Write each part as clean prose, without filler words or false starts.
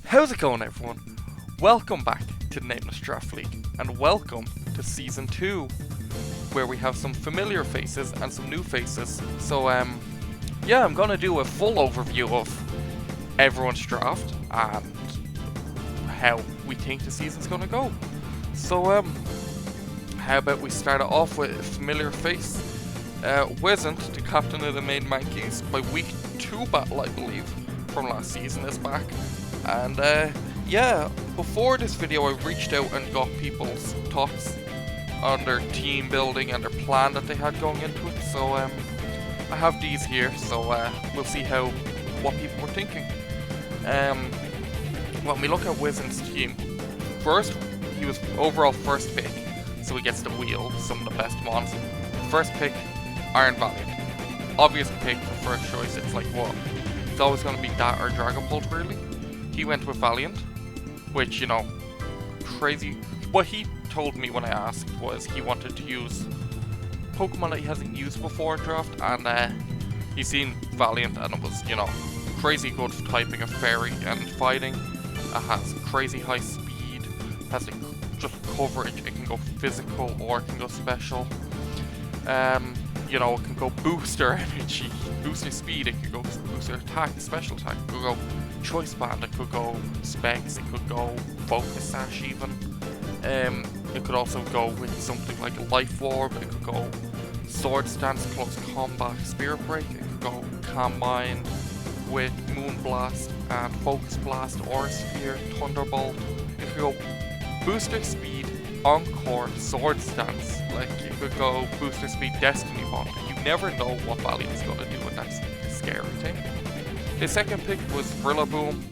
How's it going, everyone? Welcome back to Nameless Draft League, and welcome to Season 2, where we have some familiar faces and some new faces. So, yeah, I'm gonna do a full overview of everyone's draft and how we think the season's gonna go. So, how about we start it off with a familiar face? Wizened, the captain of the Maine Mankeys, by week 2 battle, I believe, from last season, is back. And yeah, before this video I reached out and got people's thoughts on their team building and their plan that they had going into it. So I have these here, so we'll see what people were thinking. When we look at Wizen's team, first, he was overall first pick, so he gets to wield some of the best mons. First pick, Iron Valiant. Obvious pick for first choice. It's like, what? It's always going to be that or Dragapult, really. He went with Valiant, which, you know, crazy. What he told me when I asked was he wanted to use Pokemon that he hasn't used before in draft, and he's seen Valiant, and it was, you know, crazy good for typing a fairy and fighting. It has crazy high speed, has just coverage. It can go physical or it can go special. You know, it can go booster energy, booster speed, it could go booster attack, special attack, it could go choice band, it could go specs, it could go focus sash even. It could also go with something like Life Orb, it could go sword stance, close combat, spirit break, it could go calm mind with moon blast and focus blast, aura sphere, thunderbolt. It could go booster speed, encore, sword stance. Like, you could go booster speed, destiny bond. You never know what Valiant's going to do, and that's the scary thing. His second pick was Rillaboom.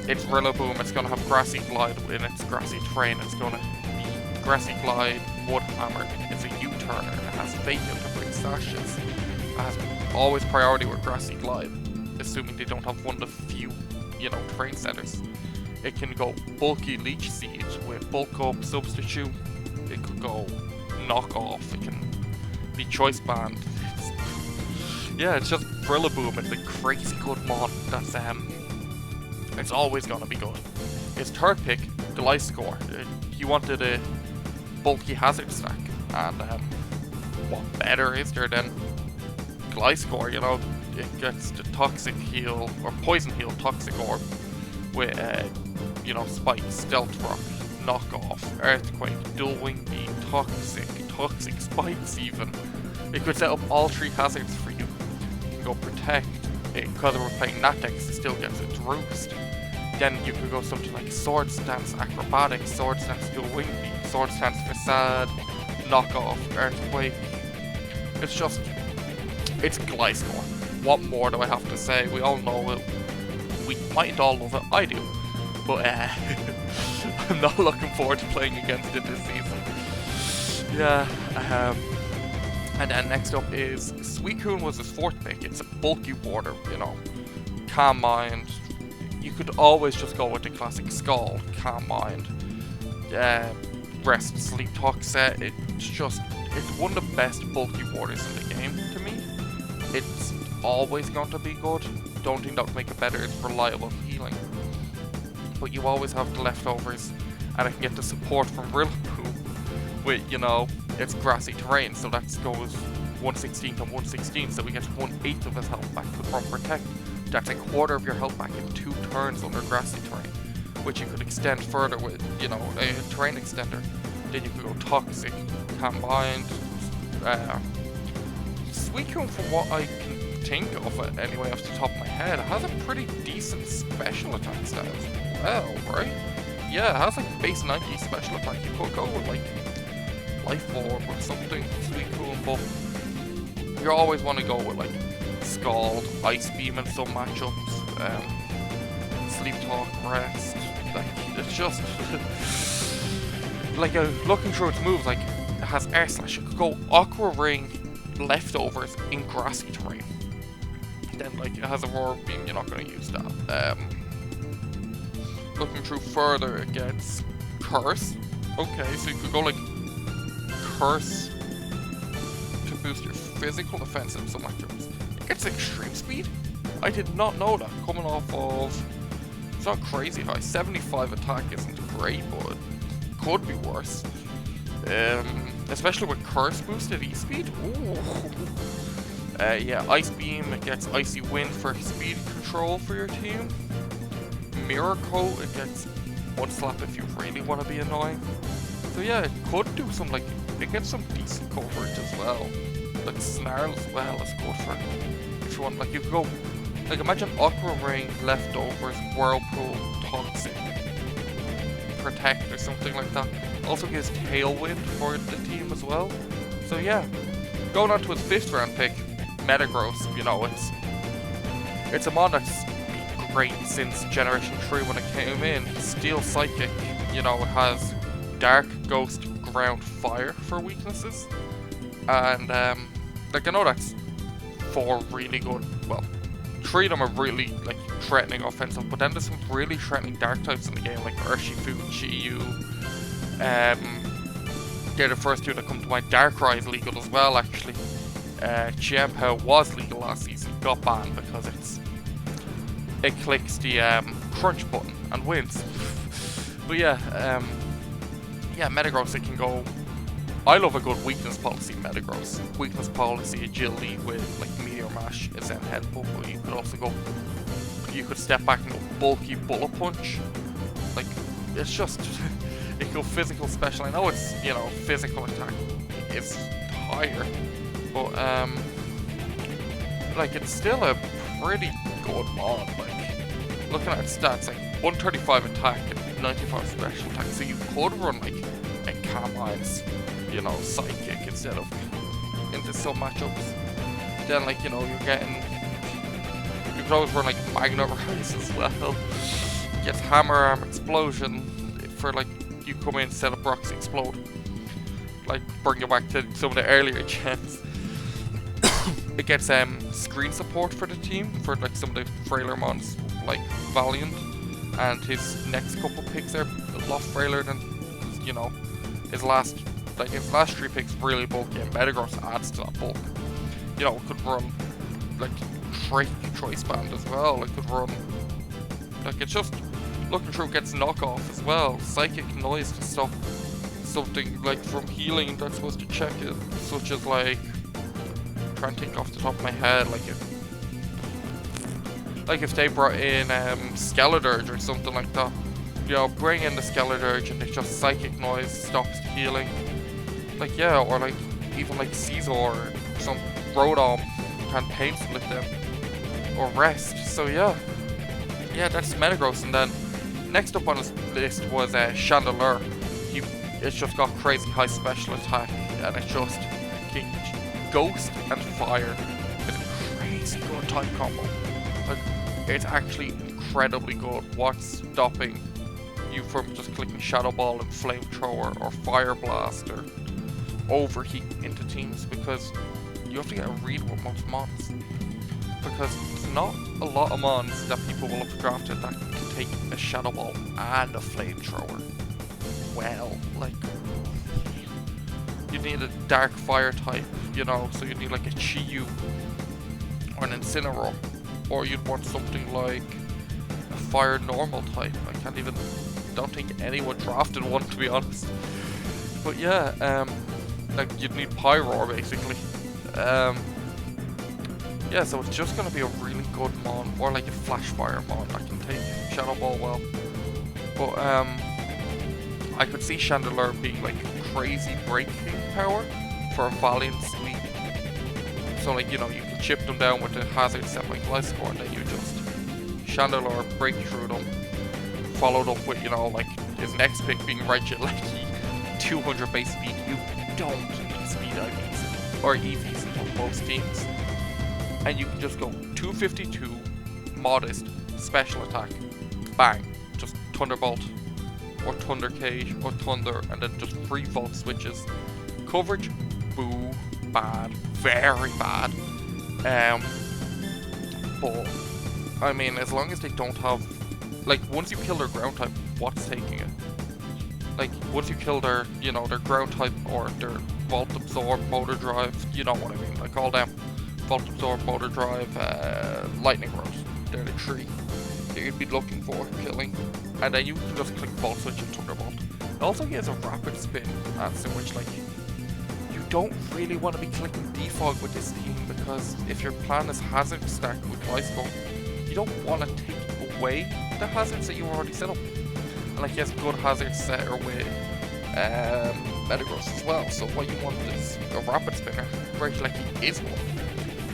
It's Rillaboom. It's going to have Grassy Glide in its grassy terrain. It's going to be Grassy Glide, Wood Hammer. It's a U-turner. It has Fake Out to bring sashes. It has always priority with Grassy Glide, assuming they don't have one of the few, you know, terrain setters. It can go bulky Leech Seed with bulk up substitute. It could go knock off. It can be choice band. Yeah, it's just Rillaboom. It's a crazy good mod. That's it's always gonna be good. His third pick, Gliscor. He wanted a bulky hazard stack, and what better is there than Gliscor? You know, it gets the toxic heal or poison heal toxic orb with you know, spike, stealth rock, knockoff, earthquake, dual wing beam, toxic spikes even. It could set up all 3 hazards for you. You can go protect. Because we're playing Natex, it still gets its roost. Then you could go something like sword stance, acrobatics, sword stance, dual wing beam, sword stance, facade, knockoff, earthquake. It's just, it's Gliscor. What more do I have to say? We all know it. We might all love it. I do. But I'm not looking forward to playing against it this season. Yeah. And then next up is Suicune was his fourth pick. It's a bulky water, you know. Calm Mind. You could always just go with the classic Scald, Calm Mind. Rest, Sleep Talk set. It's one of the best bulky waters in the game to me. It's always going to be good. Don't think that would make it better. It's reliable healing. But you always have the leftovers, and I can get the support from Rillaboom with, you know, it's grassy terrain, so that goes 116 to 116, so we get 1/8 of his health back from Protect. That's a quarter of your health back in 2 turns under grassy terrain, which you could extend further with, you know, a terrain extender. Then you could go Toxic, Combined, Suicune, from what I can think of it anyway off the top of my head, it has a pretty decent special attack stat as well, right? Yeah, it has like base 90 special attack. You could go with like Life Orb or something, Suicune, but you always want to go with like Scald, Ice Beam in some matchups, Sleep Talk, Rest. Like, it's just like looking through its moves, like it has Air Slash. It could go Aqua Ring, Leftovers in grassy terrain. Then like it has Aurora Beam. You're not going to use that. Looking through further, it gets Curse. Okay, so you could go like Curse to boost your physical defense in some matchups. It gets extreme speed. I did not know that coming off of It's not crazy high. 75 attack isn't great, but could be worse. Especially with Curse boosted E-Speed. Ooh. Yeah, Ice Beam, it gets Icy Wind for speed control for your team. Mirror Coat, it gets Mud Slap if you really want to be annoying. So yeah, it could do some, like, it gets some decent coverage as well. Like, Snarl as well is good for if you want. Like, you could go, like, imagine Aqua Ring, Leftovers, Whirlpool, Toxic, Protect or something like that. Also gives Tailwind for the team as well. So yeah, going on to his 5th round pick, Metagross. You know, it's a mon that's been great since Generation 3 when it came in. Steel Psychic, you know, it has Dark, Ghost, Ground, Fire for weaknesses. And, like, I know that's 4 really good, well, 3 of them are really, like, threatening offensive, but then there's some really threatening dark types in the game, like Urshifu, Chi-Yu. They're the first 2 that come to mind. Darkrai is legal as well, actually. Chiempo was legal last season, got banned because it clicks the crunch button and wins. But yeah, Metagross, it can go. I love a good weakness policy Metagross. Weakness policy agility with like Meteor Mash is then helpful, but you could also go. You could step back and go bulky Bullet Punch. Like, it's just it can go physical special. I know it's, you know, physical attack is higher, but like, it's still a pretty good mod. Like, looking at its stats, like 135 attack and 95 special attack, so you could run like a Camines, you know, Psychic instead of into some matchups. Then, like, you know, you're getting, you could always run like Magna Rise as well. Gets Hammer Arm Explosion for, like, you come in, set up rocks, explode. Like, bring you back to some of the earlier gens. It gets screen support for the team for like some of the frailer mons like Valiant, and his next couple picks are a lot frailer than, you know, his last 3 picks really bulky, and Metagross adds to that bulk. You know, it could run like Drake Choice Band as well. It could run, like, it's just looking through, it gets knockoff as well. Psychic Noise to stop something like from healing that's supposed to check it, such as like, trying to think off the top of my head, like if they brought in Skeledirge or something like that, you know, bring in the Skeledirge and it's just Psychic Noise stops the healing. Like, yeah, or like even like Caesar or some Groudon can Pain Split them or Rest. So yeah, that's Metagross. And then next up on his list was Chandelure. It's just got crazy high special attack, and it just Ghost and Fire is a crazy good type combo. Like, it's actually incredibly good. What's stopping you from just clicking Shadow Ball and Flamethrower or Fire Blast or Overheat into teams? Because you have to get a read with most mons. Because there's not a lot of mons that people will have drafted that can take a Shadow Ball and a Flamethrower. Well, like, you need a Dark Fire type, you know, so you need like a Chi-Yu or an Incineroar, or you'd want something like a Fire Normal type. Don't think anyone drafted one, to be honest. But yeah, like, you'd need Pyroar basically. Yeah, so it's just gonna be a really good mon, or like a Flash Fire mon that can take Shadow Ball well. But I could see Chandelure being like crazy breaking power for a Valiant sweep. So, like, you know, you can chip them down with the Hazard set like Gliscor, and then you just Chandelure, break through them, followed up with, you know, like his next pick being Regieleki, 200 base speed. You don't need speed IVs or EVs into most teams, and you can just go 252 modest special attack, bang, just Thunderbolt or Thunder Cage or Thunder, and then just 3 Volt switches. Coverage, boo, bad, very bad. But I mean, as long as they don't have, like, once you kill their ground type, what's taking it? Like, once you kill their, you know, their ground type or their Volt Absorb, Motor Drive, you know what I mean, like all them. Volt Absorb, Motor Drive, Lightning Rod, they're the 3. that you'd be looking for killing. And then you can just click Volt Switch and Thunderbolt. It also gives a rapid spin, so which like you don't really want to be clicking Defog with this team, because if your plan is hazard stack with Ice Skull, you don't want to take away the hazards that you already set up. And like he has good hazard setter with Metagross as well, so what you want is a rapid spinner, very like he is one.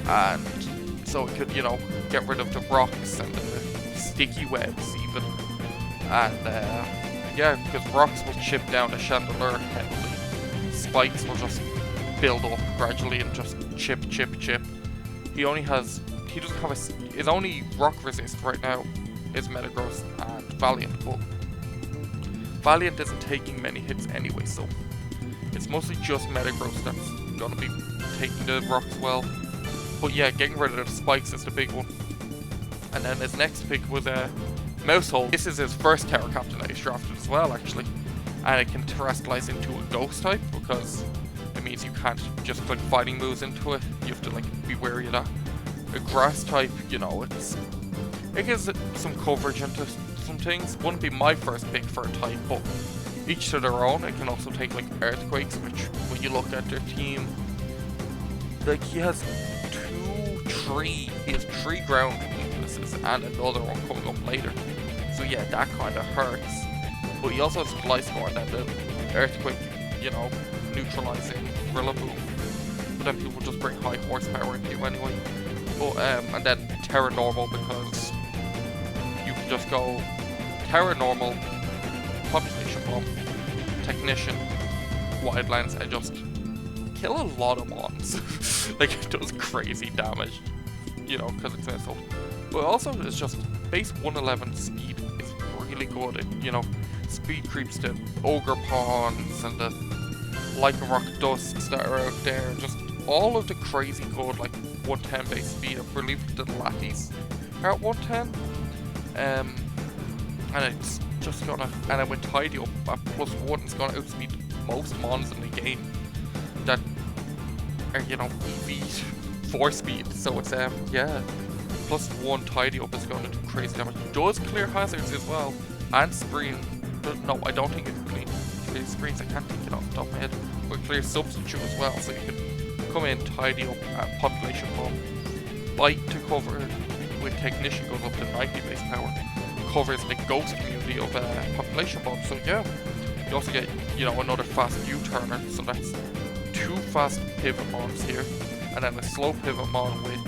And so it could, you know, get rid of the rocks and the sticky webs even. And yeah, because rocks will chip down the chandelier heavily. Spikes will just build up gradually and just chip. He doesn't have his only rock resist right now is Metagross and Valiant, but Valiant isn't taking many hits anyway, so it's mostly just Metagross that's gonna be taking the rocks well. But yeah, getting rid of the spikes is the big one. And then his next pick was Mousehole. This is his first Terra Captain that he's drafted as well, actually. And it can terrestrialize into a ghost type, because it means you can't just put fighting moves into it. You have to like be wary of that. A grass type, you know, it gives some coverage into some things. Wouldn't be my first pick for a type, but each to their own. It can also take like Earthquakes, which when you look at their team, like he has three ground weaknesses and another one coming up later. So yeah, that kind of hurts. But he also has Gliscor and then the Earthquake, you know, neutralizing Rillaboom. But then people just bring high horsepower into you anyway. But and then Terra Normal, because you can just go Terra Normal, Population Bomb, Technician, Wildlands, and just kill a lot of mons. Like it does crazy damage, you know, because it's missile. But also it's just base 111 speed is really good. It, you know, speed creeps to Ogre Pawns and the Lycanroc Dusks that are out there. Just all of the crazy good like 110 base speed. I believe the Latis are at 110. And it's just gonna, and then with Tidy up at +1, it's gonna outspeed most mons in the game that are, you know, EV 4 speed. So it's yeah, +1 Tidy up is gonna do crazy damage. It does clear hazards as well, and screen. No, I don't think it can clear screens. I can't think it off the top of my head. But it clears substitute as well, so you can come in, Tidy up, Population Bomb, Bite to cover with Technician goes up to 90 base power. Covers the ghost community of Population Bomb. So yeah, you also get, you know, another fast U-turner. So that's 2 fast pivot mons here, and then a slow pivot mon with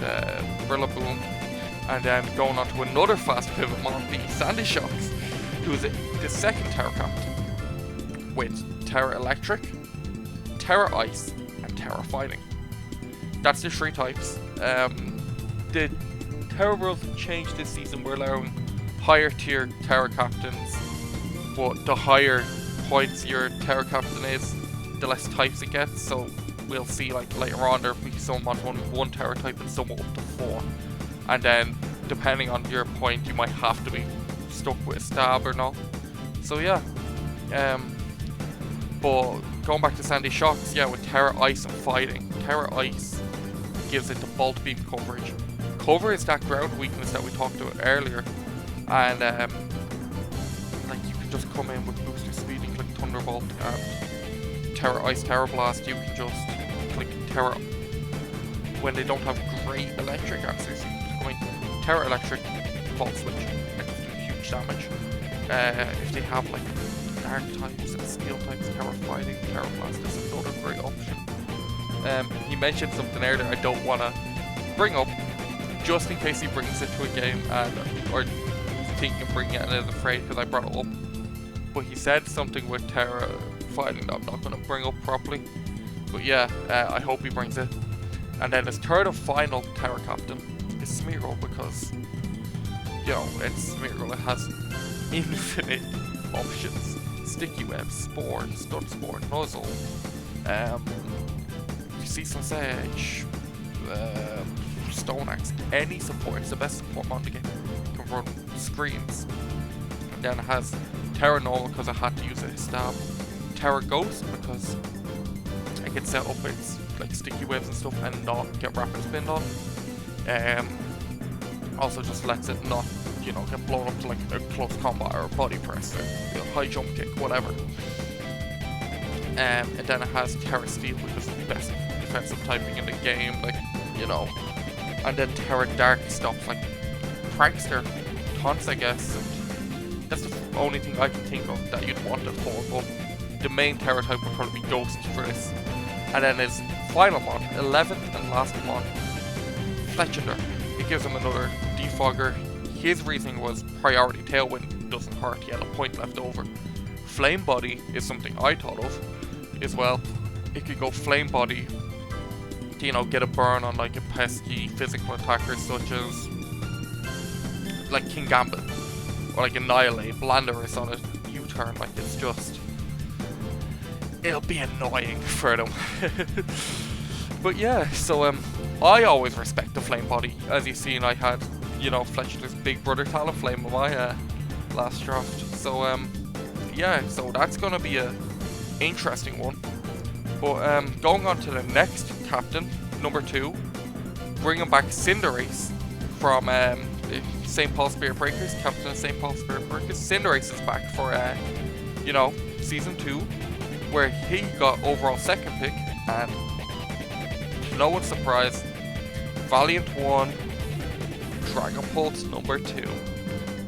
Rillaboom, and then going on to another fast pivot mon, the Sandy Shocks, who is the second Terra Captain with Terra Electric, Terra Ice, and Terra Fighting. That's the 3 types. The Terra rules have changed this season. We're allowing higher tier Terra Captains, but the higher points your Terra Captain is, the less types it gets. So we'll see like later on there'll be some on one Terra type and some up to 4. And then depending on your point, you might have to be stuck with a stab or not. So yeah. But going back to Sandy Shocks, yeah, with Terra Ice and Fighting, Terra Ice gives it the Bolt Beam coverage. Cover is that ground weakness that we talked about earlier, and like you can just come in with boosted speed and click Thunderbolt and Terra Ice, Terra Blast. You can just click Terra when they don't have great electric answers. You can just come in Terra Electric, Volt Switch, and just do huge damage. If they have like Dark types and Steel types, Terra Fighting, Terra Blast is another great option. He mentioned something earlier I don't want to bring up, just in case he brings it to a game and or thinking of bringing it and is afraid because I brought it up. But he said something with Terra Fighting that I'm not going to bring up properly. But yeah, I hope he brings it. And then his third and final Terra Captain is Smeargle, because, you know, it's Smeargle. It has infinite options. Sticky Web, Spore, Stun Spore, Nuzzle, Ceaseless Sage, Stone Axe, any support. It's the best support mon in the game. It can run Screams. And then it has Terra Normal because I had to use a stab. Terra Ghost because I can set up its like sticky webs and stuff and not get rapid spin on. Also just lets it not you know, get blown up to like a close combat or a body press or a high jump kick, whatever. And then it has Terra Steel, which is the best defensive typing in the game, like, you know. And then Terra Dark stops like Prankster, taunts, I guess. And that's the only thing I can think of that you'd want it for. But the main Terra type would probably be Ghost for this. And then his final mon, 11th and last mon, Fletchender. It gives him another defogger. His reasoning was priority Tailwind doesn't hurt, he had a point left over. Flame Body is something I thought of as well. It could go Flame Body, you know, get a burn on like a pesky physical attacker such as like King Gambit, or like Annihilate, Blandorus on a U-turn. Like, it's just, it'll be annoying for them. But yeah, so I always respect the Flame Body. As you've seen, I had, you know, Fletcher's big brother Talonflame on my last draft. So yeah, so that's gonna be a interesting one. But going on to the next captain, number 2, bringing back Cinderace from the St. Paul Spirit Breakers, captain of St. Paul Spirit Breakers. Cinderace is back for you know, season 2, where he got overall 2nd pick, and to no one's surprise, Valiant 1, Dragapult number 2.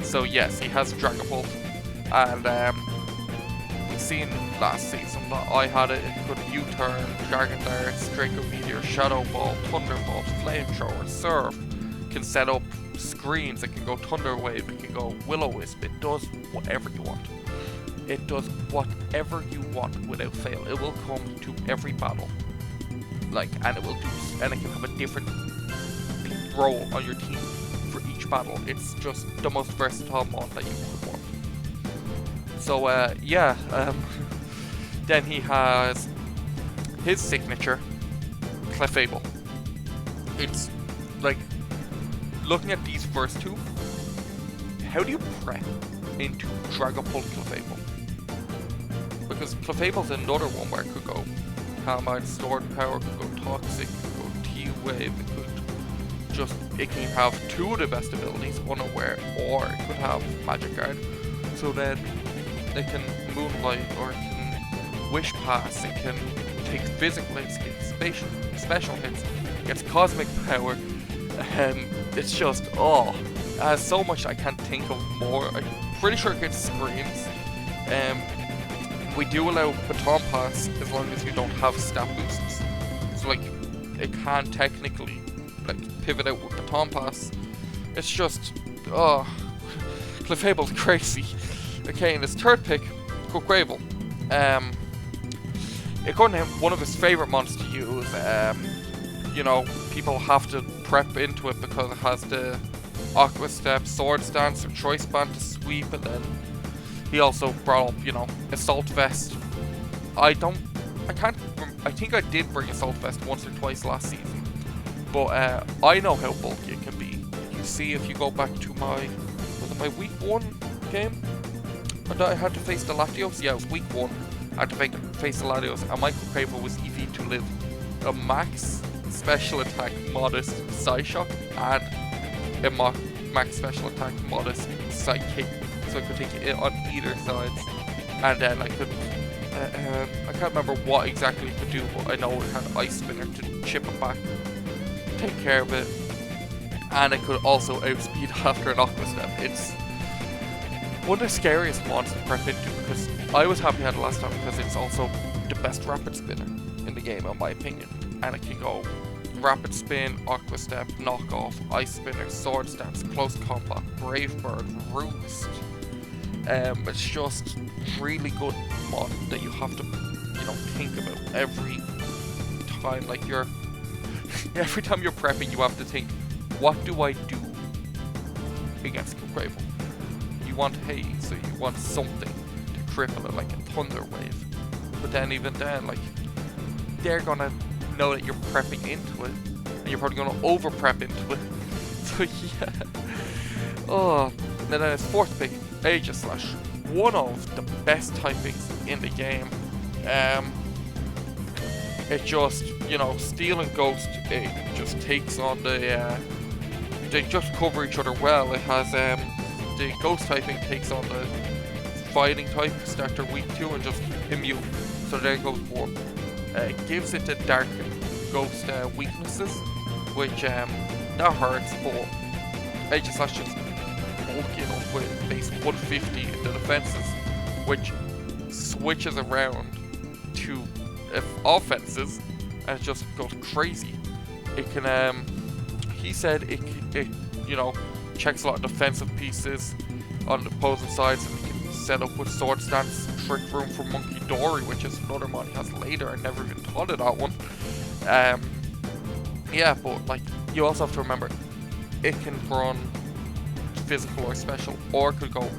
So yes, he has Dragapult, and we've seen last season that I had it. It could U-turn, Dragon Darts, Draco Meteor, Shadow Ball, Thunderbolt, Flamethrower, Surf. Can set up screens. It can go Thunder Wave. It can go Will-O-Wisp. It does whatever you want. It does whatever you want without fail. It will come to every battle, like, and it will do, and it can have a different role on your team for each battle. It's just the most versatile mod that you could want. So yeah, then he has his signature, Clefable. It's like, looking at these first two, how do you prep into Dragapult Clefable? Because Clefable's another one where it could go Calmine, Stored Power, it could go Toxic, it could go T-Wave, it could just, it can have 2 of the best abilities, Unaware, or it could have Magic Guard. So then it can Moonlight, or it can Wish Pass, it can take physical hits, get special hits, it gets Cosmic Power. It's just, oh, it has so much I can't think of more. I'm pretty sure it gets Screams. We do allow Baton Pass as long as you don't have stat boosts. So like, it can technically like pivot out with Baton Pass. It's just, oh, Clefable's crazy. Okay, and his 3rd pick, Quaquaval. According to him, one of his favorite mons to use. You know, people have to prep into it because it has the Aqua Step, Sword Stance, or Choice Band to sweep, and then he also brought up, you know, Assault Vest. I think I did bring Assault Vest once or twice last season, but I know how bulky it can be. You see, if you go back to my week 1 game, that I had to face the Latios. Yeah, it was week 1. I had to face the Latios, and my Quaquaval was EV to live a max special attack modest Psyshock and a max special attack modest Psychic, so I could take it on either sides. And then I could I can't remember what exactly it could do, but I know it had Ice Spinner to chip it back, take care of it, and it could also outspeed after an Aqua Step. It's one of the scariest mods to prep into, because I was happy I had it last time because it's also the best Rapid Spinner in the game, in my opinion. And it can go Rapid Spin, Aqua Step, Knock Off, Ice Spinner, Sword Stance, Close Combat, Brave Bird, Roost. It's just really good mod that you have to, you know, think about every time. Like, every time you're prepping, you have to think, what do I do against Quaquaval? You want Haze, so you want something to cripple it, like a Thunder Wave. But then even then, like, they're gonna know that you're prepping into it, and you're probably gonna over prep into it. So yeah. Oh, and then his 4th pick, Aegislash, one of the best typings in the game. It just, you know, Steel and Ghost, it just takes on the they just cover each other well. It has the Ghost typing takes on the Fighting type, starter weak 2, and just immune. So there goes 1. It gives it the Dark Ghost weaknesses, which that hurts, but Aegislash just bulky enough with base 150 in the defenses, which switches around to offenses, and it just goes crazy. It can, he said it you know, checks a lot of defensive pieces on the opposing sides, and it can set up with Sword Stance, Trick Room for Monkey Dory, which is another mod he has later. I never even thought of that one. Yeah, but like, you also have to remember, it can run physical or special, or it could go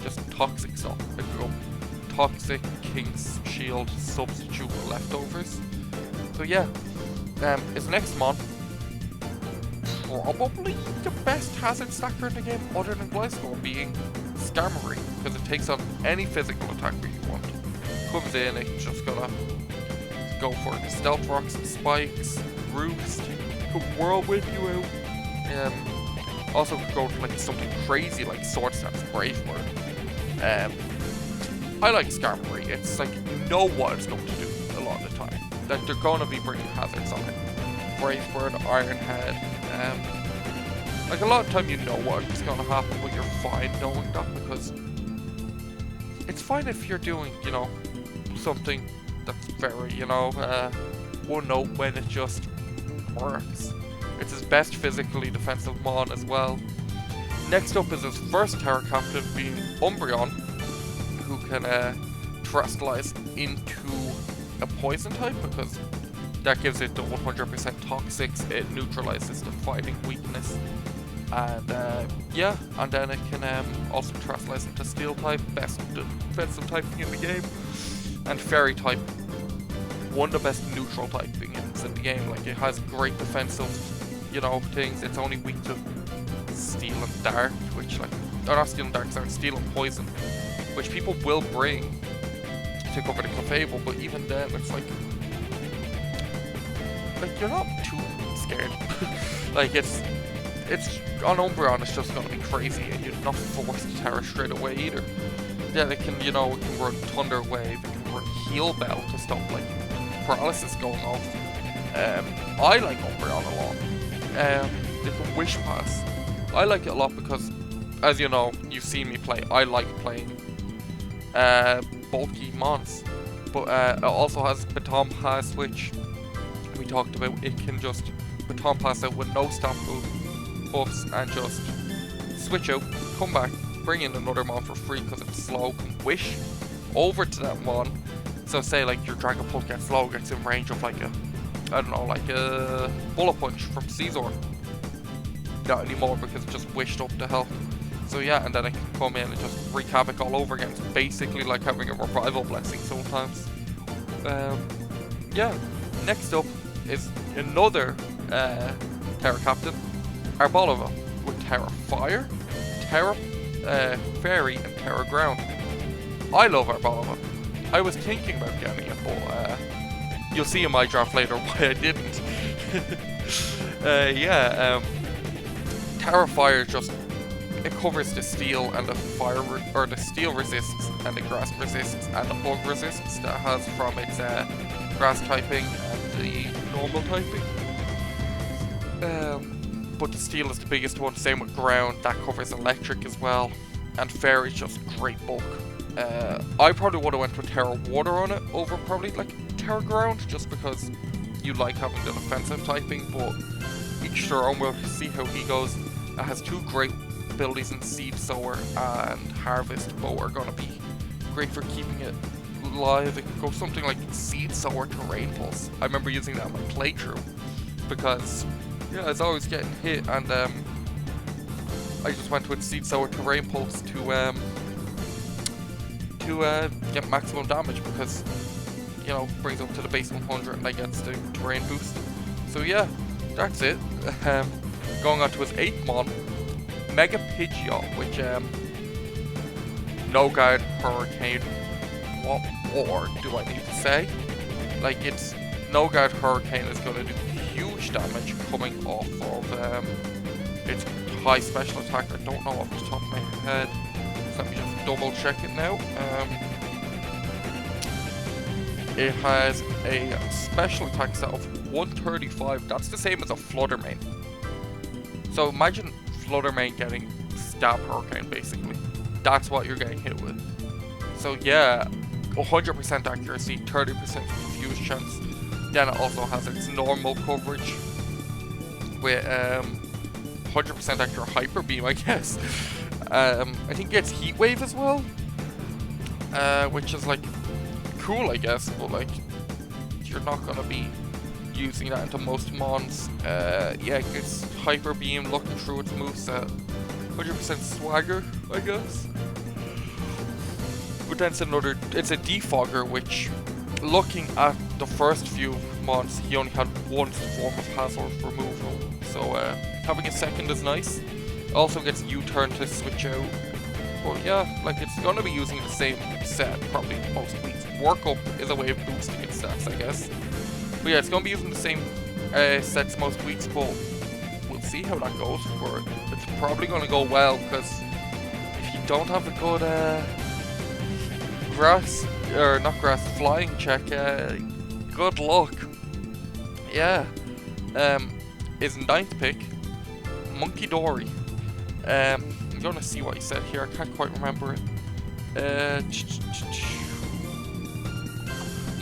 just toxic stuff. It could go toxic, King's Shield, substitute with leftovers. So yeah, his next mod, probably the best hazard stacker in the game other than Gliscor, being Skarmory, because it takes on any physical attacker you want. Comes in, it's just gonna go for the Stealth Rocks and Spikes, Roost, could Whirlwind you out. Also could go for like something crazy like Sword Stance, Brave Bird. I like Skarmory. It's like, you know what it's going to do a lot of the time. That they're going to be bringing hazards on it. Brave Bird, Iron Head. Like, a lot of the time you know what's going to happen, but you're fine knowing that, because it's fine if you're doing, you know, something that's very, you know, one note when it just works. It's his best physically defensive mon as well. Next up is his first Terra Captain, being Umbreon, who can terrestrialize into a poison type, because that gives it the 100% toxics. It neutralizes the fighting weakness, and yeah, and then it can also terrestrialize into steel type, best defensive typing in the game, and fairy type, one of the best neutral typings in the game. Like, it has great defensive, you know, things. It's only weak to steel and dark, which, like, or not steel and dark, sorry, steel and poison, which people will bring to cover the Clefable, but even then, it's like you're not too scared. Like, it's on Umbreon, it's just gonna be crazy, and you're not forced to Terra straight away either. Yeah, it can, you know, it can run Thunder Wave, it can run Heal Bell to stop, like, paralysis going off. I like Umbreon a lot. It can Wish Pass. I like it a lot because, as you know, you've seen me play, I like playing bulky mons, but it also has Baton Pass, which we talked about. It can just Baton Pass out with no stamp buffs and just switch out, come back, bring in another mon for free because it's slow, can wish over to that mon. So say like your Dragapult gets slow, gets in range of like a, I don't know, like a Bullet Punch from Caesar. Not anymore because it just wished up the health. So yeah, and then it can come in and just wreak havoc all over again. It's basically like having a Revival Blessing sometimes. Yeah, next up is another Terra Captain, Arboliva, with Terra Fire, Terra Fairy, and Terra Ground. I love Arboliva. I was thinking about getting it, but you'll see in my draft later why I didn't. Yeah, Terra Fire just, it covers the steel and the fire, or the steel resists and the grass resists and the bug resists that it has from its grass typing and the normal typing. But the steel is the biggest one, same with ground, that covers electric as well, and fairy's just great bulk. I probably would have went with Terra Water on it over probably like Terra Ground, just because you like having the defensive typing, but each their own. We'll see how he goes. It has two great abilities in Seed Sower and Harvest, both are going to be great for keeping it live. It could go something like Seed Sower to Rain Pulse. I remember using that in my playthrough because, yeah, I was always getting hit, and I just went with Seed Sower to Rain Pulse to get maximum damage because, you know, brings up to the base 100 and then gets the terrain boost. So yeah, that's it. Going on to his 8th mon, Mega Pidgeot, which No Guard Hurricane. What more do I need to say? Like, it's No Guard Hurricane is going to do huge damage coming off of its high special attack. I don't know off the top of my head. So let me just double check it now. It has a special attack set of 135. That's the same as a Flutter main. So imagine Flutter main getting Stab Hurricane, basically. That's what you're getting hit with. So yeah, 100% accuracy, 30% fuse chance. Then it also has its normal coverage with 100% accurate Hyper Beam, I guess. I think it gets Heat Wave as well, which is like cool, I guess, but like you're not gonna be using that into most mons. Yeah, it gets Hyper Beam, looking through its moveset. 100% Swagger, I guess. But then it's a Defogger, which, looking at the first few mons, he only had one form of hazard removal. So having a second is nice. Also gets U-turn to switch out. But yeah, like it's gonna be using the same set probably most weeks. Workup is a way of boosting its stats, I guess. But yeah, it's gonna be using the same sets most weeks, but we'll see how that goes for it. It's probably gonna go well, because if you don't have a good flying check, good luck. Yeah. His 9th pick, Monkey Dory. I'm gonna see what he said here, I can't quite remember it.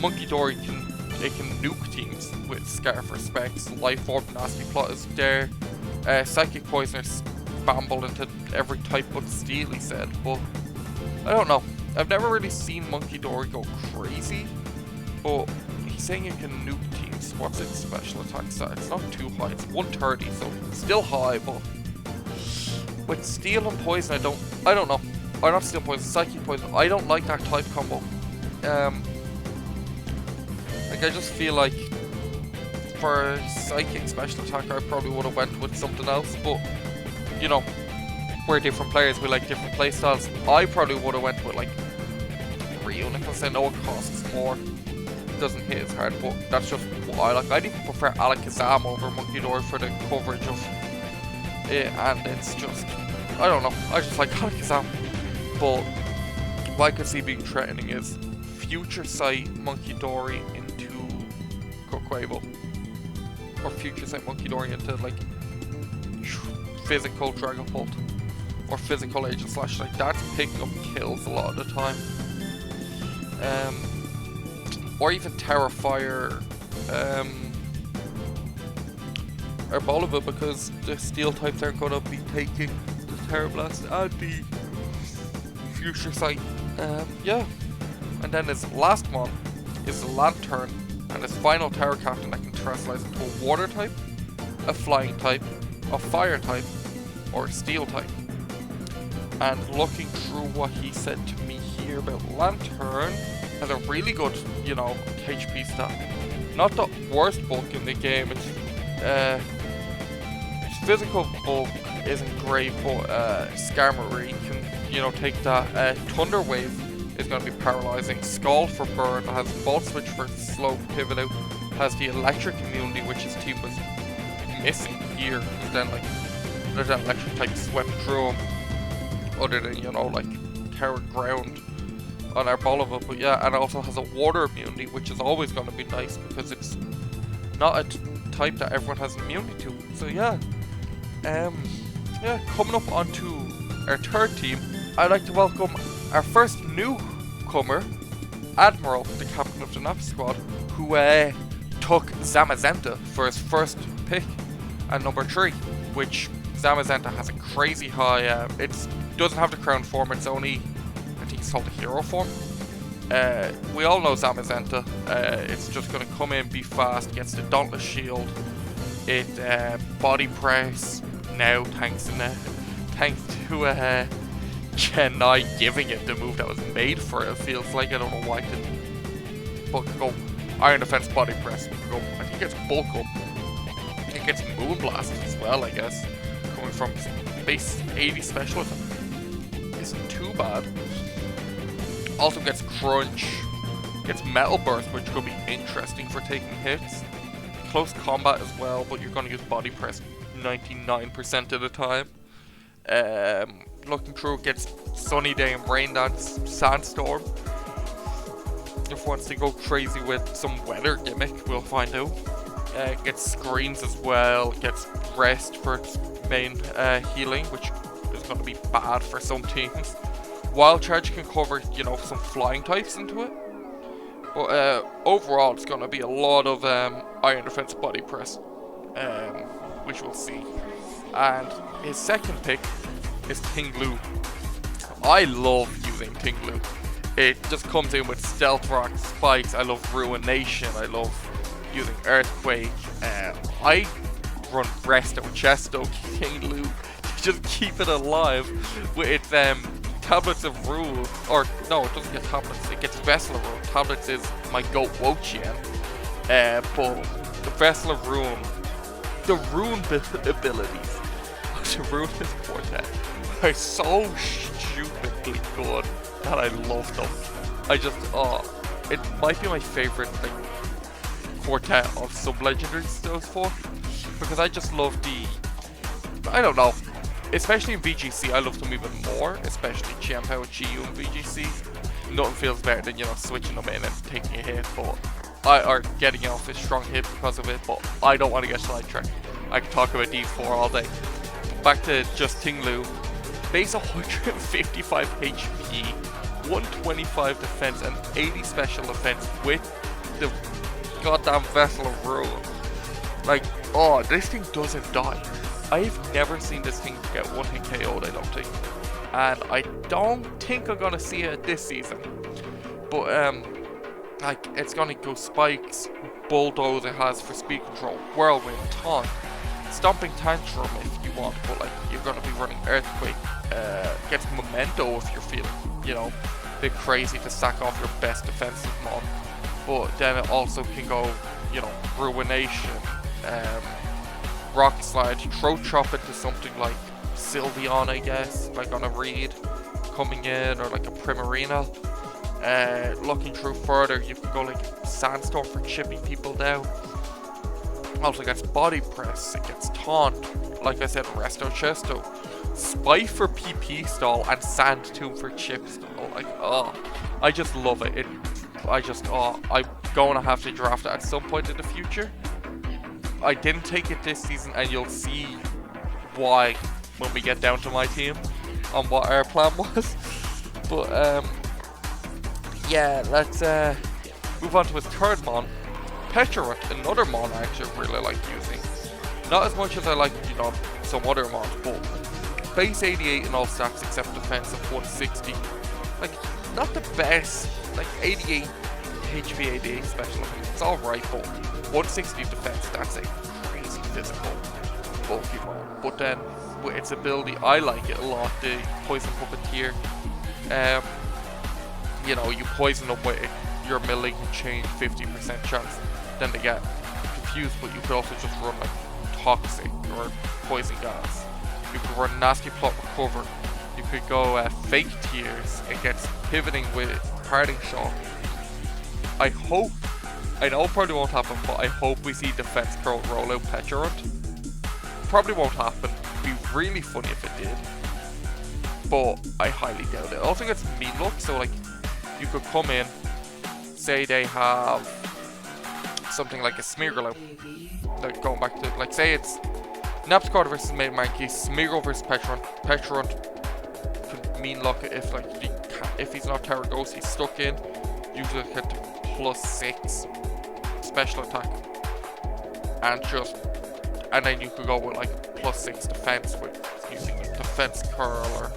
Monkey Dory can nuke teams with Scarf or Specs, Life Orb, Nasty Plot is there. Psychic Poisoner spamble into every type but Steel, he said, but I don't know. I've never really seen Monkey Dory go crazy, but he's saying it can nuke teams. What's its special attack stat? It's not too high, it's 130, so it's still high, but with Steel and Poison, I don't know. Or not Steel Poison, Psychic Poison. I don't like that type combo. Like I just feel like for Psychic special attack, I probably would have went with something else, but you know, we're different players, we like different playstyles. I probably would have went with like Reunicorns. I know it costs more, it doesn't hit as hard, but that's just what I like. I'd even prefer Alakazam over Monkey Dory for the coverage of it, and it's just, I don't know, I just like Alakazam. But what I could see being threatening is Future Sight Monkey Dory into Coquable, or Future Sight Monkey Dory into like physical Dragapult or physical Agent Slash. Like that's picking up kills a lot of the time. Or even Terrifier or Bolivar, because the Steel types aren't going to be taking the Terra Blast and the Future Sight. Yeah. And then his last one is the Lantern, and his final Tower Captain that can terrestrialize into a Water type, a Flying type, a Fire type, or a Steel type. And looking through what he said to me here about Lantern, has a really good, you know, HP stat. Not the worst bulk in the game. It's physical bulk isn't great, but Skarmory can, you know, take that. Thunder Wave is going to be paralyzing. Scald for burn, has Volt Switch for slow pivot out, has the electric immunity, which his team was missing here. And then like there's an electric type swept through him, other than, you know, like Terra Ground on our Bolivar. But yeah, and it also has a water immunity, which is always going to be nice because it's not a type that everyone has immunity to. So yeah, yeah, coming up onto our third team, I'd like to welcome our first newcomer, Admiral, the captain of the NAP squad, who took Zamazenta for his first pick at number 3, which Zamazenta has a crazy high, it doesn't have the crown form, it's only, I think it's called the hero form. We all know Zamazenta, it's just going to come in, be fast, gets the Dauntless Shield, it body press now thanks to Chennai giving it the move that was made for it. It feels like, I don't know why it didn't, but go Iron Defense Body Press, go, I think it's Bulk Up, I think it's Moon Blast as well, I guess, coming from base 80 specialism, isn't too bad. Also gets Crunch, gets Metal Burst, which could be interesting for taking hits, close combat as well, but you're going to use Body Press 99% of the time. Looking through, gets Sunny Day and Rain Dance, Sandstorm. If wants to go crazy with some weather gimmick, we'll find out. Gets Screens as well, gets Rest for its main healing, which is going to be bad for some teams. Wild Charge can cover, you know, some flying types into it. But overall, it's going to be a lot of Iron Defense Body Press, which we'll see. And his second pick is Tinglu. I love using Tinglu. It just comes in with Stealth Rock, Spikes. I love Ruination. I love using Earthquake. I run Resto, Chesto, Tinglu to just keep it alive with its Tablets of Rule. Or, no, it doesn't get Tablets. It gets Vessel of Rule. Tablets is my goat Wochien. But the Vessel of Rune, the Rune abilities to Rune this quartet are so stupidly good that I love them. I just, it might be my favorite like quartet of sub-legendaries those four, because I just love the, I don't know, especially in VGC I love them even more, especially Chiampao and Chiyu in VGC. Nothing feels better than, you know, switching them in and taking a hit, or getting off a strong hit because of it, but I don't want to get sidetracked. I can talk about these four all day. Back to just Tinglu. Base 155 HP, 125 defense, and 80 special defense with the goddamn Vessel of Ruin. Like, oh, this thing doesn't die. I've never seen this thing get one hit KO'd, I don't think. And I don't think I'm gonna see it this season. But, like, it's gonna go Spikes, Bulldoze it has for speed control, Whirlwind, Taunt, Stomping Tantrum if you want, but like, you're gonna be running Earthquake. Gets Memento if you're feeling, you know, a bit crazy to sack off your best defensive mon. But then it also can go, you know, Ruination, Rock Slide, Throat Chop into something like Sylveon, I guess, like on a read coming in, or like a Primarina. Looking through further, you can go like Sandstorm for chipping people down. Also gets Body Press, it gets Taunt, like I said, Resto Chesto, Spite for PP stall, and Sand Tomb for chip stall. Like, oh, I just love it. I'm gonna have to draft it at some point in the future. I didn't take it this season, and you'll see why when we get down to my team on what our plan was. But yeah, let's move on to his third mon, Petulant, another mon I actually really like using. Not as much as I like, you know, some other mons, but base 88 in all stats except defense of 160. Like, not the best, like 88 HP, 88 special, it's alright, but 160 defense, that's a crazy physical bulky mon. But then, with its ability, I like it a lot, the Poison Puppeteer. You know, you poison them with it, your milling can change 50% chance, then they get confused, but you could also just run like Toxic or Poison Gas. You could run Nasty Plot Recover. You could go Fake Tears. It gets pivoting with Parting Shot. I know it probably won't happen, but I hope we see Defense Curl roll out Petulant. Probably won't happen. It'd be really funny if it did, but I highly doubt it. It also gets Mean Look, so like, you could come in, say they have something like a Smeargle, like going back to, like, say it's Napscarter versus Maine Mankeys, Smeargle versus Petulant. Petulant could Mean Look it if, like, if he's not Tower Ghost, he's stuck in. Usually get to +6 special attack, and then you could go with like +6 defense with using Defense Curl or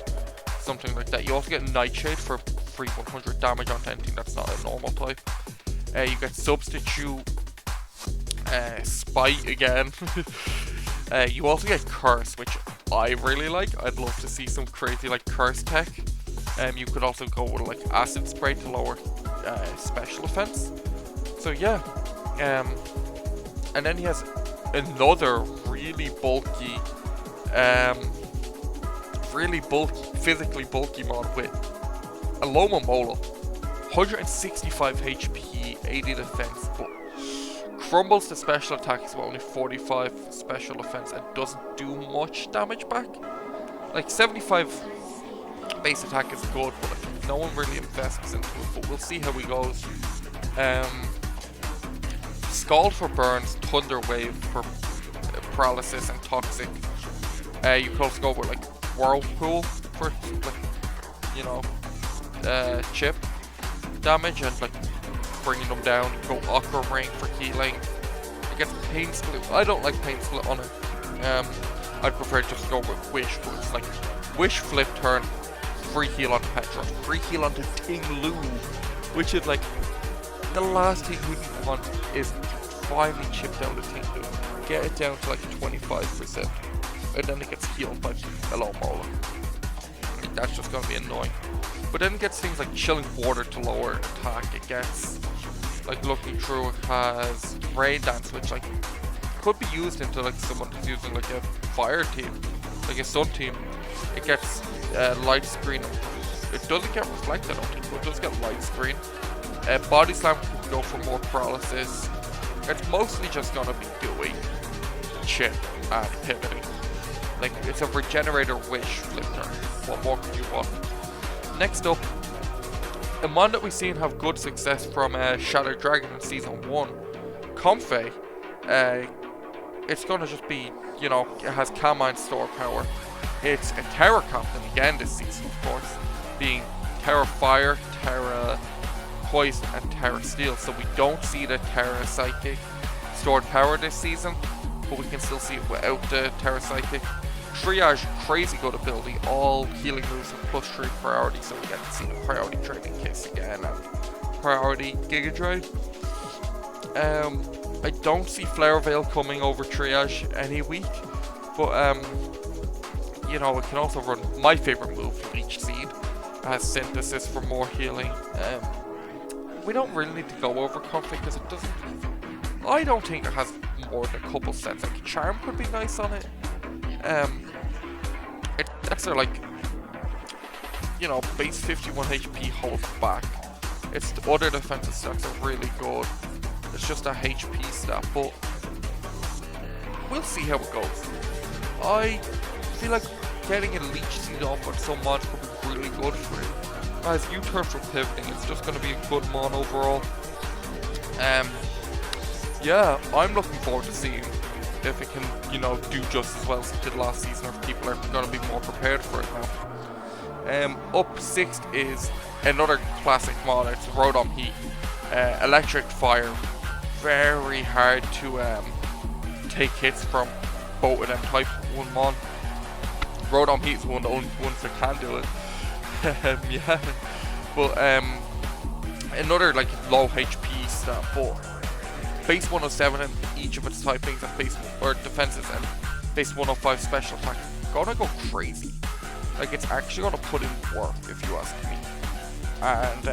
something like that. You also get Nightshade for free 100 damage onto anything that's not a normal type. You get Substitute, Spite again. You also get Curse, which I really like. I'd love to see some crazy like Curse tech. You could also go with like Acid Spray to lower special defense. So yeah, and then he has another really bulky, physically bulky mod with a Loma Mola, 165 HP, 80 defense, but crumbles to special attacks with only 45 special defense and doesn't do much damage back. like 75 base attack is good, but like, no one really invests into it. But we'll see how he goes. Scald for burns, Thunder Wave for paralysis and toxic. You could also go with like Whirlpool for like, you know, chip damage and like bringing them down. You go Aqua Ring for healing. Against Pain Split, I don't like Pain Split on it. I'd prefer just to go with Wish, but it's like Wish flip turn, free heal on Petra, free heal onto Ting Lu, which is like the last thing we want is finally chip down the Ting Lu, get it down to like 25%, and then it gets healed by Hello Mola. I think that's just gonna be annoying. But then it gets things like Chilling Water to lower attack. It gets, like looking through, it has Rain Dance, which like could be used into like someone who's using like a fire team, like a sun team. It gets light screen. It doesn't get reflect, I don't think, but it does get light screen. Body slam can go for more paralysis. It's mostly just gonna be doing chip and pivoting. Like it's a regenerator wish flip turn. What more could you want? Next up, a mon that we've seen have good success from Shadow Dragon in Season 1, Comfey. It's going to just be, you know, it has Carmine Store Power. It's a Terra Captain again this season, of course, being Terra Fire, Terra Poison, and Terra Steel. So we don't see the Terra Psychic Stored Power this season, but we can still see it without the Terra Psychic. Triage, crazy good ability, all healing moves with +3 priority, so we get to see the priority Training Kiss again and priority Giga Drive. I don't see Flower Veil coming over Triage any week, but you know, it can also run my favorite move, Leech Seed, as Synthesis for more healing. We don't really need to go over Comfey because it doesn't, I don't think it has more than a couple sets. Like Charm could be nice on it. That's their like, you know, base 51 HP holds back. Its other defensive stats are really good. It's just a HP stat, but we'll see how it goes. I feel like getting a Leech Seed off on some mods could be really good for it. As U-turn for pivoting, it's just going to be a good mon overall. Yeah, I'm looking forward to seeing if it can, you know, do just as well as it did last season, or if people are going to be more prepared for it now. Up sixth is another classic mod. It's Rotom Heat, Electric Fire. Very hard to take hits from both of them type 1 mon. Rotom Heat is one of the only ones that can do it. Yeah, but another like low HP stat, but base 107 in each of its typings and base or defenses and base 105 special attack. Gonna go crazy. Like it's actually gonna put in work if you ask me. And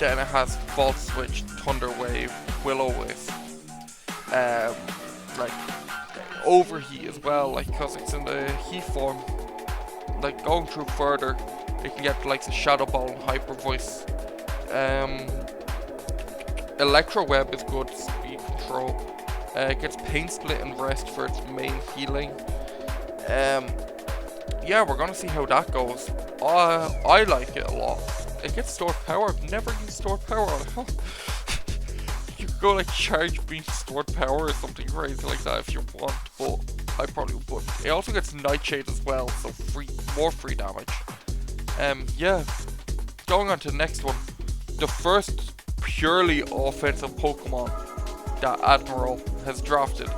then it has Volt Switch, Thunder Wave, Will-O-Wisp, like Overheat as well, like because it's in the heat form. Like going through further, it can get the likes of Shadow Ball and Hyper Voice. Electro Web is good speed control. It gets Pain Split and Rest for its main healing. Yeah, we're gonna see how that goes. I like it a lot. It gets Stored Power. I've never used Stored Power on it. You could go like Charge Beam Stored Power or something crazy like that if you want, but I probably would. It also gets Nightshade as well, so more free damage. Yeah. Going on to the next one. The first purely offensive Pokemon that Admiral has drafted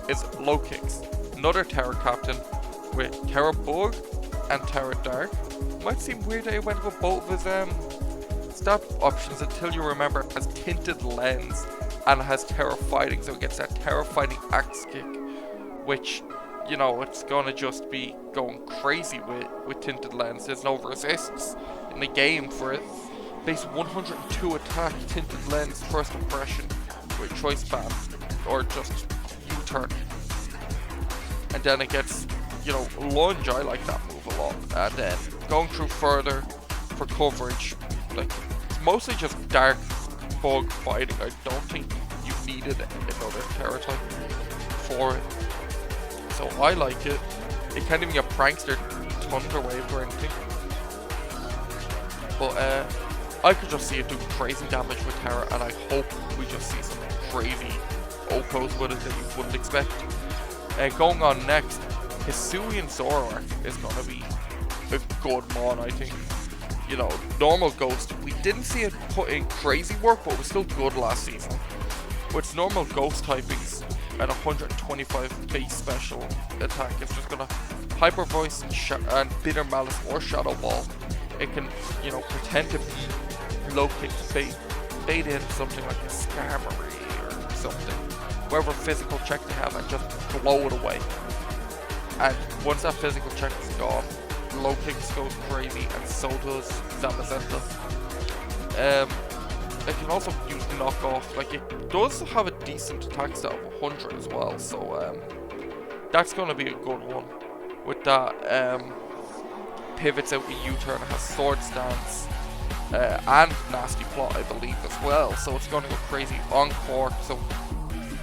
is Lokix, another Terra Captain with Terra Bug and Terra Dark. Might seem weird that he went with both of his stat options until you remember it has Tinted Lens and it has Terra Fighting, so it gets that Terra Fighting Axe Kick, which, you know, it's gonna just be going crazy with Tinted Lens. There's no resists in the game for it. Base 102 attack, Tinted Lens, first impression with Choice Band, or just U-turn. And then it gets, you know, Lunge, I like that move a lot. And then going through further for coverage, like, it's mostly just Dark Bug Fighting. I don't think you needed another Terra type for it. So I like it. It can't even get Prankster Thunder Wave or anything. But I could just see it doing crazy damage with Terra, and I hope we just see some crazy Okos with it that you wouldn't expect. Going on next, Hisuian Zoroark is going to be a good mon, I think. You know, normal Ghost, we didn't see it put in crazy work, but it was still good last season. With its normal Ghost typings at 125 base special attack, it's just going to Hyper Voice and Bitter Malice or Shadow Ball. It can, you know, pretend to locate, bait in something like a Skarmory or something, whatever physical check they have, and just blow it away. And once that physical check is gone, Locate goes crazy, and so does Zamazenta. It can also use knockoff. Like, it does have a decent attack stat of 100 as well, so that's going to be a good one. With that, pivots out the U-turn, has Sword Stance, and Nasty Plot, I believe, as well. So it's going to go crazy on court. So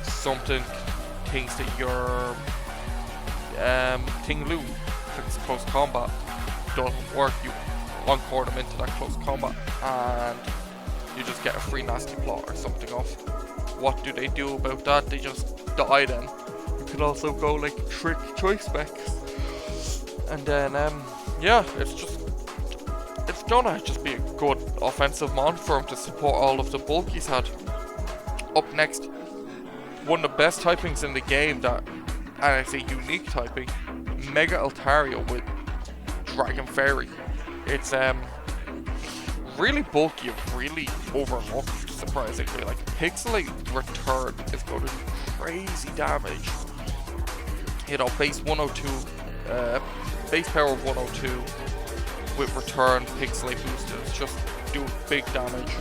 something thinks that your Ting-Lu, if it's close combat, doesn't work. You on-court them into that close combat, and you just get a free Nasty Plot or something off. What do they do about that? They just die then. You can also go like Trick Choice Specs. And then, yeah, it's gonna just be a good offensive mon for him to support all of the bulk he's had. Up next, one of the best typings in the game, that, and I say unique typing, Mega Altaria with Dragon Fairy. It's really bulky, really overlooked, surprisingly. Like, Pixelate Return is going to do crazy damage. You know, base 102, base power of 102 with Return, Pixelate boosters, just do big damage.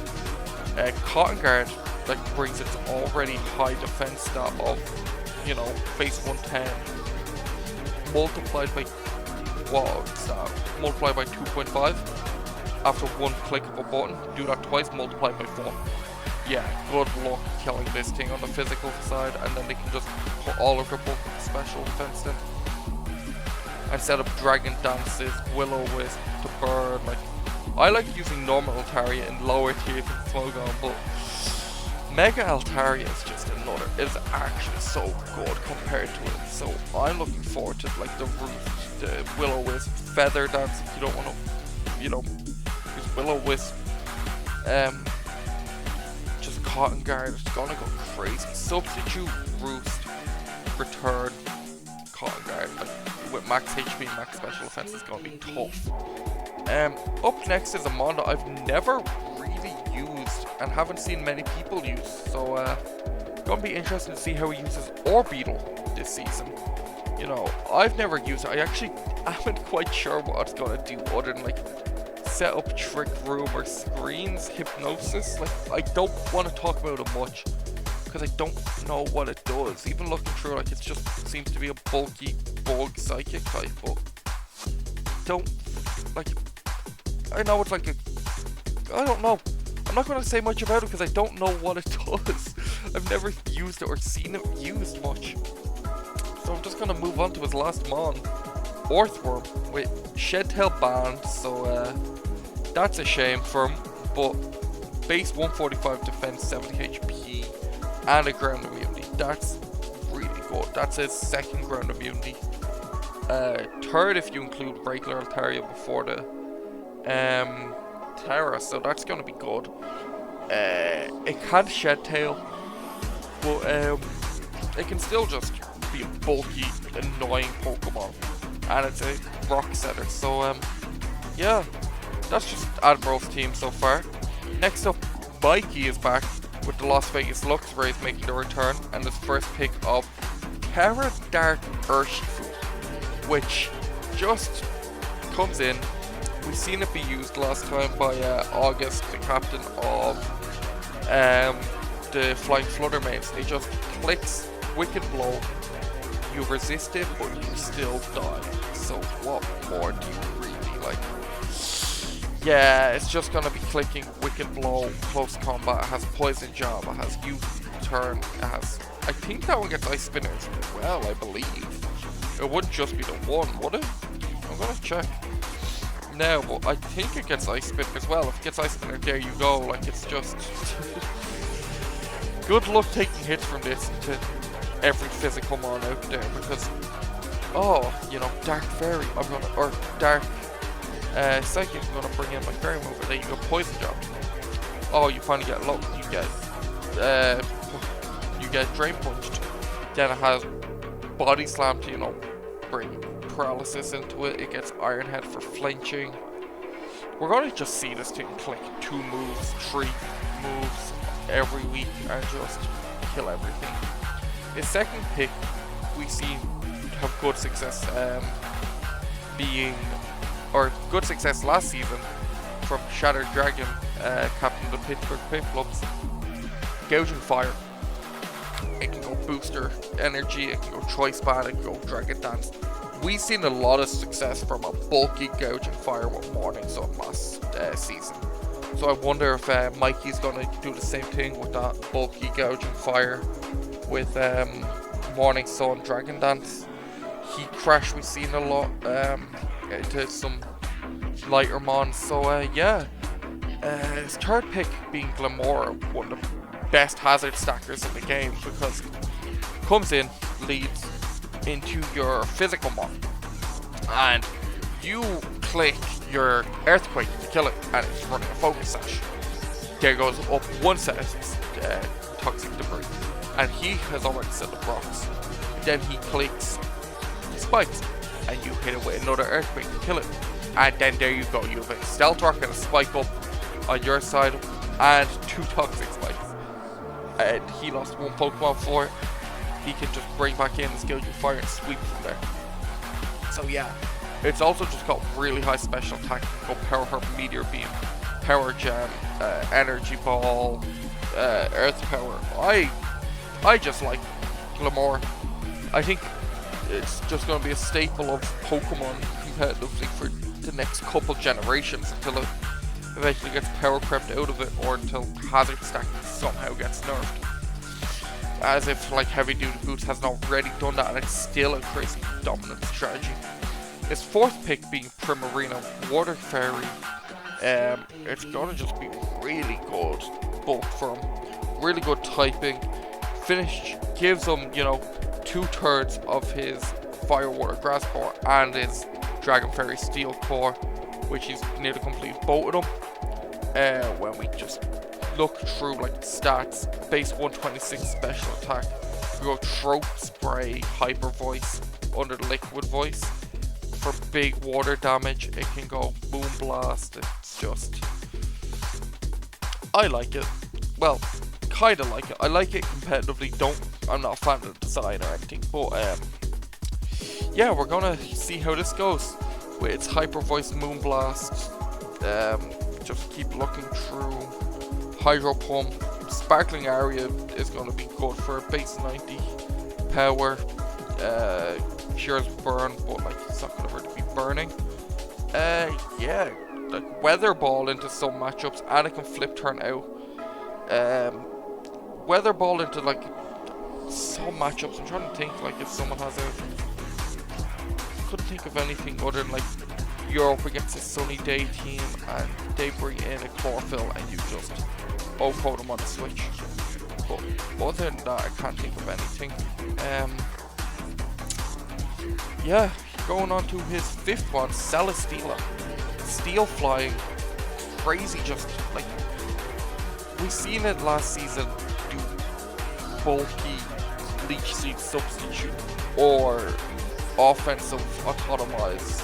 Cotton Guard, like, brings its already high defense stat of, you know, base 110, multiplied by, what's that? Multiplied by 2.5 after one click of a button. Do that twice, multiplied by 4. Yeah, good luck killing this thing on the physical side, and then they can just put all of their bulk into special defense then. And set up Dragon Dances, Will-O-Wisp to burn. Like, I like using normal Altaria in lower tiers than Smogon, but Mega Altaria is just another, is actually so good compared to it. So I'm looking forward to like the Root, the Will-O-Wisp, Feather Dance if you don't want to, you know, use Will-O-Wisp. Just Cotton Guard, it's gonna go crazy. Substitute, Roost, Return, Cotton Guard. Like, with max HP, max special defense is gonna be tough. Up next is a mon that I've never really used and haven't seen many people use, so gonna be interesting to see how he uses Orbeetle this season. You know, I've never used it. I actually haven't quite sure what it's gonna do other than like set up Trick Room or Screens, Hypnosis. Like, I don't want to talk about it much because I don't know what it does. Even looking through, like, it just seems to be a bulky bug psychic type, but don't, like, I know it's like a, I don't know. I'm not going to say much about it because I don't know what it does. I've never used it or seen it used much. So I'm just going to move on to his last mon, Orthworm, with Shedtail Band. So that's a shame for him, but base 145 defense, 70 HP, and a ground immunity. That's really good. That's his second ground immunity. Third if you include regular Altaria before the Terra, so that's going to be good. It can Shed Tail, but it can still just be a bulky, annoying Pokemon, and it's a rock setter. So yeah, that's just Admiral's team so far. Next up, Mikey is back with the Las Vegas Luxrays making their return, and his first pick of Terra Dark Urshifu, which just comes in. We've seen it be used last time by August, the captain of the Flying Flutter mains. It just clicks Wicked Blow. You resist it, but you still die. So what more do you really like? Yeah, it's just gonna be clicking Wicked Blow, close combat. It has Poison Jab, it has U-turn, it has, I think that one gets Ice Spinner as well, I believe. It wouldn't just be the one, would it? I'm gonna check. No, but I think it gets Ice Spin as well. If it gets Ice Spin, there you go. Like, it's just... Good luck taking hits from this to every physical mon out there, because... Oh, you know, Dark Fairy, I'm gonna... Or Dark... Psychic, I'm gonna bring in my Fairy Mover. There you go, Poison Jab. Oh, you finally get low. You get Drain Punched. Then it has Body Slam to, you know, bring paralysis into it. It gets Iron Head for flinching. We're gonna just see this thing click 2 moves, 3 moves every week and just kill everything. His second pick, we see have good success good success last season from Shattered Dragon, captain of the Pittsburgh Piplups. Gouging Fire. It can go Booster Energy, it can go Choice Band, it can go Dragon Dance. We've seen a lot of success from a bulky Gouging Fire with Morning Sun last season. So I wonder if Mikey's going to do the same thing with that bulky Gouging Fire with Morning Sun Dragon Dance. Heat Crash we've seen a lot into some lighter mons. So yeah, his third pick being Glamora, one of the best hazard stackers in the game, because comes in, leads into your physical mon, and you click your Earthquake to kill it, and it's running a Focus Sash. There goes up 1 set of Toxic Debris, and he has already set up rocks. Then he clicks Spikes, and you hit it with another Earthquake to kill it. And then there you go, you have a Stealth Rock and a Spike up on your side, and 2 Toxic Spikes. And he lost 1 Pokemon for it. He can just bring back in the Gouging Fire and sweep from there. So yeah, it's also just got really high special attack. Go Power Herb, Meteor Beam, Power Jam, Energy Ball, Earth Power. I just like Glamora. I think it's just going to be a staple of Pokemon competitively for the next couple generations until it eventually gets power crept out of it, or until hazard stacking somehow gets nerfed. As if like Heavy Duty Boots hasn't already done that, and it's still a crazy dominant strategy. His fourth pick being Primarina, Water Fairy. It's gonna just be really good bulk for him. Really good typing. Finish gives him, you know, 2/3 of his Fire, Water, Grass core and his Dragon Fairy Steel core, which is nearly complete both of them. When we just look through like the stats, base 126 special attack, we go Throat Spray, Hyper Voice under the Liquid Voice. For big water damage, it can go Moon Blast. It's just, I like it. Well, kinda like it. I like it competitively. I'm not a fan of the design or anything, but yeah, we're gonna see how this goes with its Hyper Voice, Moon Blast. Just keep looking through. Hydro Pump, Sparkling Area is gonna be good for base 90 power. Cures Burn, but like it's not gonna really be burning. Yeah, like Weather Ball into some matchups, and it can flip turn out. Weather Ball into like some matchups. I'm trying to think like if someone has couldn't think of anything other than like you're up against a Sunny Day team and they bring in a Chlorophyll and you just O-code them on the switch. But other than that, I can't think of anything. Yeah, going on to his fifth one, Celesteela. Steel Flying. Crazy, just like we seen it last season do bulky Leech Seed substitute or offensive autotomize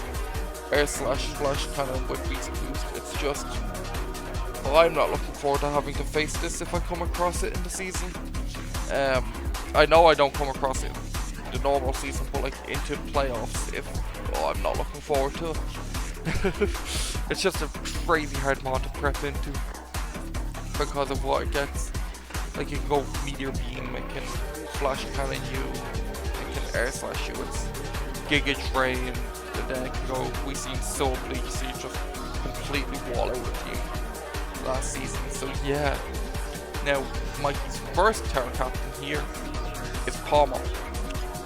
Air Slash Flash Cannon with Beast Boost. It's just, I'm not looking forward to having to face this if I come across it in the season. I know I don't come across it in the normal season, but like into playoffs, I'm not looking forward to it. It's just a crazy hard mod to prep into because of what it gets. Like it can go Meteor Beam, it can Flash Cannon you, it can Air Slash you, it's Giga Drain, and then it can go, we seen Soul Bleach, so you just completely wall out the team last season. So yeah, now Mikey's first Terra Captain here is Palmo.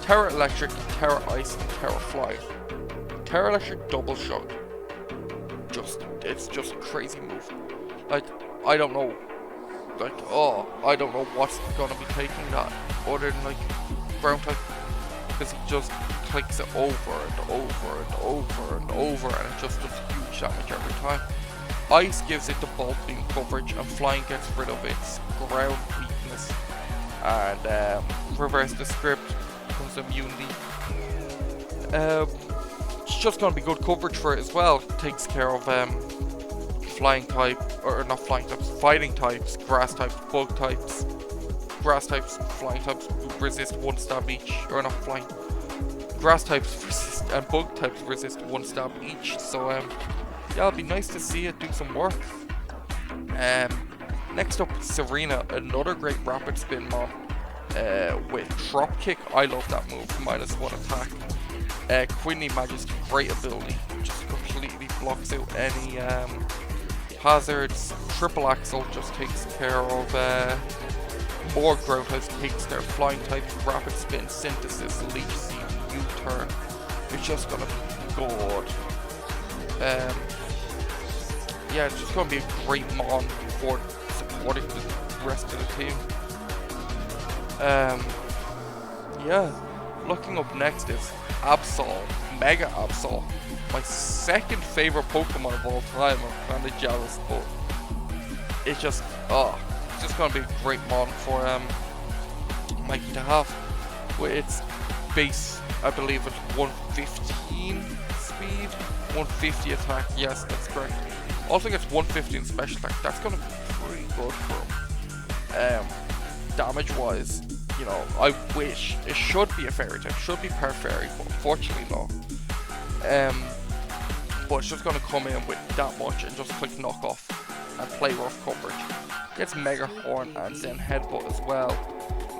Terra Electric, Terra Ice, and Terra Fly. Terra Electric double shot. It's just a crazy move. Like, I don't know. Like, I don't know what's gonna be taking that other than like ground type, because he just clicks it over and over and over and over, and it just does huge damage every time. Ice gives it the bulk beam coverage, and Flying gets rid of its ground weakness. And reverse the script becomes immunity. It's just gonna be good coverage for it as well. It takes care of flying type, or not flying types, fighting types, grass types, bug types. Grass types, flying types resist 1 stab each, or not flying. Grass types resist, and bug types resist 1 stab each. So yeah, it'll be nice to see it do some work. Next up, Serena, another great rapid spin mon. With drop kick, I love that move. -1 attack. Quinny Majesty, great ability, just completely blocks out any hazards. Triple Axle just takes care of more ground types, takes their flying types, rapid spin, synthesis, leech seed, U-turn. It's just gonna be good. Yeah, it's just gonna be a great mon for supporting the rest of the team. Yeah, looking up next is Absol, Mega Absol, my second favorite Pokemon of all time. I'm kind of jealous, but it's just gonna be a great mon for Mikey to have. With its base, I believe it's 115 speed, 150 attack. Yes, that's correct. Also gets 150 in special attack. That's gonna be pretty good for him. Damage wise, you know, I wish it should be a fairy type, should be per fairy, but unfortunately no. But it's just gonna come in with that much and just click knock off and play rough coverage. Gets Mega Horn and then Headbutt as well.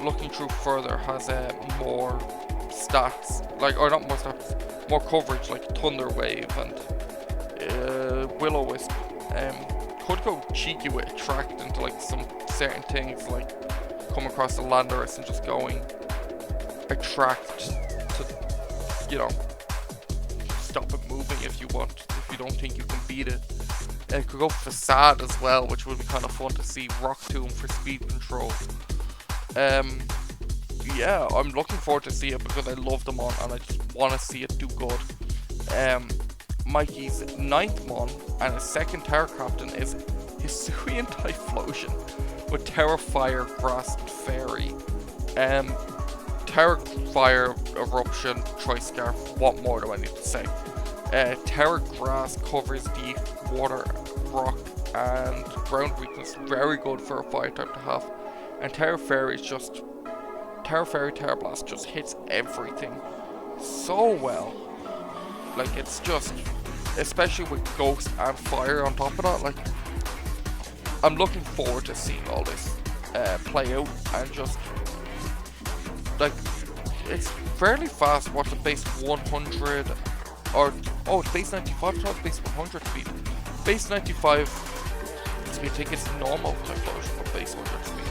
Looking through further, has more stats, like, or not more stats, more coverage, like Thunder Wave and Will-O-Wisp. Could go cheeky with Attract into like some certain things, like come across the Landorus and just going Attract to, you know, stop it moving if you want, if you don't think you can beat it. It could go Facade as well, which would be kind of fun to see. Rock Tomb for speed control. Yeah, I'm looking forward to see it because I love them on and I just want to see it do good. Mikey's 9th mon and his 2nd Terra Captain is Hisuian Typhlosion with Terra Fire, Grass, and Fairy. Terra Fire, Eruption, Tri-Scarf, what more do I need to say? Terra Grass covers the water, rock, and ground weakness, very good for a fire type to have. And Terra Fairy is just, Terra Fairy, Terra Blast just hits everything so well. Like, it's just, especially with Ghost and Fire on top of that, like, I'm looking forward to seeing all this play out, and just, like, it's fairly fast. What's the base 100, or, oh, it's base 95, I thought it's base 100 speed. Base 95 speed, I think it's normal Typhlosion, but base 100 speed.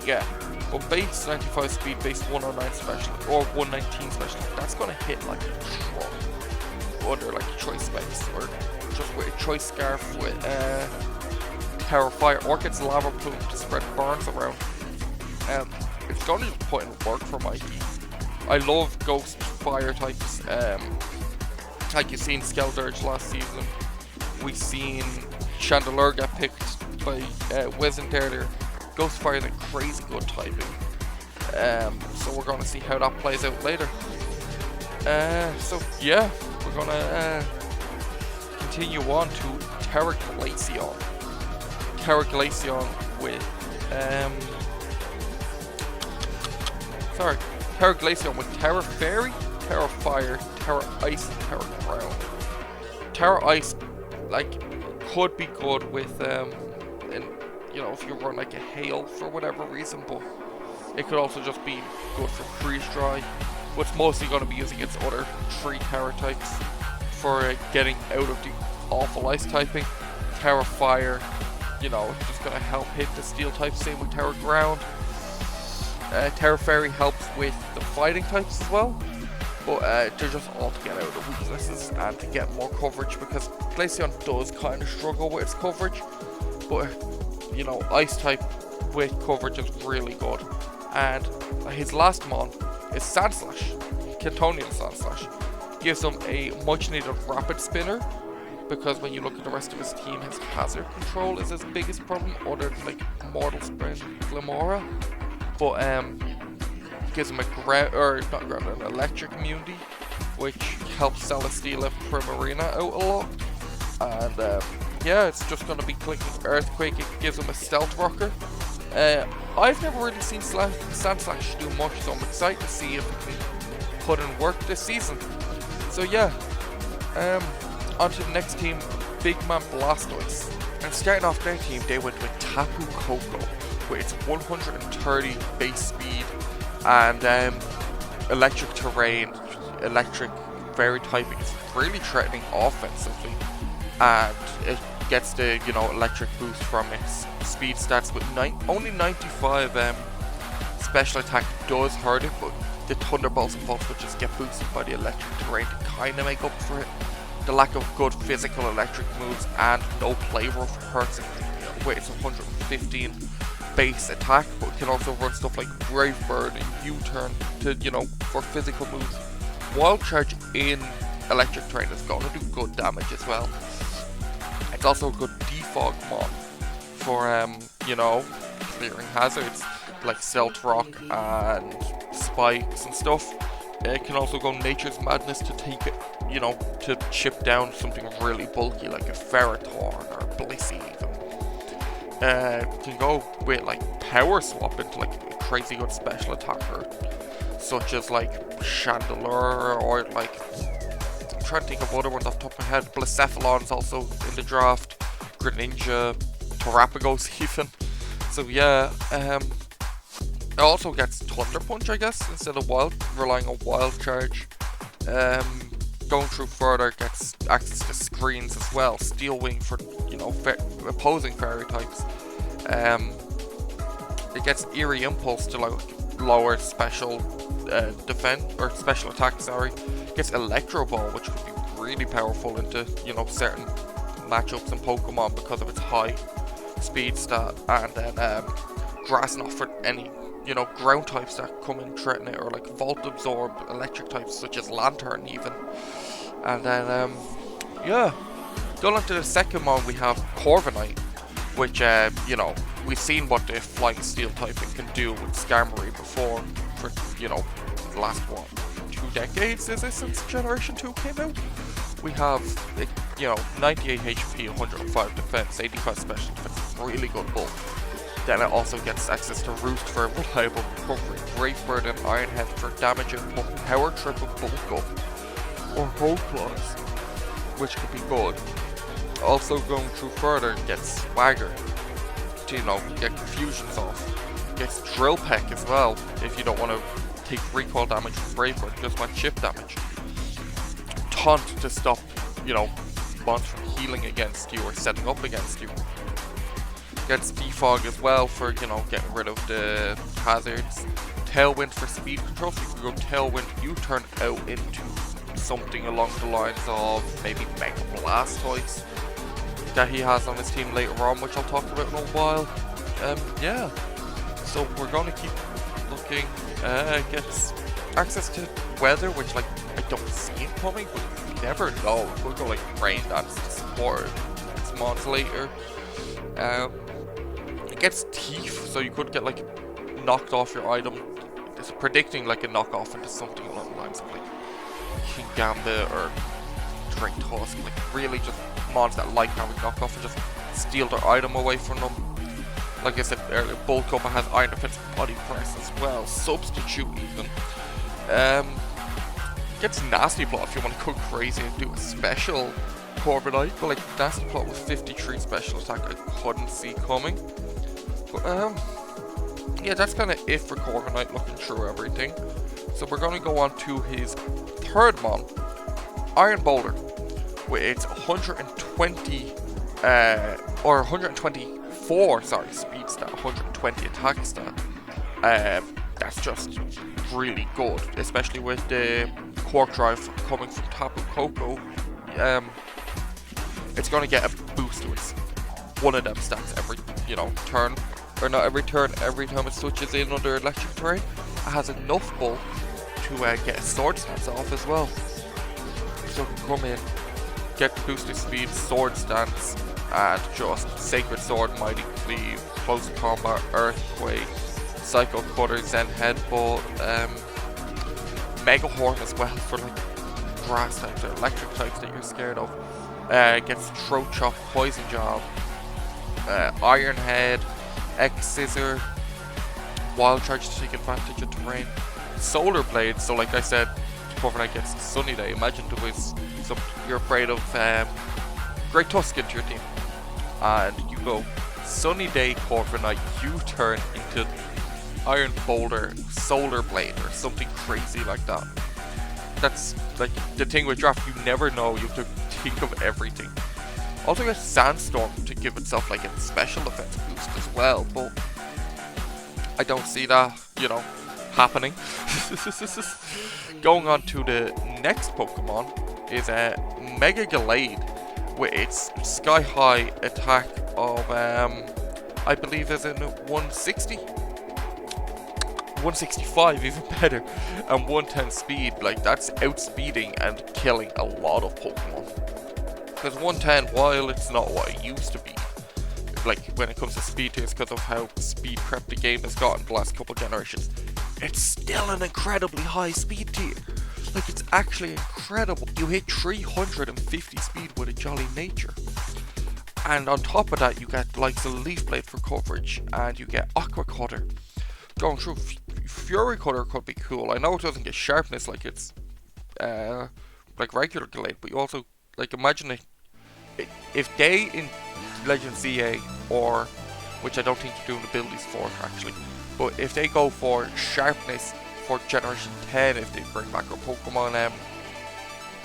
Yeah. But base 95 speed, base 109 special, or 119 special, that's gonna hit like a truck. Under like Choice Specs, or just with a Choice Scarf with Terra Fire, or gets Lava Plume to spread burns around. It's gonna just put in work for Mikey. I love Ghost Fire types, like you've seen Skeldurge last season. We've seen Chandelure get picked by Wizened earlier. Ghost Fire is a crazy good typing, so we're gonna see how that plays out later. So yeah, we're gonna continue on to Terra Glaceon. Terra Glaceon with Terra Glaceon with Terra Fairy, Terra Fire, Terra Ice, and Terra Ground. Terra Ice, like, could be good with you know, if you run like a Hail for whatever reason, but it could also just be good for Freeze Dry. But it's mostly going to be using its other 3 Terra types for getting out of the awful Ice typing. Terra Fire, you know, it's just going to help hit the Steel type, same with Terra Ground. Terra Fairy helps with the fighting types as well, but they're just all to get out of the weaknesses and to get more coverage, because Glaceon does kind of struggle with its coverage, but you know, Ice type with coverage is really good. And his last mon is Sandslash, Cantonian Sandslash. Gives him a much needed rapid spinner, because when you look at the rest of his team, his hazard control is his biggest problem, other than like Mortal Spin, Glimora. But gives him an electric immunity, which helps Celesteela Primarina out a lot. And yeah, it's just going to be clicking Earthquake. It gives him a Stealth Rocker. I've never really seen Sandslash do much, so I'm excited to see if it can put in work this season. So yeah, on to the next team, Big Man Blastoise. And starting off their team, they went with Tapu Koko, with its 130 base speed and electric terrain, electric fairy typing. It's really threatening offensively, and it gets the, you know, electric boost from its speed stats. With only 95 special attack does hurt it, but the Thunderbolts and Pulse will just get boosted by the electric terrain to kind of make up for it. The lack of good physical electric moves and no play rough hurts it with its 115 base attack, but it can also run stuff like Brave Bird and U-turn to, you know, for physical moves. Wild Charge in electric terrain is going to do good damage as well. It's also a good defog mon for you know, clearing hazards like Stealth Rock and spikes and stuff. It can also go Nature's Madness to take it, you know, to chip down something really bulky like a Ferrothorn or Blissey even. Can go with like Power Swap into like a crazy good special attacker, such as like Chandelure, or like, I'm trying to think of other ones off the top of my head. Blacephalon's also in the draft, Greninja, Terrapagos even. So yeah, it also gets Thunder Punch, I guess, instead of relying on Wild Charge. Going through further, gets access to screens as well. Steel Wing for, you know, opposing fairy types. It gets Eerie Impulse to like lower special defense or special attack. Sorry. It gets Electro Ball, which could be really powerful into, you know, certain matchups and Pokemon because of its high speed stat. And then Grass Knot for any, you know, ground types that come and threaten it, or like Volt Absorb electric types such as Lantern even. And then yeah, going on to the second one, we have Corviknight, which you know, we've seen what the Flying Steel typing can do with Skarmory before, for, you know, the last what, 2 decades is it since Generation 2 came out. We have, you know, 98 HP, 105 defense, 85 special defense, really good bulk. Then it also gets access to Roost for reliable recovery, Brave Bird and Iron Head for damage and Power Trip and Bulk Up, or Whole Claws, which could be good. Also going through further, gets Swagger to, you know, get confusions off. Gets Drill Peck as well, if you don't want to take recoil damage from Brave Bird, just want chip damage. Taunt to stop, you know, mons from healing against you or setting up against you. Gets Defog as well for, you know, getting rid of the hazards. Tailwind for speed control, so you can go Tailwind, U-turn out into something along the lines of maybe Man Blastoise that he has on his team later on, which I'll talk about in a while. Yeah, so we're going to keep looking. Gets access to weather, which like I don't see it coming, but you never know. It could go like Rain Dance to support its mons later. It gets Teeth, so you could get like knocked off your item. It's predicting like a knockoff into something along the lines of like King Gambit or Drake Tusk, like really just mons that like having knockoff and just steal their item away from them. Like I said earlier, Bulk Up has Iron Defense, Body Press as well, Substitute even. Gets Nasty Plot if you want to go crazy and do a special Corviknight, but like Nasty Plot with 53 special attack I couldn't see coming. But yeah, that's kind of it for Corviknight, looking through everything. So we're going to go on to his third mon, Iron Boulder, with its 120 or 124, sorry, speed stat, 120 attack stat. that's just really good, especially with the Quark Drive coming from Tapu Koko. It's going to get a boost to its one of them stats every, turn, or not every turn, every time it switches in under electric terrain. It has enough bulk to get a sword stance off as well. So it can come in, get the boosted speed, sword stance, and just Sacred Sword, Mighty Cleave, Close Combat, Earthquake, Psycho Cutter, Zen Headbutt, Mega Horn as well for like grass types or electric types that you're scared of. Gets Throat Chop, Poison Jab, Iron Head, X Scissor, Wild Charge to take advantage of terrain, Solar Blade. So like I said, Corviknight gets Sunny Day. Imagine there was something you're afraid of, Great Tusk into your team, and you go Sunny Day Corviknight, you turn into Iron Boulder, Solar Blade, or something crazy like that. That's like the thing with draft, you never know, you have to think of everything. Also get Sandstorm to give itself like a special effects boost as well, but I don't see that, happening. Going on to the next Pokemon is Mega Gallade with its Sky High attack of I believe is in 160, 165 even better, and 110 speed. Like that's outspeeding and killing a lot of Pokemon. Because 110, while it's not what it used to be, like when it comes to speed tiers, because of how speed prep the game has gotten the last couple generations, it's still an incredibly high speed tier. Like it's actually incredible. You hit 350 speed with a Jolly Nature. And on top of that, you get like the Leaf Blade for coverage, and you get Aqua Cutter. Going through Fury Cutter could be cool. I know it doesn't get sharpness like it's like regular Gallade, but you also like imagine it if they in Legend ZA, or which I don't think you're doing abilities for actually, but if they go for sharpness for Generation 10, if they bring back a Pokemon,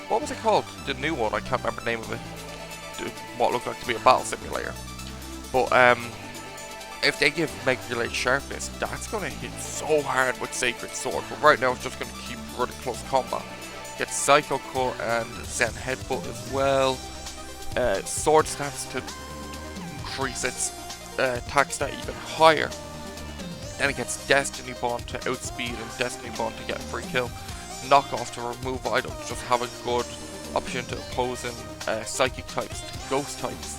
what was it called? The new one, I can't remember the name of it. What looked like to be a battle simulator. But if they give Mega Gallade sharpness, that's going to hit so hard with Sacred Sword. But right now it's just going to keep running close combat. Get Psycho Cut and Zen Headbutt as well. Sword Stance to increase its attack stat even higher. Then it gets Destiny Bond to outspeed and Destiny Bond to get a free kill. Knockoff to remove items, just have a good option to opposing psychic types to ghost types.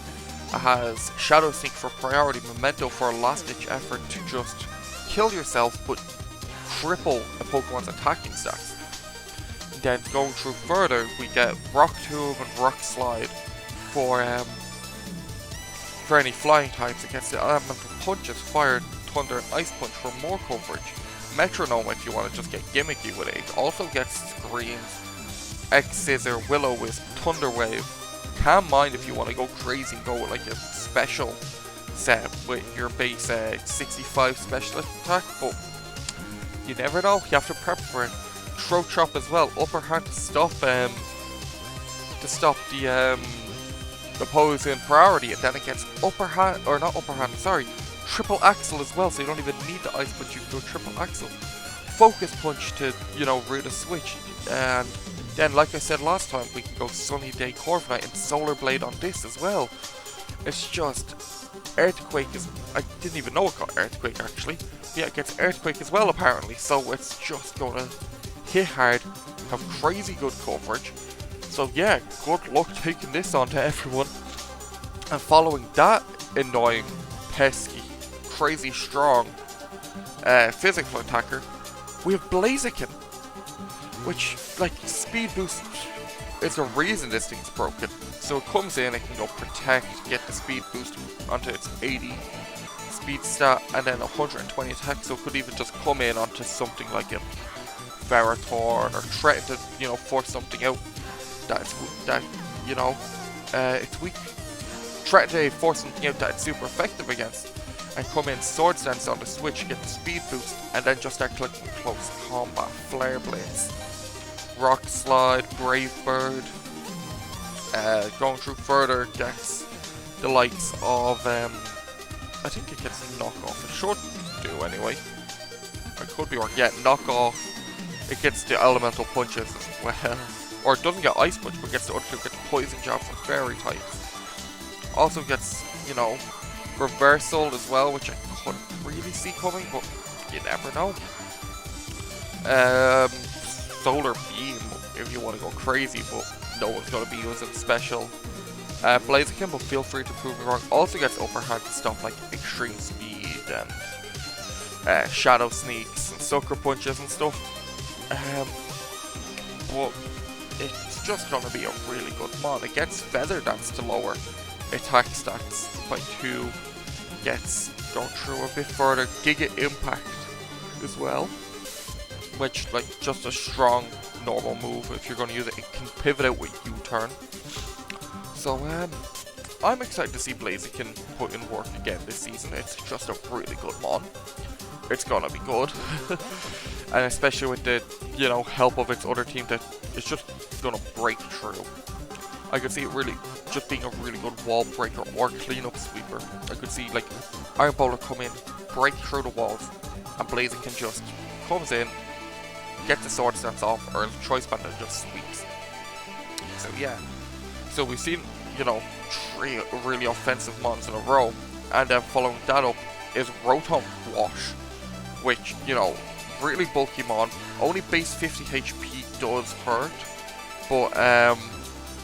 It has Shadow Sneak for priority, Memento for a last ditch effort to just kill yourself but triple a Pokemon's attacking stats. Then going through further, we get Rock Tomb and Rock Slide for any flying types against the elemental punches, Fire, Thunder, and Ice Punch for more coverage. Metronome if you want to just get gimmicky with it. It also gets Screams, X Scissor, Will-O-Wisp, Thunder Wave, Calm Mind if you want to go crazy and go with like a special set with your base 65 specialist attack, but you never know, you have to prep for it. Throat Chop as well, Upper Hand to stop the opposing priority, and then it gets Triple Axle as well, so you don't even need the Ice Punch, you can go Triple Axle. Focus Punch to, root a switch, and then like I said last time, we can go Sunny Day Corviknight and Solar Blade on this as well. It's just, Earthquake is, I didn't even know it got Earthquake actually. Yeah, it gets Earthquake as well apparently, so it's just gonna hit hard, have crazy good coverage. So yeah, good luck taking this on to everyone. And following that annoying, pesky, crazy strong physical attacker, we have Blaziken, which, like, speed boost is the reason this thing's broken. So it comes in, it can go Protect, get the speed boost onto its 80 speed stat, and then 120 attack, so it could even just come in onto something like a Ferrothorn, or threaten to, force something out it's weak. Threaten to force something out that it's super effective against, and come in Sword Stance on the switch, get the speed boost, and then just start clicking close combat, Flare Blades, Rock Slide, Brave Bird. Going through further gets the likes of I think it gets Knockoff, it should do anyway. I could be wrong. Yeah, knock off. It gets the elemental punches as well. Or it doesn't get ice punch, but gets the other two, gets poison jab from fairy types. Also gets, you know, reversal as well, which I couldn't really see coming, but you never know. Solar beam, if you want to go crazy, but no one's going to be using special. Blaziken, but feel free to prove me wrong. Also gets upper hand stuff like extreme speed and shadow sneaks and sucker punches and stuff. But it's just going to be a really good mod. It gets Feather Dance to lower attack stats by 2. Gets going through a bit further. Giga Impact as well, which like just a strong normal move. If you're going to use it, it can pivot out with U-turn. So I'm excited to see Blaziken put in work again this season. It's just a really good mod. It's gonna be good. And especially with the, you know, help of its other team, that it's just gonna break through. I could see it really just being a really good wall breaker or cleanup sweeper. I could see like Iron Bowler come in, break through the walls, and Blaziken just comes in, get the sword stance off, or Choice Band and just sweeps. So yeah. So we've seen, you know, 3 really offensive mons in a row, and then following that up is Rotom Wash, which, you know, really bulky mon, only base 50 HP does hurt, but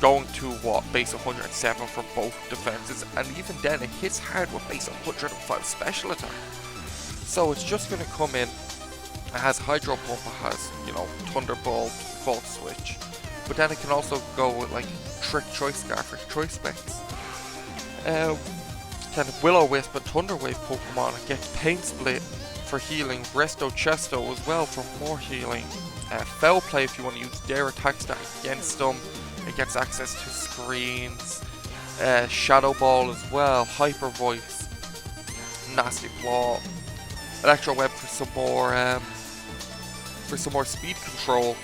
going to what, base 107 for both defenses, and even then it hits hard with base 105 special attack. So it's just going to come in, it has Hydro Pump, it has, you know, Thunderbolt, Volt Switch, but then it can also go with like Trick Choice Scarf or Choice Specs. Kind of Will-O-Wisp and Thunder Wave Pokemon. It gets Pain Split for healing, Resto Chesto as well for more healing. Foul Play if you want to use their attack stat against them. It gets access to screens. Shadow Ball as well. Hyper Voice. Nasty Claw. Electro Web for some more speed control.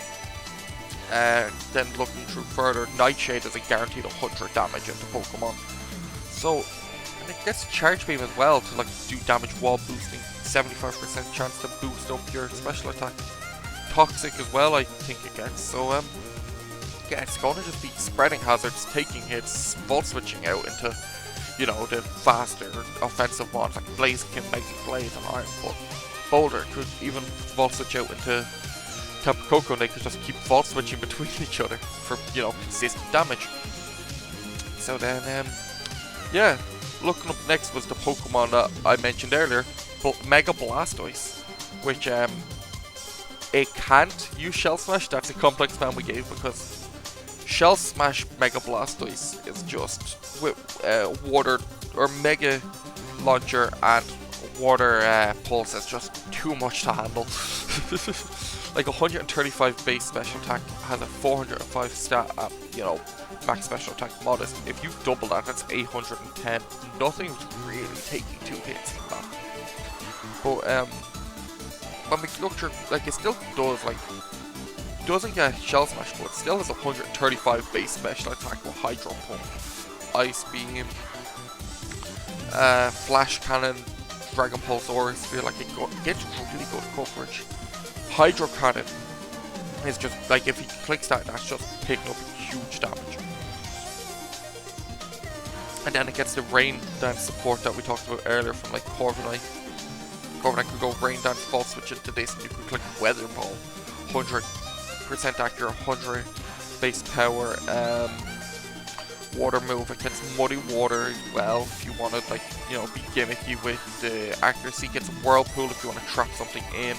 Then looking through further, Nightshade is a guaranteed 100 damage into Pokemon. So, and it gets Charge Beam as well to like do damage while boosting, 75% chance to boost up your special attack. Toxic as well, I think it gets. So yeah, it's going to just be spreading hazards, taking hits, Volt Switching out into, you know, the faster offensive mons like Blaziken, Mighty Blaze, and Iron. But Boulder could even Volt Switch out into Tapu Koko, and they could just keep Volt Switching between each other for, you know, consistent damage. So then, yeah, looking up next was the Pokemon that I mentioned earlier, Mega Blastoise, which it can't use Shell Smash. That's a complex plan we gave, because Shell Smash Mega Blastoise is just with water or Mega Launcher and Water Pulse is just too much to handle. Like 135 base special attack, has a 405 stat at, you know, max special attack modest. If you double that, that's 810. Nothing's really taking 2 hits from that. But when we look through, like, it still does, like, doesn't get Shell Smash, but it still has 135 base special attack with Hydro Pump, Ice Beam, Flash Cannon, Dragon Pulse Aurus. Feel like it gets really good coverage. Hydro Cannon is just like, if he clicks that, that's just picking up huge damage. And then it gets the Rain Dance support that we talked about earlier from like Corviknight. Corviknight could go Rain Dance, Fall Switch into this, and you could click Weather Ball. 100% accurate, 100 base power. Water move, it gets Muddy Water as well if you want to, like, you know, be gimmicky with the accuracy. It gets Whirlpool if you want to trap something in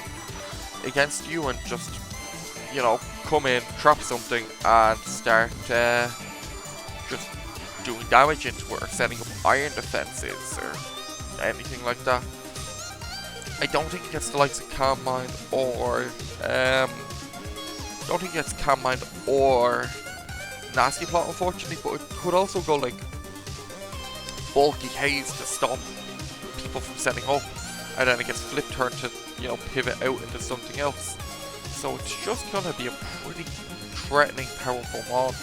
against you and just, you know, come in, trap something and start just doing damage into it, or setting up iron defenses or anything like that. I don't think it gets the likes of Calm Mind or don't think it gets Calm Mind or Nasty Plot, unfortunately, but it could also go like Bulky Haze to stop people from setting up, and then it gets Flip Turn to, you know, pivot out into something else. So it's just gonna be a pretty threatening, powerful mod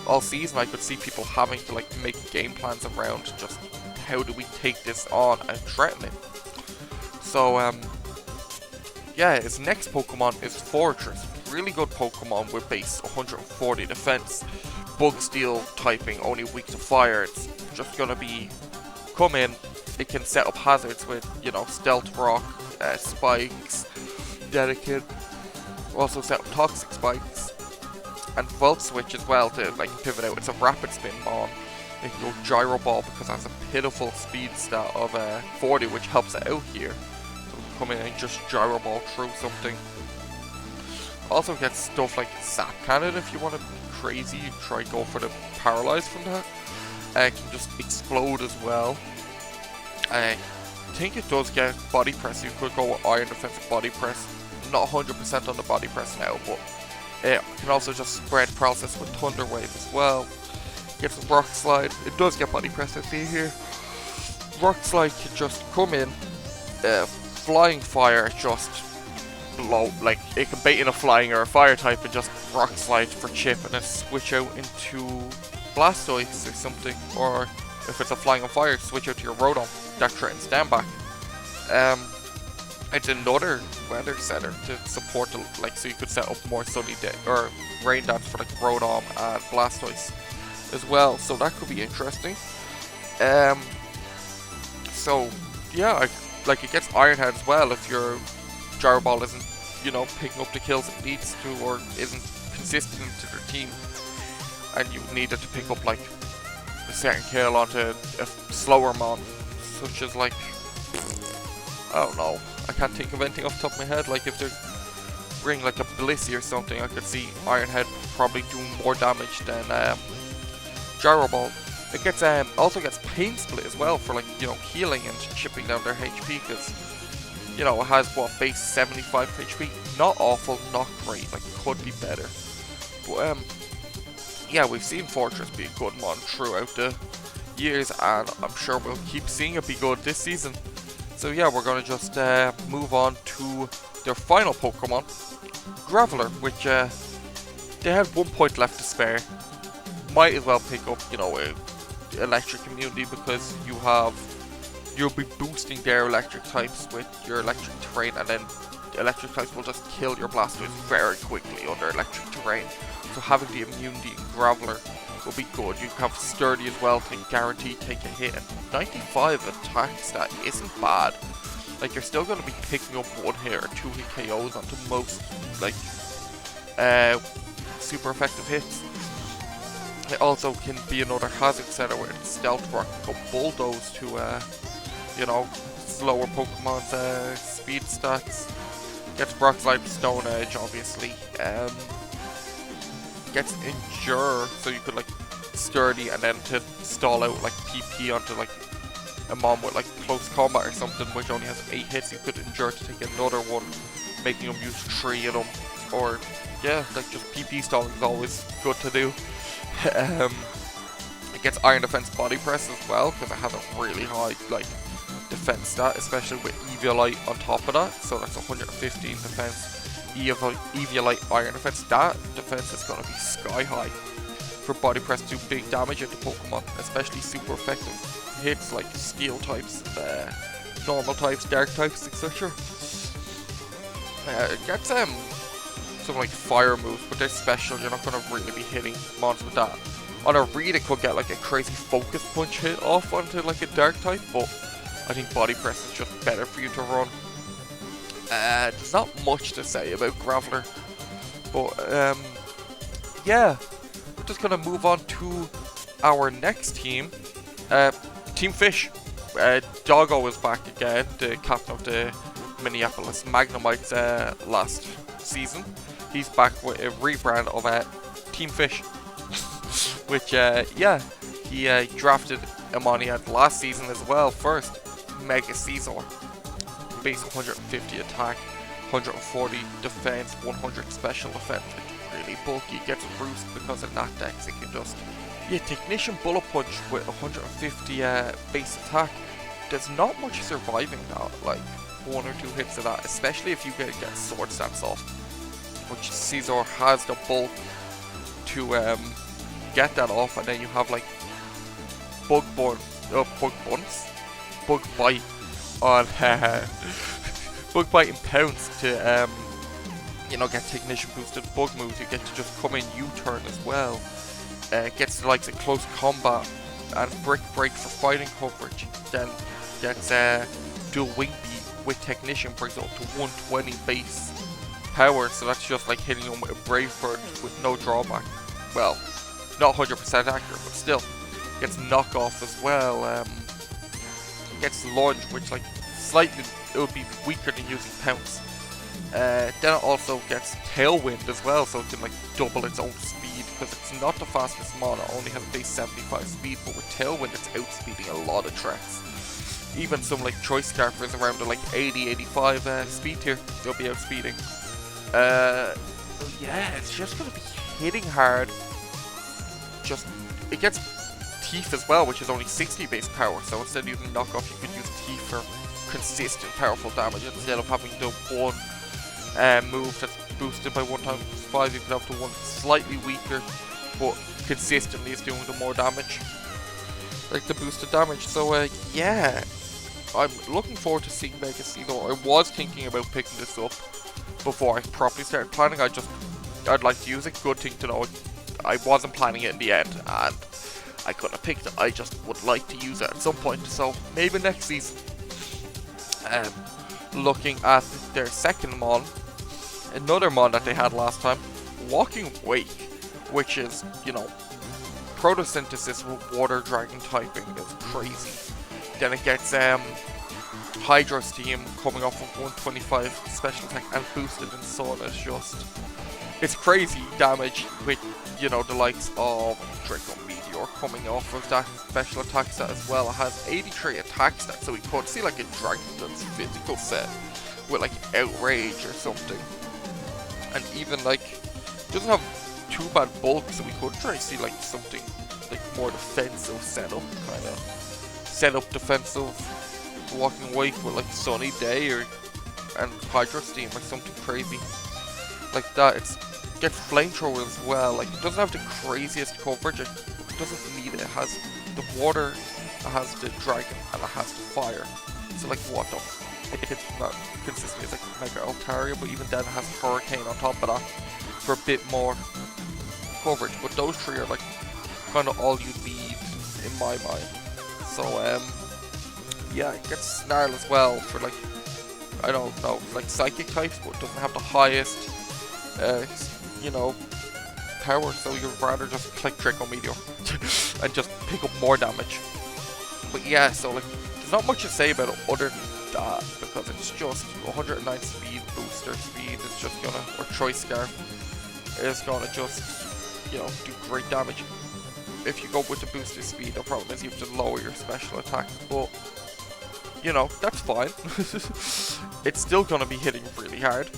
all season. I could see people having to like make game plans around just how do we take this on and threaten it. So yeah, his next Pokemon is Fortress. Really good Pokemon with base 140 defense. Bug Steel typing, only weak to fire. It's just gonna be come in. It can set up hazards with, you know, Stealth Rock, Spikes, Dedicate. Also set up Toxic Spikes and Volt Switch as well to like pivot out. It's a Rapid Spin Bomb. It can go Gyro Ball because it has a pitiful speed stat of 40, which helps it out here. So come in and just Gyro Ball through something. Also gets stuff like Zap Cannon if you want to be crazy. You try go for the Paralyze from that. It can just explode as well. I think it does get Body Press. You could go with Iron Defense Body Press. Not 100% on the Body Press now, but it can also just spread Paralysis with Thunder Wave as well. Gets a Rock Slide. It does get Body Press, I see here. Rock Slide can just come in. Flying Fire just blow, like it can bait in a Flying or a Fire type and just Rock Slide for chip and then switch out into Blastoise or something. Or if it's a Flying and Fire, switch out to your Rotom that threatens down back. It's another weather setter to support the, like, so you could set up more sunny day or rain dance for like Rotom and Blastoise as well, so that could be interesting. So yeah, like it gets Iron Head as well if your Gyro Ball isn't, you know, picking up the kills it needs to or isn't consistent to their team, and you need it to pick up like a certain kill onto a slower mon, such as like, I don't know, I can't think of anything off the top of my head. Like if they bring like a Blissey or something, I could see Iron Head probably doing more damage than Gyro Ball. It gets also gets Pain Split as well for like, you know, healing and chipping down their HP, because, you know, it has what, base 75 HP. Not awful, not great, like could be better. But yeah, we've seen Fortress be a good one throughout the years, and I'm sure we'll keep seeing it be good this season. So yeah, we're gonna just move on to their final Pokemon, Graveler, which they have 1 point left to spare. Might as well pick up, you know, electric immunity, because you'll be boosting their electric types with your electric terrain, and then electric types will just kill your Blastoise very quickly under electric terrain. So having the immunity in Graveler will be good. You can have Sturdy as well to guarantee take a hit, and 95 attack stat isn't bad. Like, you're still going to be picking up 1 hit or 2 hit KOs onto most like super effective hits. It also can be another hazard setter with Stealth Rock, go Bulldoze to you know, slower Pokemon's speed stats. Gets Rock Slide, Stone Edge, obviously. Gets Endure, so you could like Sturdy and then to stall out like PP onto like a Mom with like close combat or something, which only has 8 hits. You could Endure to take another one, making them use 3 of them. Or yeah, like just PP stalling is always good to do. It gets Iron Defense Body Press as well, because it has a really high like defense stat, especially with Eviolite on top of that. So that's 115 defense. Eviolite Iron Defense, that defense is going to be sky high for Body Press to do big damage into Pokemon, especially super effective hits like Steel types, normal types, Dark types, etc. It gets some like fire moves, but they're special. You're not going to really be hitting mons with that. On a read, it could get like a crazy Focus Punch hit off onto like a Dark type, but I think Body Press is just better for you to run. There's not much to say about Graveler, but yeah, we're just gonna move on to our next team, Team Fish. Doggo is back again, the captain of the Minneapolis Magnemites last season. He's back with a rebrand of Team Fish, which yeah, he drafted Amoniad last season as well. First, Mega Caesar. Base 150 attack, 140 defense, 100 special defense. It's really bulky, gets a boost because of that dex. It can just, yeah, Technician Bullet Punch with 150 base attack. There's not much surviving that, like 1 or 2 hits of that, especially if you get Sword Stance off, which Caesar has the bulk to get that off, and then you have like Bug Bite on Bug Bite and Pounce to, you know, get Technician boosted bug moves. You get to just come in U-turn as well. Gets the likes of Close Combat and Brick Break for fighting coverage. Then gets Dual Wing Beat with Technician, brings it up to 120 base power. So that's just like hitting him with a Brave Bird with no drawback. Well, not 100% accurate, but still. Gets Knock Off as well. Gets Lunge, which like slightly, it would be weaker than using Pounce. Then it also gets Tailwind as well, so it can like double its own speed, because it's not the fastest mon, it only has base 75 speed, but with Tailwind it's outspeeding a lot of threats. Even some like Choice Scarfers around the like 80-85 speed tier, they'll be outspeeding. Yeah, it's just going to be hitting hard. Just, it gets Teeth as well, which is only 60 base power, so instead of using Knock Off, you could use Teeth for consistent powerful damage instead of having the one move that's boosted by 1 times 5. You can have the one slightly weaker, but consistently is doing the more damage, like the boosted damage. So yeah, I'm looking forward to seeing Vegas. You know, I was thinking about picking this up before I properly started planning. I'd like to use it. Good thing to know. I wasn't planning it in the end, and I couldn't have picked it. I just would like to use it at some point. So maybe next season. Looking at their second mon, another mon that they had last time, Walking Wake, which is, you know, photosynthesis with water dragon typing is crazy. Then it gets Hydro Steam coming off of 125 special attack and boosted in Sun. Is just, it's crazy damage with, you know, the likes of Draco Meteor coming off of that special attack set as well. It has 83 attack stats, so we could see like a Dragon's physical set with like Outrage or something. And even like, doesn't have too bad bulk, so we could try to see like something like more defensive setup, kind of setup defensive Walking Wake with like Sunny Day and Hydro Steam or something crazy like that. It's gets Flamethrower as well. Like, it doesn't have the craziest coverage. It doesn't need it. It has the water, it has the dragon, and it has the fire. So like, what the? It hits not consistently. It's like Mega Altaria, but even then it has Hurricane on top of that for a bit more coverage. But those three are like kind of all you need in my mind. So yeah, it gets Snarl as well for like, I don't know, like psychic types, but it doesn't have the highest you know, power, so you'd rather just click Draco Meteor and just pick up more damage. But yeah, so like, there's not much to say about it other than that, because it's just 109 speed, booster speed is just gonna, or Choice Scarf is gonna just, you know, do great damage. If you go with the booster speed, the problem is you have to lower your special attack, but you know, that's fine. It's still gonna be hitting really hard.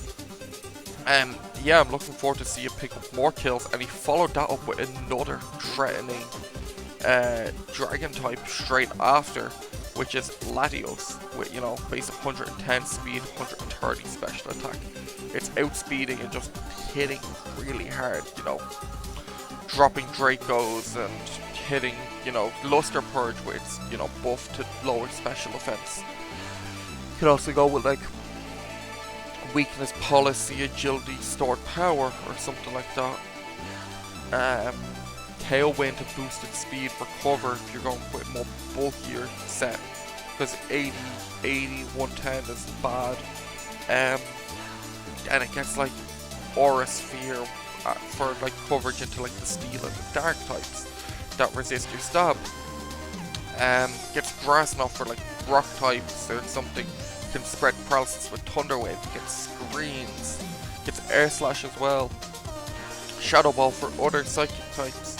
Yeah, I'm looking forward to see him pick up more kills, and he followed that up with another threatening dragon type straight after, which is Latios, with, you know, base of 110 speed, 130 special attack. It's outspeeding and just hitting really hard, you know, dropping Dracos and hitting, you know, Luster Purge with its, you know, buff to lower special offense. You can also go with like Weakness Policy, Agility, Stored Power, or something like that. Tailwind to boosted speed, Recover if you're going with more bulkier set, because 80, 110 is bad. And it gets like Aura Sphere for like coverage into like the Steel and the Dark types that resist your stab. Gets Grass Knot for like rock types or something. Can spread paralysis with Thunder Wave, gets Screens, gets Air Slash as well. Shadow Ball for other psychic types.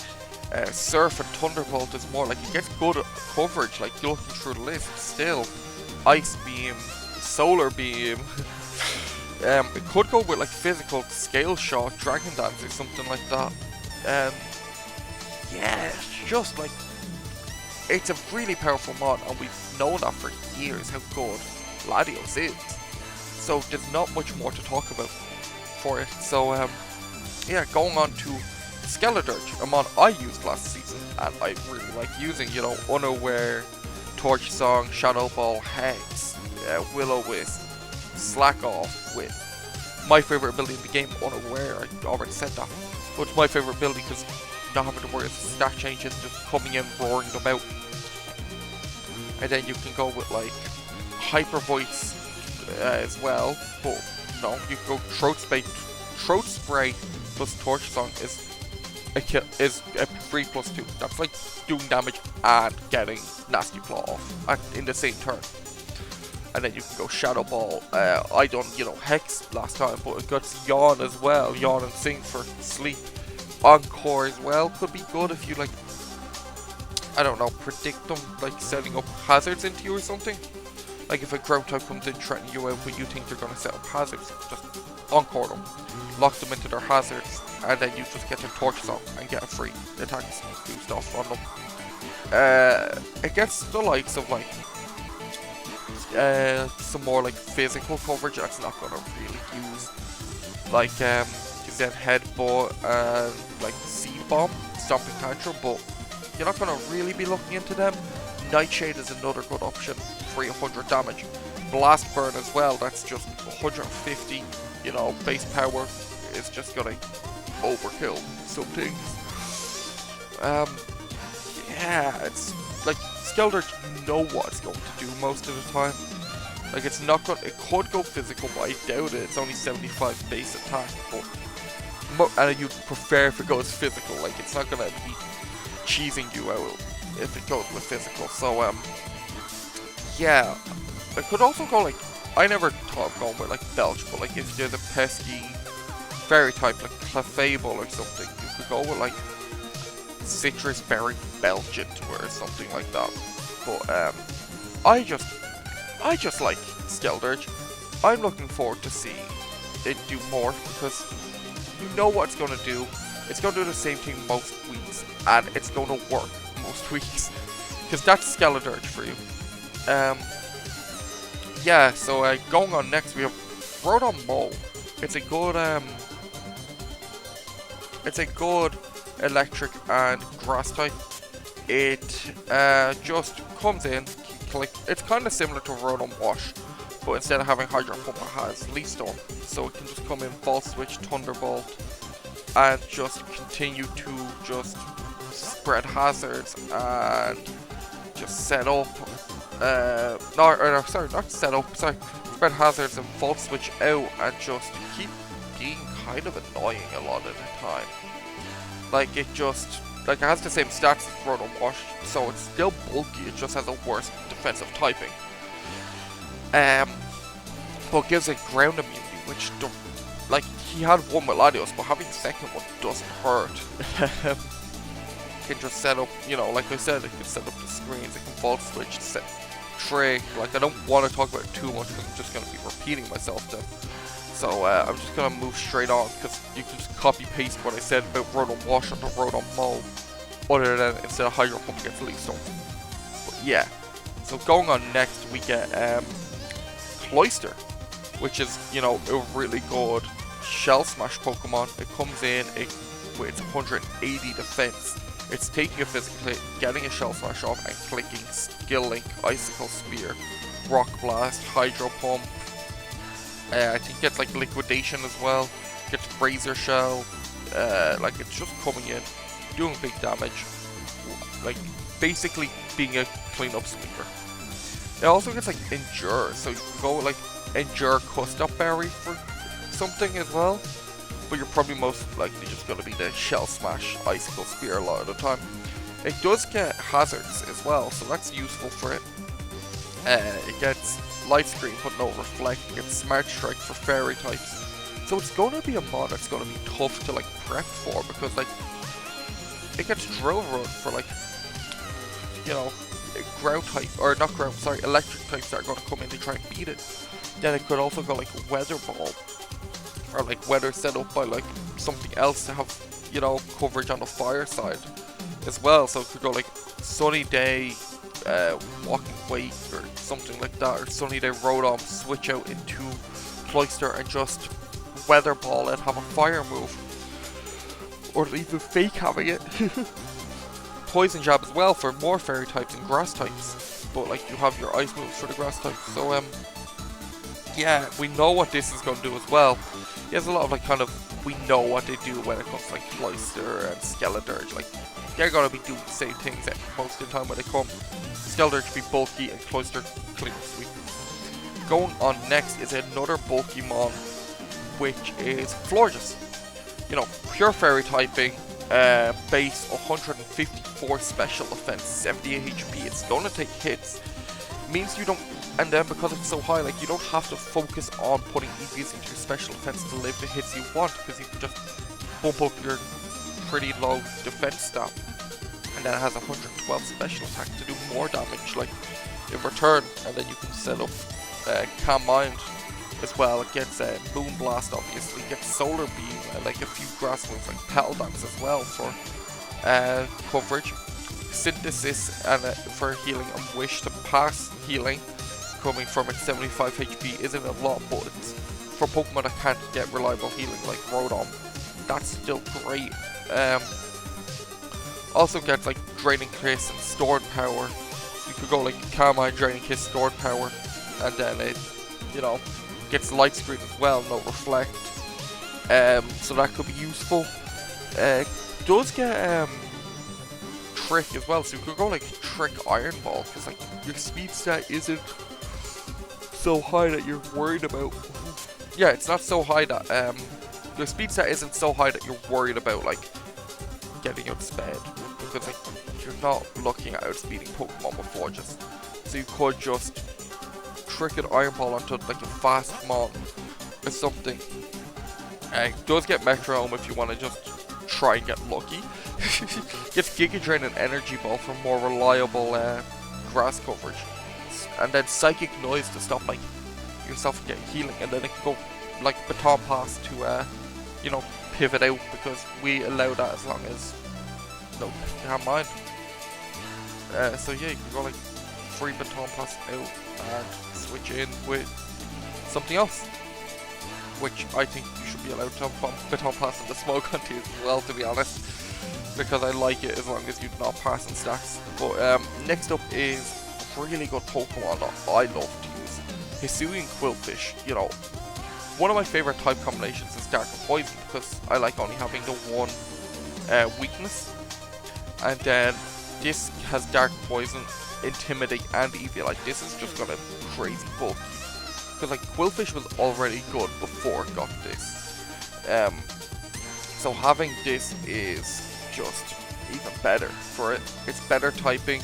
Surf and Thunderbolt is more like, it gets good coverage, like you're looking through the list still. Ice Beam, Solar Beam. It could go with like physical Scale Shot, Dragon Dance or something like that. Yeah, it's just like, it's a really powerful mod, and we've known that for years how good Latios is. So there's not much more to talk about for it. So yeah, going on to Skeledirge, a mod I used last season and I really like using, you know, Unaware, Torch Song, Shadow Ball, Hex, Will-O-Wisp, slack off with my favorite ability in the game, Unaware. I already said that. But it's my favorite ability because not having to worry about stat changes, just coming in, roaring them out. And then you can go with like Hyper Voice as well, but no, you can go Throat Spray plus Torch Song is a 3+2. That's like doing damage and getting Nasty Claw off in the same turn. And then you can go Shadow Ball. I done, Hex last time, but it got Yawn as well. Yawn and Sing for sleep. Encore as well could be good if you like, I don't know, predict them, like setting up hazards into you or something. Like if a ground type comes in threatening you out, but you think they're going to set up hazards, just Encore them, lock them into their hazards, and then you just get their Torch Song and get a free attack boost off on them. Against the likes of like some more like physical coverage, that's not going to really use. Like you said, Headbutt and like Seed Bomb, Stomping Tantrum, but you're not going to really be looking into them. Nightshade is another good option, 300 damage. Blast Burn as well, that's just 150, base power is just gonna overkill some things. Yeah, it's like Skeldurge, you know what it's going to do most of the time. Like it could go physical, but I doubt it. It's only 75 base attack, but and you'd prefer if it goes physical. Like it's not gonna be cheesing you out if it goes with physical. So yeah, I could also go like, I never thought of going with like Belch, but like if there's a pesky fairy type like Clefable or something, you could go with like Citrus Berry Belch into it or something like that. But I just like Skeldurge. I'm looking forward to seeing it do more because you know what it's going to do. It's going to do the same thing most weeks, and it's going to work most weeks, because that's Skeldurge for you. Yeah, so going on next, we have Rotom Mow. It's a good electric and grass type. It just comes in, it's kind of similar to Rotom Wash, but instead of having Hydro Pump, it has Leaf Storm, so it can just come in, Volt Switch, Thunderbolt, and just continue to just spread hazards and just set up, spread hazards and Volt Switch out and just keep being kind of annoying a lot of the time. Like it has the same stats as Rotom Wash, so it's still bulky, it just has a worse defensive typing. But gives it ground immunity, which like he had one with Latios, but having the second one doesn't hurt. Can just set up, like I said, it can set up the screens, it can Volt Switch, set Trick. Like I don't want to talk about it too much because I'm just going to be repeating myself then. So I'm just going to move straight on because you can just copy paste what I said about Rotom Wash onto Rotom Mow, other than instead of Hydro Pump gets Leaf Storm. But yeah, so going on next we get Cloyster, which is, a really good Shell Smash Pokemon. It comes in with its 180 defense. It's taking a physical hit, getting a Shell Smash off, and clicking Skill Link, Icicle Spear, Rock Blast, Hydro Pump. I think it gets like Liquidation as well. Gets Razor Shell. Like it's just coming in, doing big damage. Like basically being a cleanup sweeper. It also gets like Endure, so you can go with like Endure Custop Berry for something as well. But you're probably most likely just going to be the Shell Smash, Icicle Spear a lot of the time. It does get hazards as well, so that's useful for it. It gets Light Screen but no Reflect. It gets Smart Strike for fairy types. So it's going to be a mod that's going to be tough to like prep for, because like it gets Drill Run for like, ground type, or not ground, sorry, electric types that are going to come in to try and beat it. Then it could also go like Weather Ball, or like Weather set up by like something else to have, coverage on the fire side as well. So it could go like Sunny Day, Walking Wake or something like that, or Sunny Day Rotom, switch out into Cloyster and just Weather Ball and have a fire move, or even fake having it. Poison Jab as well for more fairy types and grass types, but like you have your ice moves for the grass types. So yeah, we know what this is going to do as well. He has a lot of like kind of, we know what they do when it comes to like Cloyster and Skeledirge. Like, they're going to be doing the same things most of the time when they come. Skeledirge be bulky and Cloyster clean sweep. Going on next is another bulky mon, which is Florges. You know, pure fairy typing, base 154 special defense, 78 HP. It's going to take hits. Means you don't, and then because it's so high, like you don't have to focus on putting EVs into your special defense to live the hits you want, because you can just bump up your pretty low defense stat. And then it has 112 special attack to do more damage, like in return. And then you can set up Calm Mind as well. It gets Moon Blast, obviously. It gets Solar Beam and like a few grass moves like Petal Dance as well for coverage. Synthesis and for healing, and Wish to pass healing coming from its 75 HP isn't a lot, but it's for Pokemon that can't get reliable healing like Rodon, that's still great. Also gets like Draining Kiss and Stored Power. You could go like Calm Mind, Draining Kiss, Stored Power, and then it, you know, gets Light Screen as well, no Reflect. So that could be useful. Does get Trick as well, so you could go like Trick Iron Ball, because like your speed stat isn't so high that you're worried about. Yeah, it's not so high that your speed stat isn't so high that you're worried about like getting outsped, because like you're not looking at outspeeding Pokemon with Florges. So you could just Trick an Iron Ball onto like a fast mon or something. It does get Metronome if you want to just try and get lucky. Gets Giga Drain and Energy Ball for more reliable grass coverage, and then Psychic Noise to stop like yourself from getting healing, and then it can go like Baton Pass to you know, pivot out, because we allow that as long as no Calm Mind. So yeah, you can go like free Baton Pass out and switch in with something else, which I think you should be allowed to have Baton Pass in the Smoke Hunt as well, to be honest, because I like it as long as you're not passing stacks. But next up is a really good Pokemon that I love to use, Hisuian Quillfish. You know, one of my favorite type combinations is Dark and Poison, because I like only having the one weakness, and then this has Dark, Poison, Intimidate, and Eviolite. This is just gonna crazy bulky, because like Quillfish was already good before it got this. So having this is just even better for it. It's better typing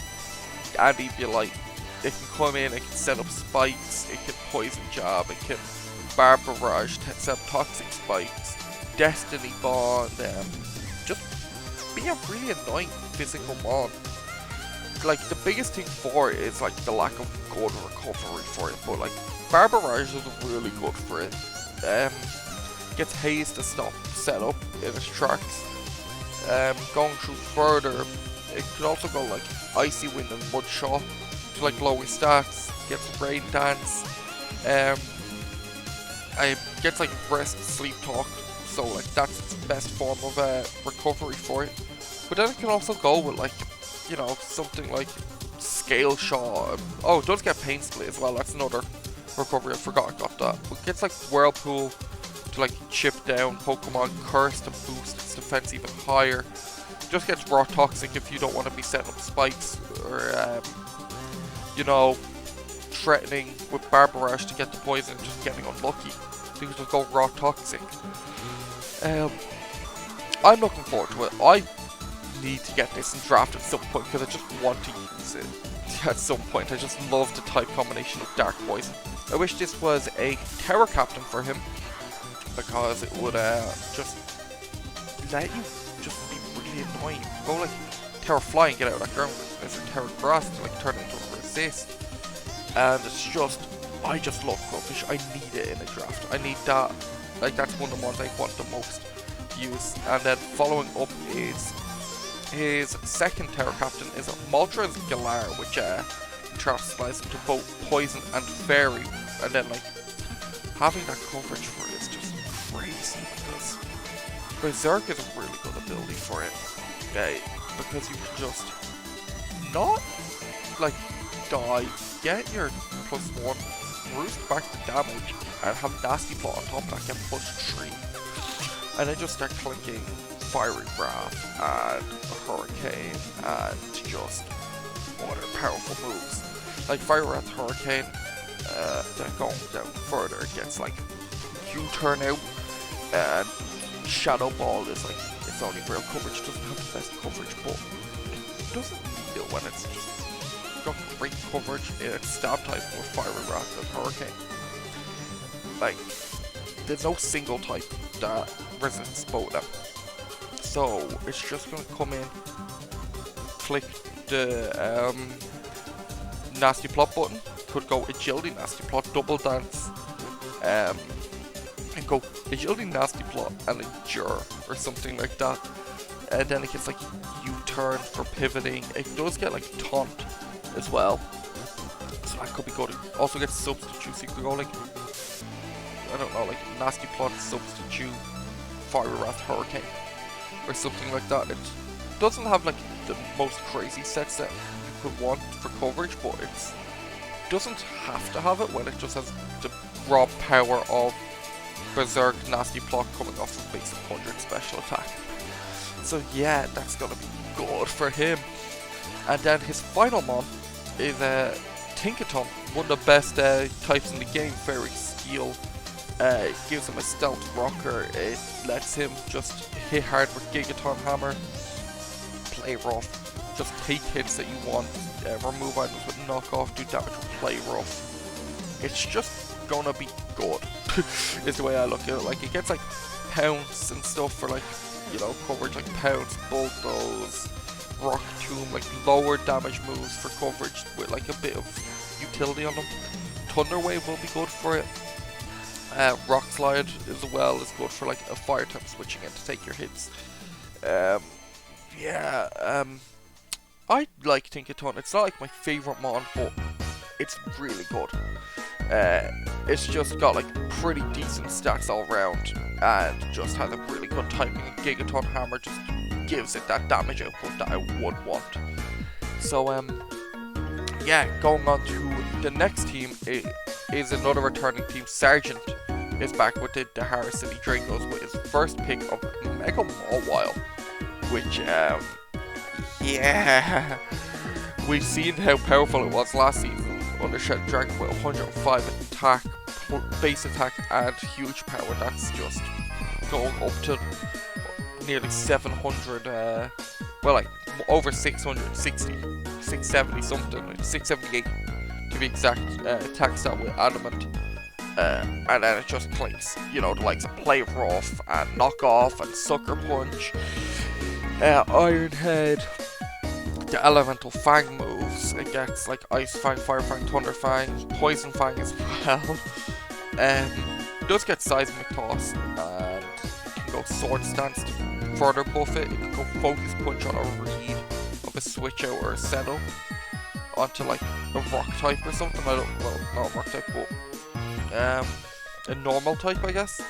and Eviolite. It can come in, it can set up spikes, it can Poison Jab, it can Barbarage, set up Toxic Spikes, Destiny Bond, just be a really annoying physical mon. Like the biggest thing for it is like the lack of good recovery for it, but like Barbarage is really good for it. Gets Haze to stop setup in its tracks. Going through further, it could also go like Icy Wind and Mud Shot to like lower stats. Gets Rain Dance. It gets like Rest, Sleep Talk, so like that's its best form of recovery for it. But then it can also go with like, you know, something like Scale Shot. Oh, it does get Pain Split as well. That's another recovery. I forgot I got that. But it gets like Whirlpool to like chip down Pokemon, Curse to boost its defense even higher. It just gets Raw Toxic if you don't want to be setting up spikes, or you know, threatening with Barbarage to get the poison, just getting unlucky. So you can just go Raw Toxic. I'm looking forward to it. I need to get this in draft at some point, because I just want to use it at some point. I just love the type combination of Dark Poison. I wish this was a Terra Captain for him, because it would just let you just be really annoying. Go like Terra Fly and get out of that ground. There's a Terra Grass to like turn into a Resist. And it's just, I just love Quillfish. I need it in a draft. I need that. Like that's one of the ones I want the most to use. And then following up is his second Terra Captain is Moltres Galar, which transfers into both Poison and Fairy. And then like having that coverage for it is just crazy, because Berserk is a really good ability for it. Because you can just not like die, get your +1 boost back the damage and have Nasty Plot on top of that, get +3. And then just start clinking Fiery Breath and Hurricane and just other powerful moves. Like Fire Breath, Hurricane, then going down further it gets like U-turn out, and Shadow Ball is like its only real coverage, doesn't have the best coverage, but it doesn't need it when it's just got great coverage in its stab type with Fire Breath and Hurricane. Like, there's no single type that resists both of them. So it's just gonna come in, click the Nasty Plot button, could go Agility, Nasty Plot, Double Dance, and go Agility, Nasty Plot, and Endure, or something like that. And then it gets like U-turn for pivoting. It does get like Taunt as well, so that could be good. It also gets Substitute, so you could go like, I don't know, like Nasty Plot, Substitute, Fire Wrath, Hurricane, or something like that. It doesn't have like the most crazy sets that you could want for coverage, but it doesn't have to have it when it just has the raw power of Berserk, Nasty Plot coming off of base 100 special attack. So yeah, that's gonna be good for him. And then his final mon is Tinkaton, one of the best types in the game, Fairy Steel. It gives him a Stealth Rocker, it lets him just hit hard with Gigaton Hammer, play rough, just take hits that you want, remove items with knockoff, do damage with play rough. It's just gonna be good, is the way I look at it. Like, it gets like Pounce and stuff for like, you know, coverage, like Pounce, Bulldoze, Rock Tomb, like lower damage moves for coverage with like a bit of utility on them. Thunder Wave will be good for it. Rock Slide as well is good for like a fire type switching in to take your hits. I like Tinkaton. It's not like my favourite mon, but it's really good. It's just got like pretty decent stats all around, and just has a really good timing. Gigaton Hammer just gives it that damage output that I would want. So yeah, going on to the next team is another returning team. Sergeant is back with the Dahara City Dracos with his first pick of Mega Mawile, which yeah, we've seen how powerful it was last season under Shed Dragon with 105 attack, base attack, and huge power. That's just going up to nearly 700, well, like over 660, 670 something, like 678 to be exact, attack stat with Adamant. And then it just clinks, you know, the likes of Play Rough and Knock Off and Sucker Punch, Iron Head, the Elemental Fang moves. It gets like Ice Fang, Fire Fang, Thunder Fang, Poison Fang as well. It does get Seismic Toss, and it can go Sword Stance to further buff it. It can go Focus Punch on a read of a switch out or a setup onto like a rock type or something. I don't, well, not a rock type, but a normal type, I guess,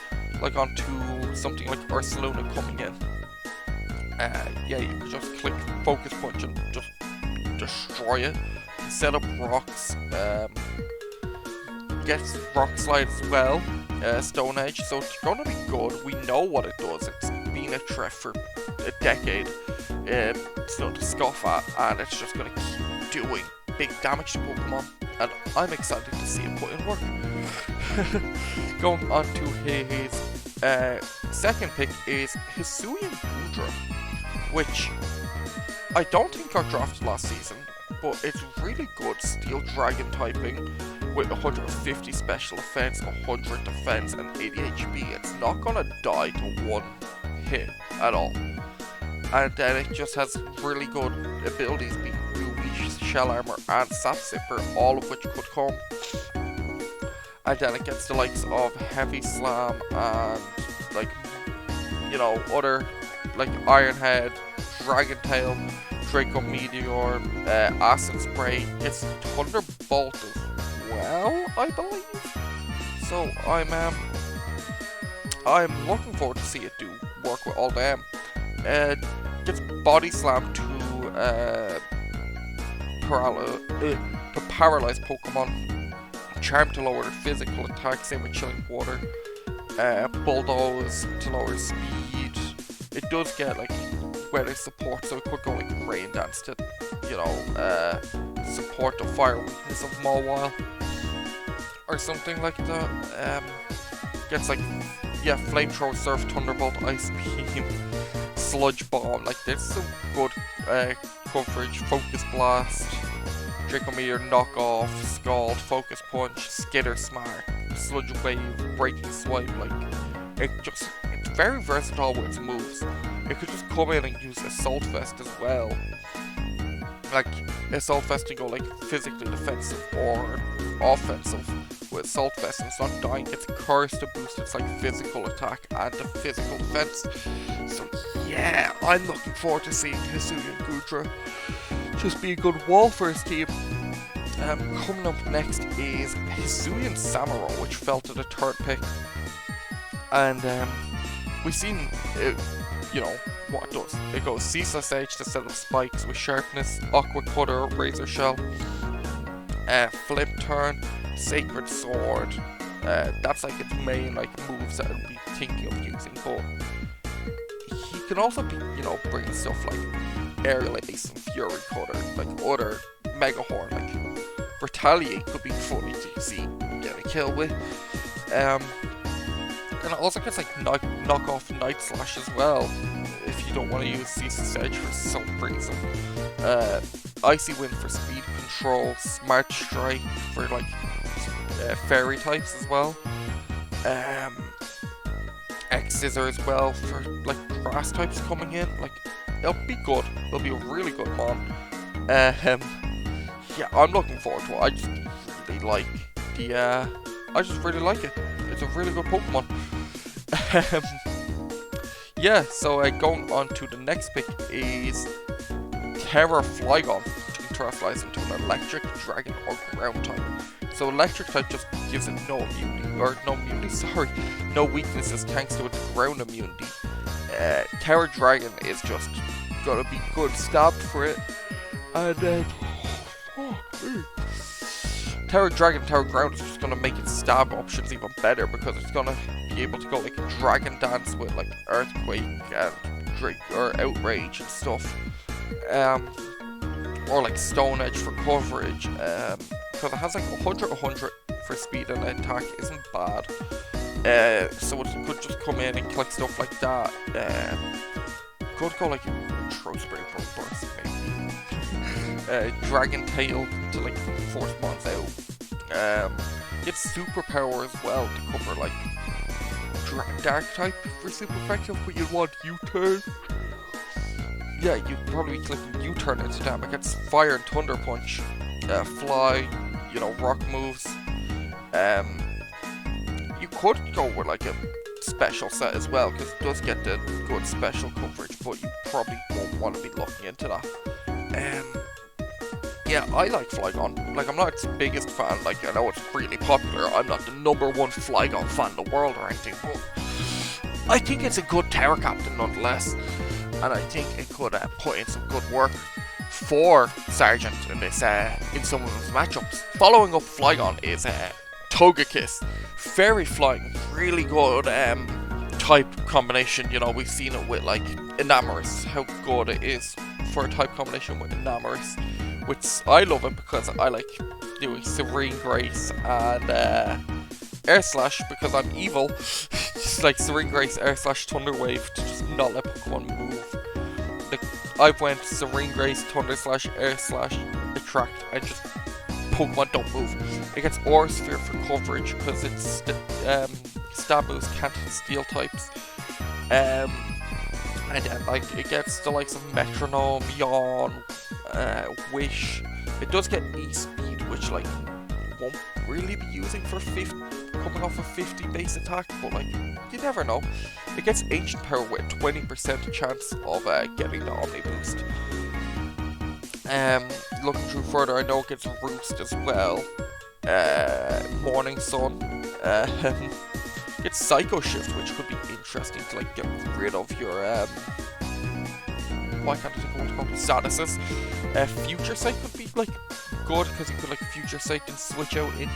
like onto something like Ursaluna coming in. Yeah, you can just click Focus Punch and just destroy it. Set up rocks, gets Rock Slide as well, Stone Edge, so it's gonna be good. We know what it does. It's been a threat for a decade. It's not to scoff at, and it's just gonna keep doing big damage to Pokemon, and I'm excited to see it put in work. Going on to his second pick is Hisuian Goodra, which I don't think got drafted last season, but it's really good Steel Dragon typing with 150 special defense, 100 defense, and 80 HP. It's not gonna die to one hit at all. And then it just has really good abilities, being Ruby, Shell Armor, and Sap Zipper, all of which could come. And then it gets the likes of Heavy Slam and, like, you know, other, like Iron Head, Dragon Tail, Draco Meteor, Acid Spray. It's Thunderbolt as well, I believe. So I'm looking forward to see it do work with all them. Gets Body Slam to paralyze Pokemon. Charm to lower their physical attack, same with Chilling Water. Bulldoze to lower speed. It does get like weather support, so it could go like Rain Dance to, you know, support the fire weakness of Mawile or something like that. Gets like, yeah, Flamethrower, Surf, Thunderbolt, Ice Beam, Sludge Bomb. Like there's some good coverage. Focus Blast, Draco Meteor, Knock Off, Scald, Focus Punch, Skitter Smart, Sludge Wave, Breaking Swipe. Like it's very versatile with its moves. It could just come in and use Assault Vest as well. Like Assault Vest to go like physically defensive or offensive. With Assault Vest, and it's not dying, it's cursed to boost its like physical attack and the physical defense. So yeah, I'm looking forward to seeing Hisuian Goodra just be a good wall for his team. Coming up next is Hisuian Samuro, which fell to the 3rd pick, and we've seen it, you know what it does. It goes Ceaseless Edge to set up spikes with sharpness, Aqua Cutter, Razor Shell, Flip Turn, Sacred Sword. That's like its main like moves that I'd be thinking of using, but he can also be, you know, bringing stuff like Aerial Ace and Fury Cutter, like other Mega Horn, like Retaliate could be funny to see get a kill with. And it also gets like knock off Night Slash as well, if you don't want to use Ceaseless Edge for some reason. Icy Wind for speed control, Smart Strike for like fairy types as well. X Scissor as well for like grass types coming in. Like it'll be good. It'll be a really good mon. Yeah, I'm looking forward to it. I just really like the I just really like it. It's a really good Pokemon. Yeah, so going on to the next pick is Terra Flygon. You can Terraflies into an Electric, Dragon, or Ground type. So Electric type just gives it no weaknesses thanks to its ground immunity. Terra Dragon is just gonna be good stab for it. And then Terra Dragon, Terra Ground is just gonna make its stab options even better, because it's gonna be able to go like Dragon Dance with like Earthquake and or Outrage and stuff. Or like Stone Edge for coverage. Because it has like 100 for speed and attack isn't bad. So it could just come in and click stuff like that. Could go like Throat Spray Burst maybe. Dragon Tail to like force mons out. Get Superpower as well to cover like Dark type for super effective, but you'd want U-turn. Yeah, you'd probably be clicking U-turn into them. It gets Fire and Thunder Punch, Fly, you know, rock moves. You could go with like a special set as well, because it does get the good special coverage, but you probably won't want to be looking into that. Yeah, I like Flygon. Like, I'm not its biggest fan. Like, I know it's really popular. I'm not the #1 Flygon fan in the world or anything, but I think it's a good Terra Captain nonetheless. And I think it could put in some good work for Sergeant in this in some of his matchups. Following up Flygon is Togekiss. Fairy Flying, really good type combination. You know, we've seen it with like Enamorous, how good it is for a type combination with Enamorous. Which I love it because I like doing Serene Grace and Air Slash because I'm evil. Just like Serene Grace, Air Slash, Thunder Wave to just not let Pokemon move. Like, I've went Serene Grace, Thunder Slash, Air Slash, Attract, and just Pokemon don't move. It gets Aura Sphere for coverage because it's Stab Boost can't hit Steel types. And then like it gets the likes of Metronome, Yawn, Wish. It does get E-Speed, which like won't really be using for 50, coming off a 50 base attack, but like you never know. It gets Ancient Power with 20% chance of getting the Omni Boost. Looking through further, I know it gets Roost as well. Morning Sun. Gets Psycho Shift, which could be interesting to like get rid of your why can't I think of what to call it? Statuses. Future Sight could be like good because you could like Future Sight and switch out to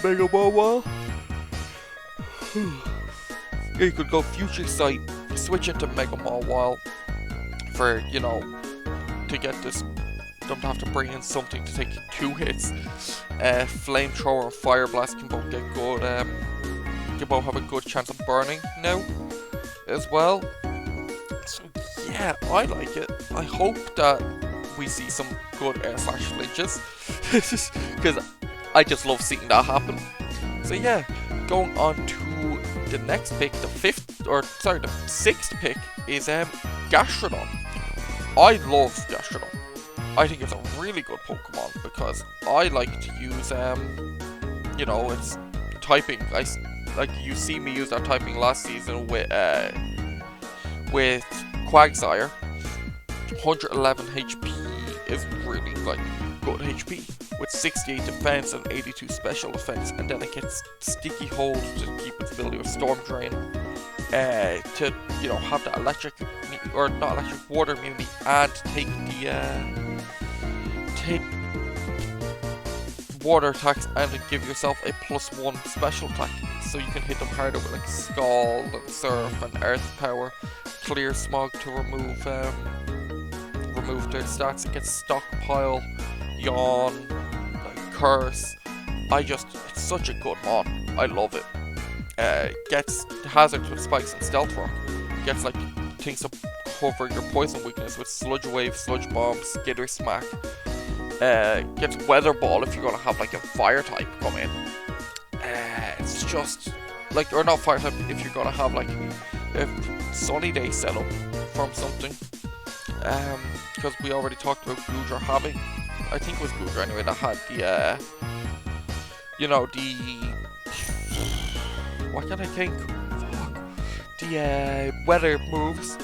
Mega Mawile. Yeah, you could go Future Sight, switch into Mega Mawile for, you know, to get this. Don't have to bring in something to take 2 hits. Flamethrower and Fire Blast can both get good. Can both have a good chance of burning now, as well. So yeah, I like it. I hope that we see some good Air Slash flinches, because I just love seeing that happen. So yeah, going on to the next pick, the 6th pick is Gastrodon. I love Gastrodon. I think it's a really good Pokemon because I like to use you know, its typing. Like you see me use that typing last season with Quagsire. 111 HP is really like good HP with 68 defense and 82 special defense, and then it gets Sticky Hold to keep its ability with Storm Drain, to, you know, have that water immunity, and take water attacks and give yourself a +1 special attack, so you can hit them harder with like Scald and Surf and Earth Power, Clear Smog to remove their stats. It gets Stockpile, Yawn, like Curse. It's such a good mod. I love it. Gets Hazard with Spikes and Stealth Rock. Gets like things to cover your poison weakness with Sludge Wave, Sludge Bomb, Skitter Smack. Gets Weather Ball if you're gonna have like a Fire type come in. It's just like, or not Fire type, if you're gonna have like a Sunny Day setup from something. Because we already talked about Goodra having, I think it was Goodra anyway, that had the you know, the, what can I think? Fuck. The weather moves.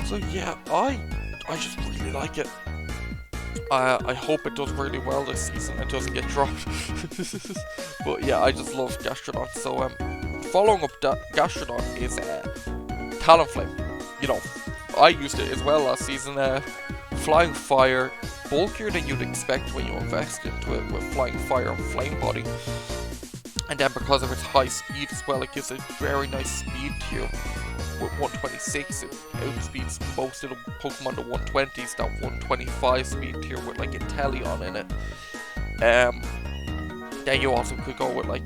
So yeah, I just really like it. I hope it does really well this season. It doesn't get dropped. But yeah, I just love Gastrodon. So following up Gastrodon is Talonflame. You know, I used it as well last season. Flying Fire, bulkier than you'd expect when you invest into it with Flying Fire and Flame Body. And then because of its high speed as well, it gives a very nice speed to you. With 126, it outspeeds most of the Pokemon to 120s, that 125 speed tier with like Inteleon in it. Then you also could go with like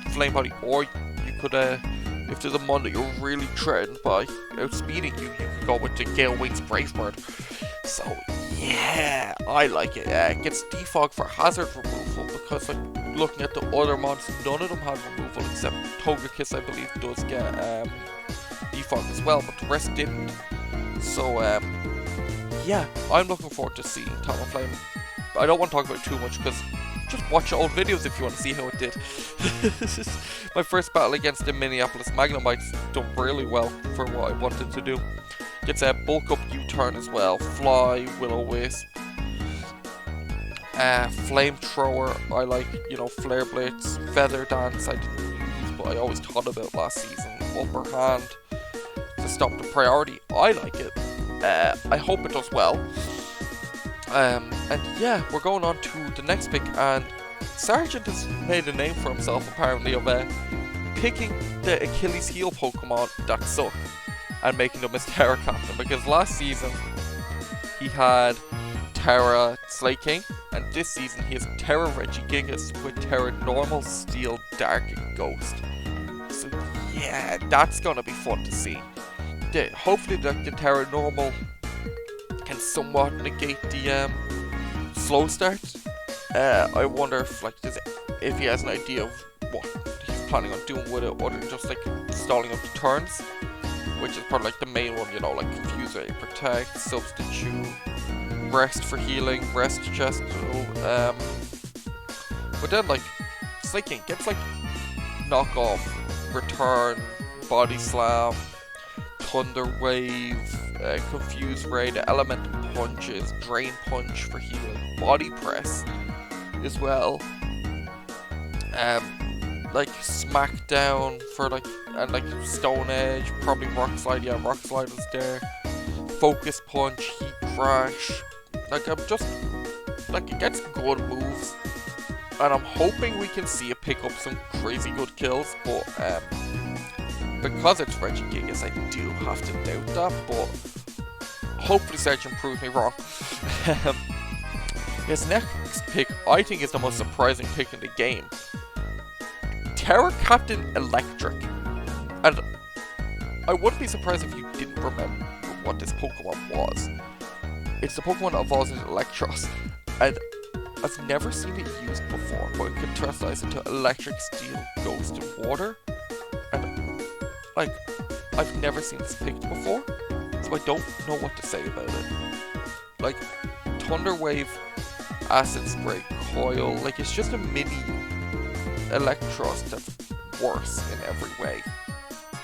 Flame Body, or you could, if there's a mon that you're really threatened by outspeeding you, you could go with the Gale Wings Brave Bird. So yeah, I like it. It gets Defog for hazard removal because, like, looking at the other mons, none of them have removal except Togekiss, I believe, does get Defog as well, but the rest didn't. So yeah, I'm looking forward to seeing Talonflame. I don't want to talk about it too much because just watch old videos if you want to see how it did. My first battle against the Minneapolis Magnemite's done really well for what I wanted to do. Gets a bulk up U-turn as well, Fly, Will-O-Wisp, Flamethrower. I like, you know, Flare Blitz, Feather Dance. I didn't use, but I always thought about last season. Upper Hand to stop the priority. I like it. I hope it does well. And yeah, we're going on to the next pick, and Sargent has made a name for himself apparently of picking the Achilles heel Pokemon that suck and making them his Terra captain, because last season he had Terra Slaking, and this season he has Terra Regigigas with Terra Normal, Steel, Dark, and Ghost. So yeah, that's gonna be fun to see. Hopefully the Terra Normal can somewhat negate the slow start. I wonder if, like, if he has an idea of what he's planning on doing with it, other than just like stalling up the turns, which is probably like the main one, you know, like Confuse Ray, Protect, Substitute, Rest for healing, Rest Chest. But then like Slaking gets like Knock Off, Return, Body Slam, Thunder Wave, Confuse Ray, the Elemental Punches, Drain Punch for healing, Body Press as well. like Smackdown for like, and like Stone Edge, probably Rock Slide. Yeah, Rock Slide was there. Focus Punch, Heat Crash. Like, I'm just like, it gets good moves, and I'm hoping we can see it pick up some crazy good kills. But because it's Regigigas, I do have to doubt that. But hopefully Sergeant proves me wrong. His next pick, I think, is the most surprising pick in the game. Terra Captain Electric. And I wouldn't be surprised if you didn't remember what this Pokemon was. It's the Pokemon that evolves into Electros. And I've never seen it used before, but it can terrestrialize into Electric, Steel, Ghost, and Water. And, like, I've never seen this picked before, so I don't know what to say about it. Like, Thunder Wave, Acid Spray, Coil, like, it's just a mini Electros that's worse in every way.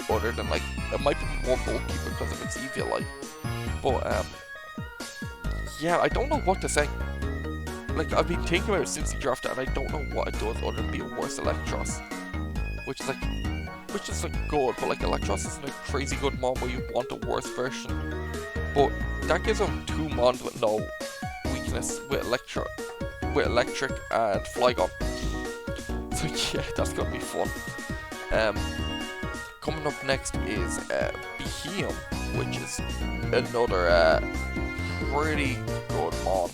Other than, like, it might be more bulky because of its Eviolite. But, yeah, I don't know what to say. Like, I've been thinking about it since he drafted it, and I don't know what it does other than be a worse Electros. Which is, like, good, but, like, Electros isn't a crazy good mon where you want a worse version. But that gives him 2 mons with no weakness, with Electric and Flygon. So, yeah, that's gonna be fun. Coming up next is Beheeyem, which is another pretty good mon.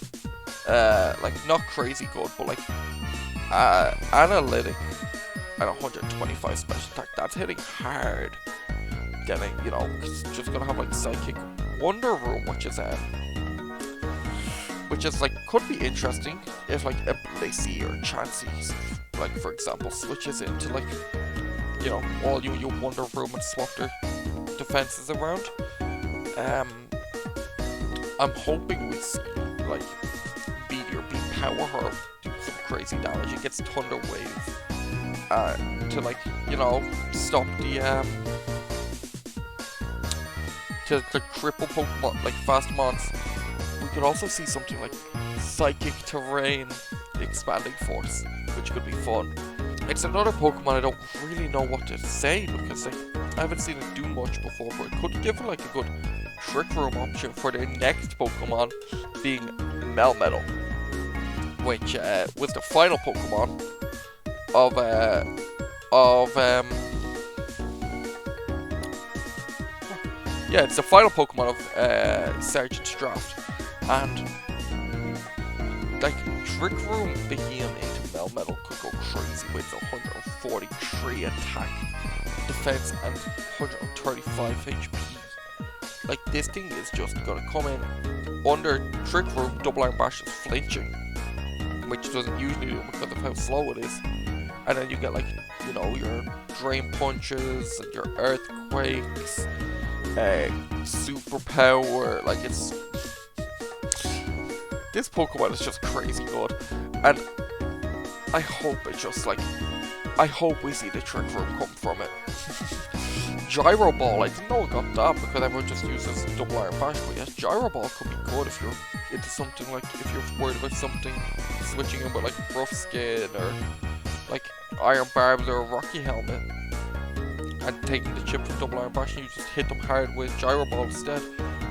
Like, not crazy good, but like analytic and 125 special attack. That's hitting hard. Getting, you know, it's just gonna have like Psychic Wonder Room, which is like, could be interesting if like a Blissey or Chansey, like for example, switches into like, you know, all you Wonder Room and swap their defenses around. I'm hoping we see like Meteor Beam Power Herb do some crazy damage. It gets Thunder Wave to like, you know, stop the to cripple Pokemon, like fast mons. We could also see something like Psychic Terrain Expanding Force, which could be fun. It's another Pokemon I don't really know what to say because like, I haven't seen it do much before, but it could give it like a good Trick Room option for their next Pokemon being Melmetal, which was the final Pokemon of yeah, it's the final Pokemon of Sergeant's Draft, and like Trick Room Beheeyem into Melmetal could go crazy with 143 attack, defense, and 135 HP. Like, this thing is just gonna come in under Trick Room. Double Iron Bash is flinching, which doesn't usually do because of how slow it is. And then you get like, you know, your Drain Punches and your Earthquakes, Superpower. Like, it's, this Pokemon is just crazy good, and I hope it just like, I hope we see the Trick Room come from it. Gyro Ball, I didn't know it got that because everyone just uses Double Iron Bash, but yes, Gyro Ball could be good if you're into something like, if you're worried about something, switching in with like Rough Skin or like Iron Barbs or a Rocky Helmet, and taking the chip from Double Iron Bash and you just hit them hard with Gyro Ball instead.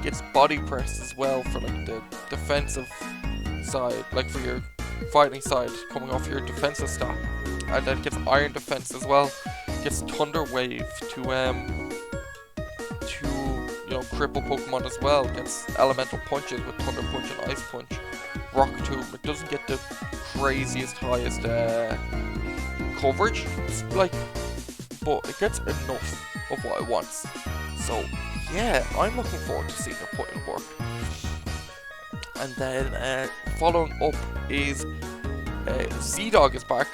Gets Body Press as well for like the defensive side, like for your fighting side coming off your defensive stat, and then gets Iron Defense as well. Gets Thunder Wave to you know, cripple Pokemon as well. Gets Elemental Punches with Thunder Punch and Ice Punch. Rock Tomb, it doesn't get the craziest, highest coverage, like, but it gets enough of what it wants. So yeah, I'm looking forward to seeing it put in work. And then following up is Z-Dog is back.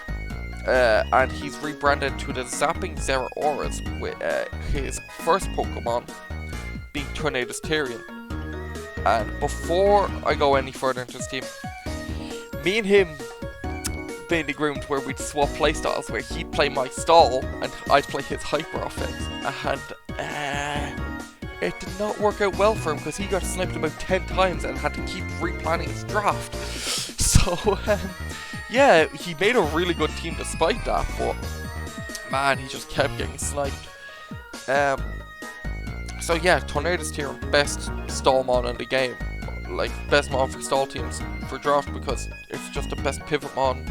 And he's rebranded to the Zapping Zeraoras with his first Pokemon being Tornadus Tyrion. And before I go any further into this team, me and him mainly groomed where we'd swap playstyles, where he'd play my stall and I'd play his hyper offense. And it did not work out well for him because he got sniped about 10 times and had to keep replanning his draft. So yeah, he made a really good team despite that, but man, he just kept getting sniped. So yeah, Tornadus tier, best stall mon in the game. Like, best mon for stall teams for draft, because it's just the best pivot mon.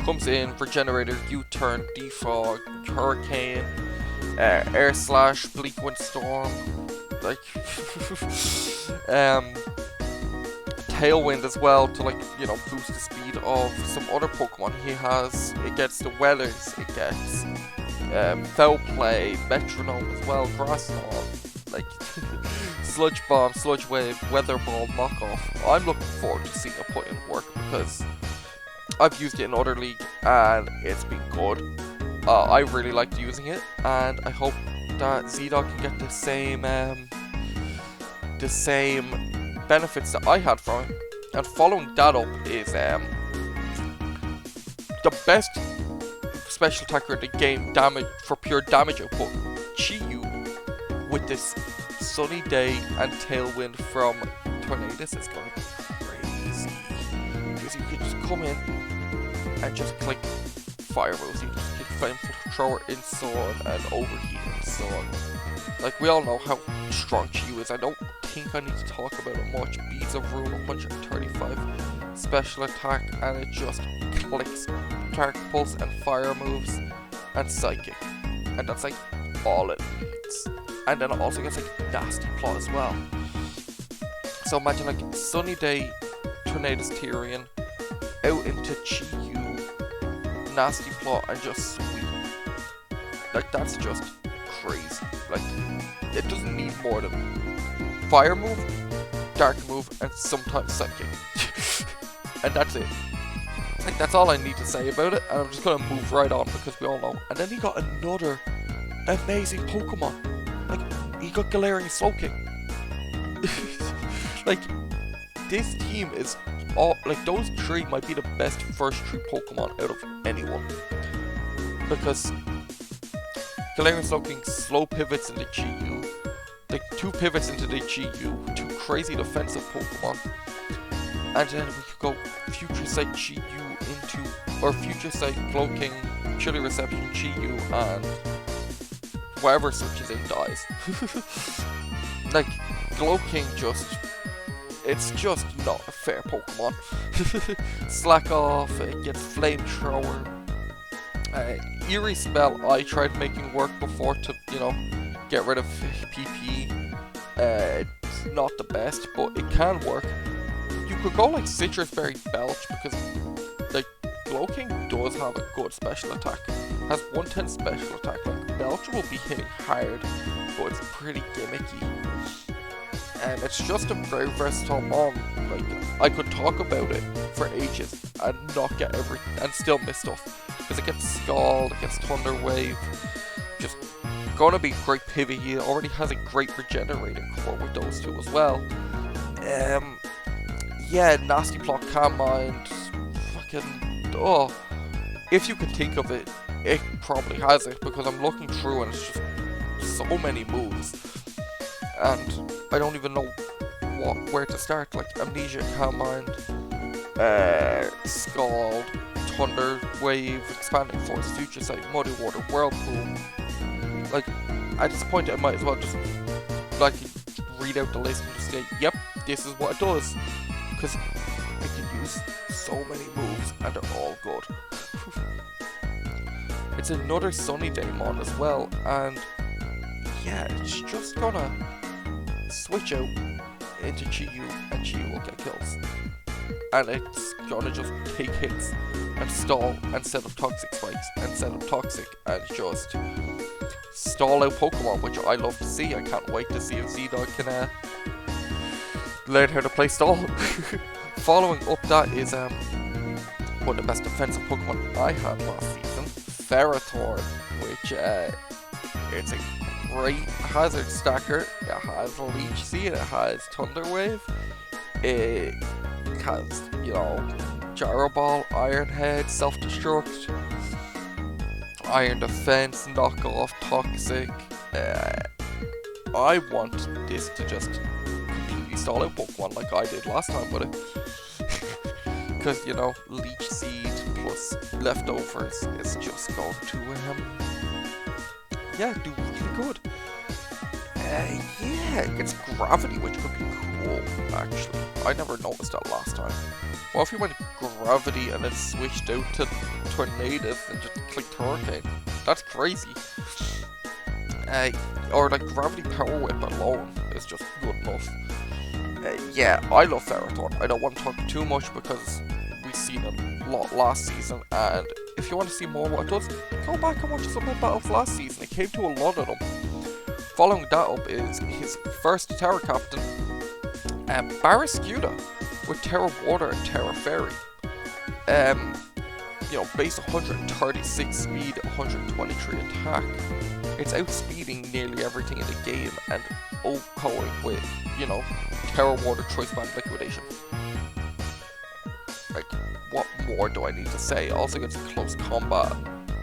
Comes in, Regenerator, U-turn, Defog, Hurricane, Air Slash, Bleak Windstorm, like, Tailwind as well to, like, you know, boost the speed of some other Pokemon he has. It gets the Weathers, it gets Foul Play, Metronome as well, Grass Knot, like Sludge Bomb, Sludge Wave, Weather Ball, Knock Off. I'm looking forward to seeing it put in work, because I've used it in other league and it's been good. I really liked using it, and I hope that Z-Dog can get the same benefits that I had from it. And following that up is the best special attacker in the game for pure damage output, Chi-Yu, with this Sunny Day and Tailwind from Tornadus. It's going to be crazy, because you can just come in and just click fire moves. You can just click Flamethrower in Sun and Overheat in Sun. Like, we all know how strong Chi-Yu is. I don't think I need to talk about it much. Beads of Ruin, 135 special attack, and it just clicks Dark Pulse and fire moves and Psychic, and that's like all it needs. And then it also gets like Nasty Plot as well. So imagine like Sunny Day, Tornadus Tyrion, out into Chi-Yu, Nasty Plot, and just sweep. Like, that's just crazy. Like, it doesn't need more than fire move, dark move, and sometimes Psychic. And that's it. Like, that's all I need to say about it, and I'm just gonna move right on, because we all know. And then he got another amazing Pokemon. Like, he got Galarian Slowking. Like, this team is all, like, those three might be the best first three Pokemon out of anyone. Because Galarian Slowking slow pivots into Chi-Yu, like 2 pivots into the Chi-Yu, 2 crazy defensive Pokemon. And then we could go Future Sight Chi-Yu into, or Future Sight Cloaking, Chilly Reception Chi-Yu, and whatever switches in dies. Like, Cloaking it's just not a fair Pokemon. Slack Off, it gets Flamethrower. Eerie Spell I tried making work before to, you know, get rid of PP. It's not the best, but it can work. You could go like Citrus Berry Belch, because like Cloaking does have a good special attack. Has 110 special attack. Like, Belch will be hitting hard, but it's pretty gimmicky. And it's just a very versatile mon. Like, I could talk about it for ages and not get and still miss stuff. Because it gets Scald, it gets Thunder Wave. Just gonna be great pivot. He already has a great regenerating core with those two as well. Yeah, Nasty Plot, Calm Mind, fucking, oh, if you can think of it, it probably has it, because I'm looking through and it's just so many moves, and I don't even know where to start. Like Amnesia, Calm Mind, Scald, Thunder Wave, Expanding Force, Future Sight, Muddy Water, Whirlpool. Like, at this point I might as well just like read out the list and just say, yep, this is what it does. Because I can use so many moves and they're all good. It's another Sunny Day mon as well, and yeah, it's just gonna switch out into Chi-Yu, and Chi-Yu will get kills. And it's gonna just take hits and stall and set up Toxic Spikes and set up Toxic and just stall out Pokemon, which I love to see. I can't wait to see if Z-Dog can learn how to play stall. Following up that is one of the best defensive Pokemon I had last season, Ferrothorn, which it's a great hazard stacker. It has Leech Seed, it has Thunder Wave, it has, you know, Gyro Ball, Iron Head, Self-Destruct, Iron Defense, Knock Off, Toxic. I want this to just stall out Pokemon like I did last time with it. Because, you know, Leech Seed plus leftovers is just going to yeah, do really good. Yeah, it gets gravity, which could be cool, actually. I never noticed that last time. Well, if you went gravity and then switched out to tornadoes and just clicked hurricane, that's crazy. Or like gravity power whip alone is just good enough. Yeah, I love Ferrothorn. I don't want to talk too much because we've seen a lot last season, and if you want to see more what it does, go back and watch some of the battles last season. It came to a lot of them. Following that up is his first Terra Captain, Barraskewda, with Terra Water and Terra Fairy. You know, base 136 speed, 123 attack. It's outspeeding nearly everything in the game and outgoing with, you know, Terra Water Choice Band Liquidation. Like, what more do I need to say? Also gets close combat,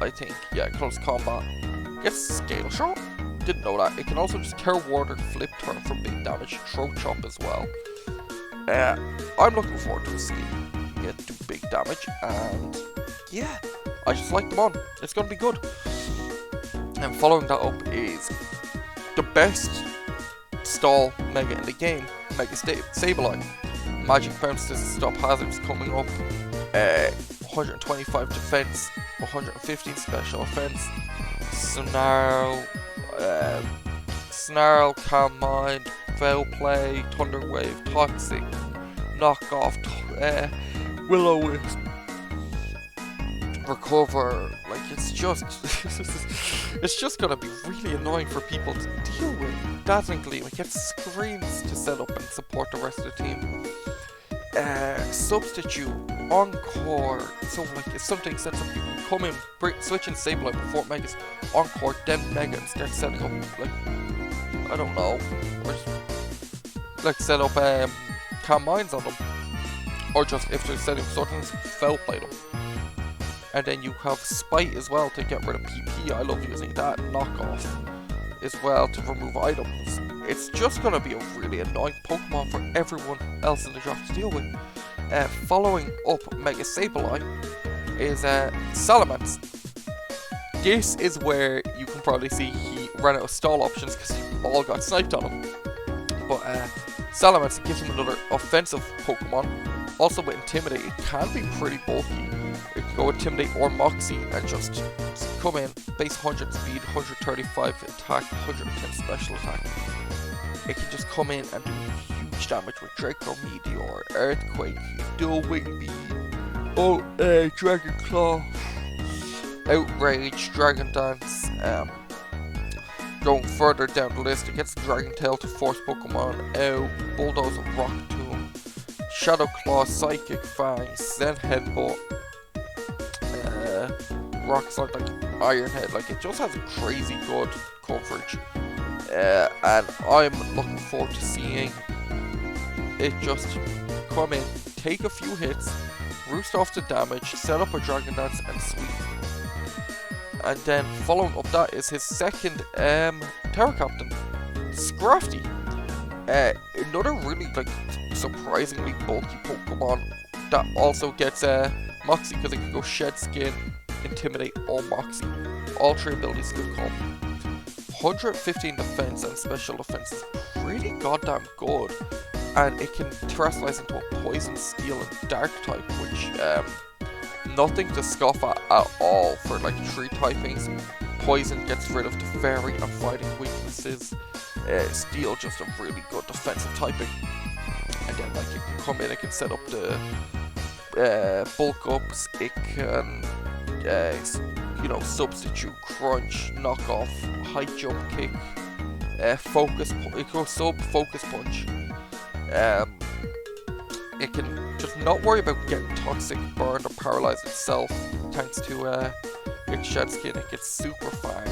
I think. Yeah, close combat. Gets Scale Shot. Didn't know that. It can also just Terra Water Flip Turn for big damage, Throat Chop as well. I'm looking forward to seeing it do big damage, and yeah, I just like them on. It's gonna be good. And following that up is the best stall Mega in the game, Mega Sableye. Magic Bounce to stop hazards coming up. 125 defense, 115 special offense. Snarl, Calm Mind, Foul Play, Thunder Wave, Toxic, Knockoff, Will-O-Wisp, Recover. Like, it's just it's just gonna be really annoying for people to deal with. Dazzling Gleam, it gets screens to set up and support the rest of the team. Substitute, Encore, so like if something sets up, you can come in, switch in Sableye before Megas, Encore, then Mega, and start setting up, like, I don't know, or just, like, set up Calm Minds on them, or just if they're setting up something, Foul Play them. And then you have Spite as well to get rid of PP. I love using that. Knockoff as well to remove items. It's just going to be a really annoying Pokemon for everyone else in the draft to deal with. Following up Mega Sableye is Salamence. This is where you can probably see he ran out of stall options because he all got sniped on him. But Salamence gives him another offensive Pokemon. Also with Intimidate, it can be pretty bulky. It can go Intimidate or Moxie and just come in, base 100 speed, 135 attack, 110 special attack. It can just come in and do huge damage with Draco Meteor, Earthquake, Dual Wing Beam, Dragon Claw, Outrage, Dragon Dance. Going further down the list, it gets Dragon Tail to force Pokemon out, Bulldoze, Rock Tomb, Shadow Claw, Psychic Fang, Zen Headbutt, Rock Slide, like Iron Head. Like, it just has a crazy good coverage. And I'm looking forward to seeing it just come in, take a few hits, roost off the damage, set up a Dragon Dance, and sweep. And then following up that is his second Terra Captain, Scrafty. Another really like surprisingly bulky Pokemon that also gets Moxie because it can go Shed Skin, Intimidate, or Moxie. All three abilities could come. 115 defense and special defense is pretty goddamn good, and it can terrestrialize into a Poison, Steel, and Dark type, which nothing to scoff at all for like 3 typings. Poison gets rid of the Fairy and Fighting weaknesses. Steel just a really good defensive typing, and then like it can come in, it can set up the bulk ups, it can you know, substitute, crunch, knock off, high jump kick, focus, it goes focus punch. It can just not worry about getting toxic, burned, or paralyzed itself thanks to its Shed Skin. It gets Super Fang.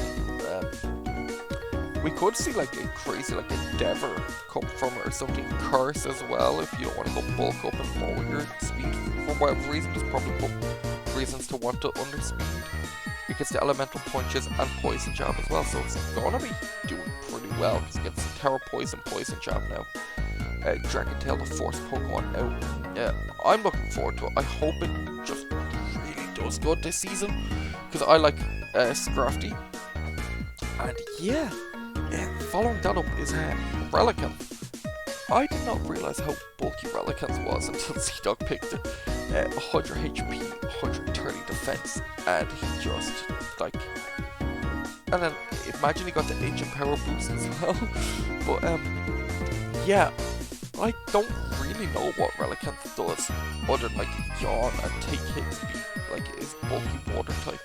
We could see like a crazy like Endeavor come from it or something. Curse as well if you don't want to go bulk up and lower your speed for whatever reason. There's probably reasons to want to underspeed. It gets the Elemental Punches and Poison Jab as well, so it's gonna be doing pretty well because it gets the Terra Poison Jab now. Dragon Tail to force Pokemon out. I'm looking forward to it. I hope it just really does good this season, because I like Scrafty. And yeah, following that up is Relicanth. I did not realise how bulky Relicanth was until Z-Dog picked it. 100 HP, 130 defense, and he just, like... And then, imagine he got the ancient power boost as well. But, yeah, I don't really know what Relicanth does, other than, like, yawn and take hits, like, his bulky water type.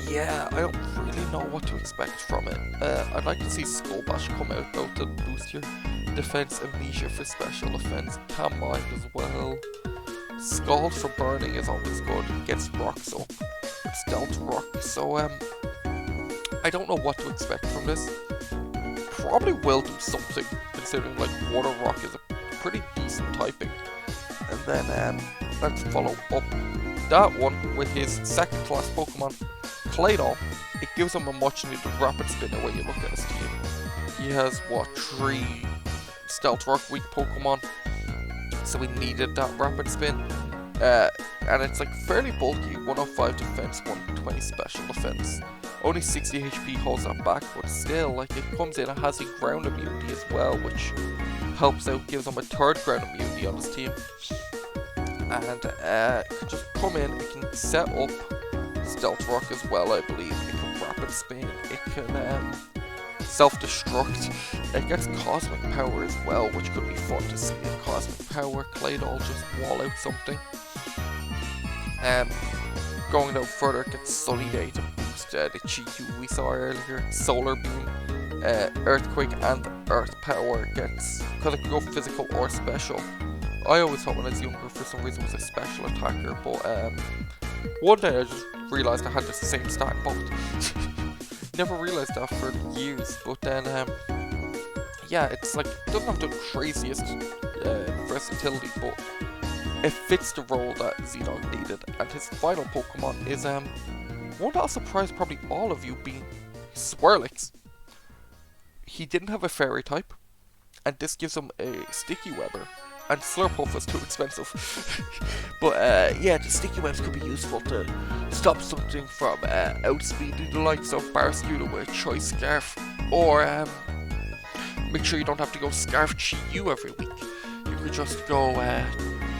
Yeah, I don't really know what to expect from it. I'd like to see Skull Bash come out though to boost your defense, Amnesia for special offense, Calm Mind as well. Scald for burning is always good, it gets rocks up, Stealth Rock, so I don't know what to expect from this. Probably will do something, considering like Water Rock is a pretty decent typing. And then let's follow up that one with his second class Pokemon, Claydol. It gives him a much needed Rapid Spin the way you look at his team. He has, what, 3 Stealth Rock weak Pokemon, so we needed that Rapid Spin. And it's like fairly bulky, 105 defense, 120 special defense. Only 60 HP holds that back, but still, like, it comes in and has a ground immunity as well, which helps out, gives him a 3rd ground immunity on his team. And it can just come in, it can set up Stealth Rock as well, I believe. It can Rapid Spin, it can self-destruct. It gets Cosmic Power as well, which could be fun to see. Cosmic Power, Claydol just wall out something. Going no further, it gets Sunny Day to boost the Chi-Yu we saw earlier. Solar Beam, Earthquake and Earth Power gets, because it can go physical or special. I always thought when I was younger for some reason it was a special attacker, but one day I just realised I had the same stat in both. Never realised that for years, but then yeah, it's like, it doesn't have the craziest versatility, but it fits the role that Z-Dog needed. And his final Pokemon is one that'll surprise probably all of you, being Swirlix. He didn't have a Fairy type, and this gives him a Sticky Webber. And Slurpuff was too expensive. But yeah, the Sticky Webs could be useful to stop something from outspeeding the likes of Barraskewda with a Choice Scarf. Or make sure you don't have to go Scarf Chi-Yu every week. You could just go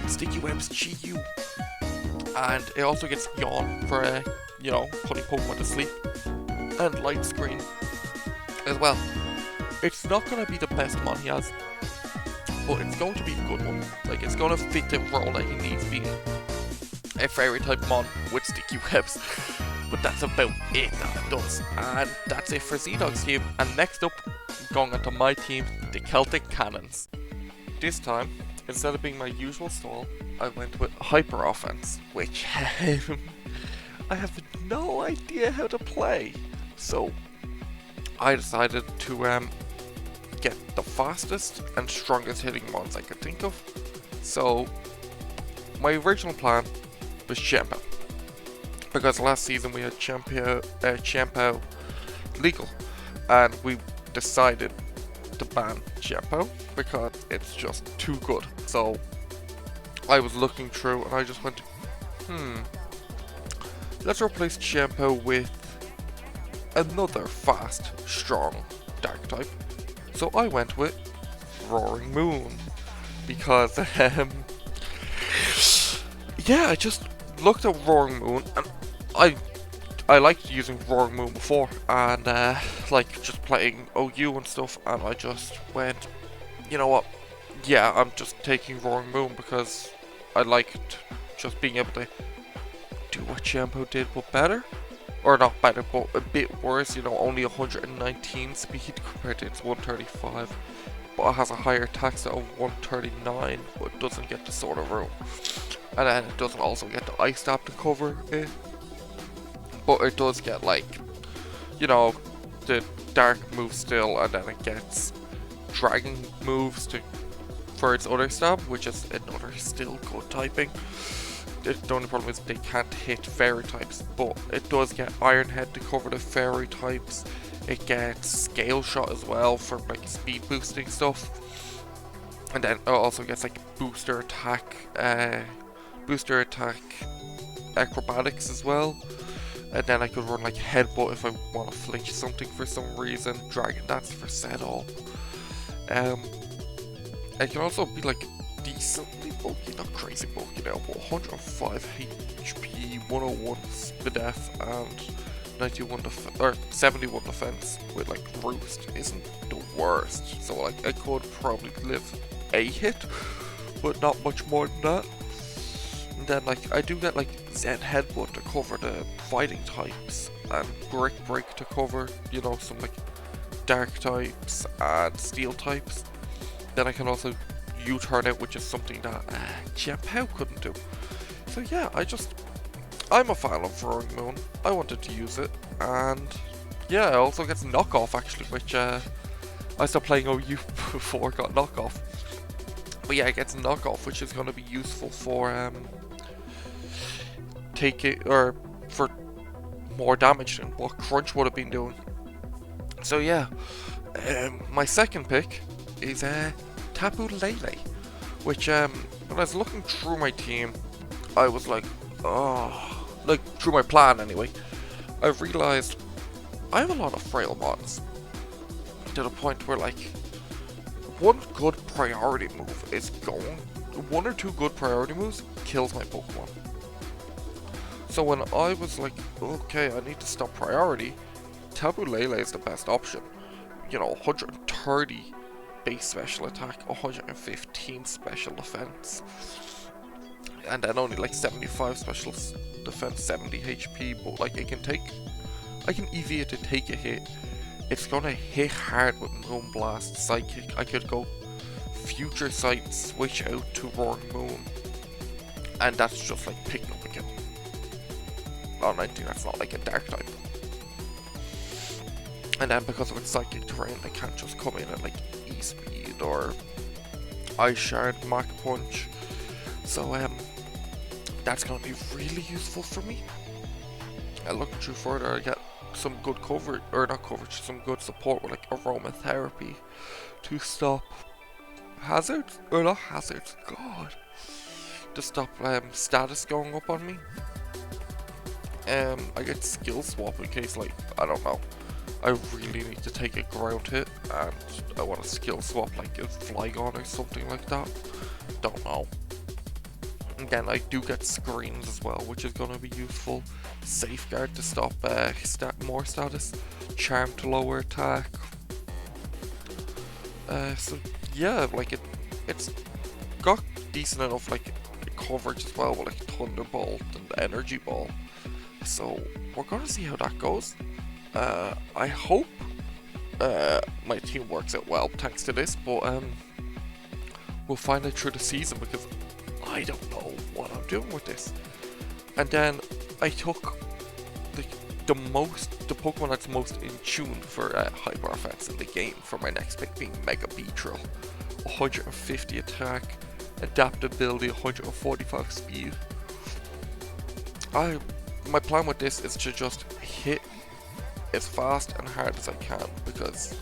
Sticky Webs Chi-Yu. And it also gets Yawn for, you know, putting Pokemon to sleep. And Light Screen as well. It's not going to be the best mon he has, but it's going to be a good one. Like, it's going to fit the role that he needs, being a Fairy type mon with Sticky Webs. But that's about it that it does. And that's it for Z-Dog's team. And next up, going onto my team, the Celtic Cannons. This time, instead of being my usual stall, I went with Hyper Offense, which I have no idea how to play. So I decided to get the fastest and strongest hitting mons I could think of. So my original plan was Champa, because last season we had Champa legal, and we decided to ban Champa because it's just too good. So I was looking through and I just went, let's replace Champa with another fast, strong dark type. So I went with Roaring Moon, because yeah, I just looked at Roaring Moon, and I liked using Roaring Moon before, and like just playing OU and stuff, and I just went, you know what, yeah, I'm just taking Roaring Moon because I liked just being able to do what Champa did, but better. Or not better, but a bit worse, you know, only 119 speed compared to its 135. But it has a higher attack stat of 139, but it doesn't get the Sword of Room. And then it doesn't also get the Ice Stab to cover it. But it does get, like, you know, the Dark move still, and then it gets Dragon moves for its other stab, which is another still good typing. The only problem is they can't hit Fairy types, but it does get Iron Head to cover the Fairy types. It gets Scale Shot as well for like speed boosting stuff, and then it also gets like booster booster attack, acrobatics as well. And then I could run like headbutt if I want to flinch something for some reason. Dragon Dance for set up. It can also be like decently bulky, not crazy bulky now, but 105 HP, 101 Spadef, and 71 defense with like Roost isn't the worst. So like I could probably live a hit, but not much more than that. And then like I do get like Zen Headbutt to cover the fighting types, and Brick Break to cover, you know, some like dark types and steel types. Then I can also U-turn out, which is something that Jempow couldn't do. So yeah, I'm a fan of Roaring Moon. I wanted to use it, and yeah, it also gets knockoff actually, which I stopped playing OU before it got knockoff. But yeah, it gets knockoff, which is going to be useful for for more damage than what Crunch would have been doing. So yeah, my second pick is Tapu Lele, which when I was looking through my team, I was like, oh, like through my plan anyway, I realized I have a lot of frail mons to the point where like one good priority move is going, one or two good priority moves kills my Pokemon. So when I was like, okay, I need to stop priority, Tapu Lele is the best option. You know, 130 base special attack, 115 special defense, and then only like 75 special defense, 70 HP, but like I can EV it to take a hit. It's gonna hit hard with Moon Blast, Psychic. I could go Future Sight, switch out to Roaring Moon, and that's just like picking up a kill. Oh, 19, that's not like a dark type. And then because of its Psychic terrain, I can't just come in at like E-Speed or Ice Shard, Mach Punch. So that's gonna be really useful for me. And looking through further, I get some good coverage, or not coverage, some good support with like aromatherapy to stop hazards, or not hazards, god, to stop status going up on me. I get skill swap in case, like, I don't know, I really need to take a ground hit and I want to skill swap like a Flygon or something like that. Don't know. And then I do get screens as well, which is going to be useful. Safeguard to stop more status. Charm to lower attack. So yeah, like it's got decent enough like coverage as well with like Thunderbolt and Energy Ball. So we're gonna see how that goes. I hope my team works out well thanks to this, but we'll find out through the season because I don't know what I'm doing with this. And then I took the Pokemon that's most in tune for Hyper Offense in the game for my next pick, being Mega Beetle. 150 attack, adaptability, 145 speed. My plan with this is to just hit as fast and hard as I can, because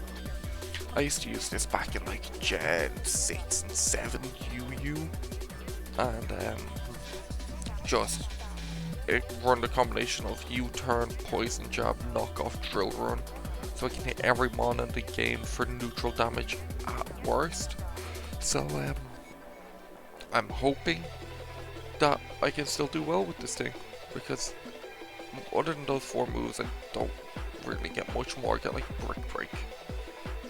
I used to use this back in like Gen 6 and 7 UU, and just run the combination of U-turn, Poison Jab, Knockoff, Drill Run, so I can hit every mon in the game for neutral damage at worst. So I'm hoping that I can still do well with this thing, because other than those 4 moves I don't really get much more. I get like Brick Break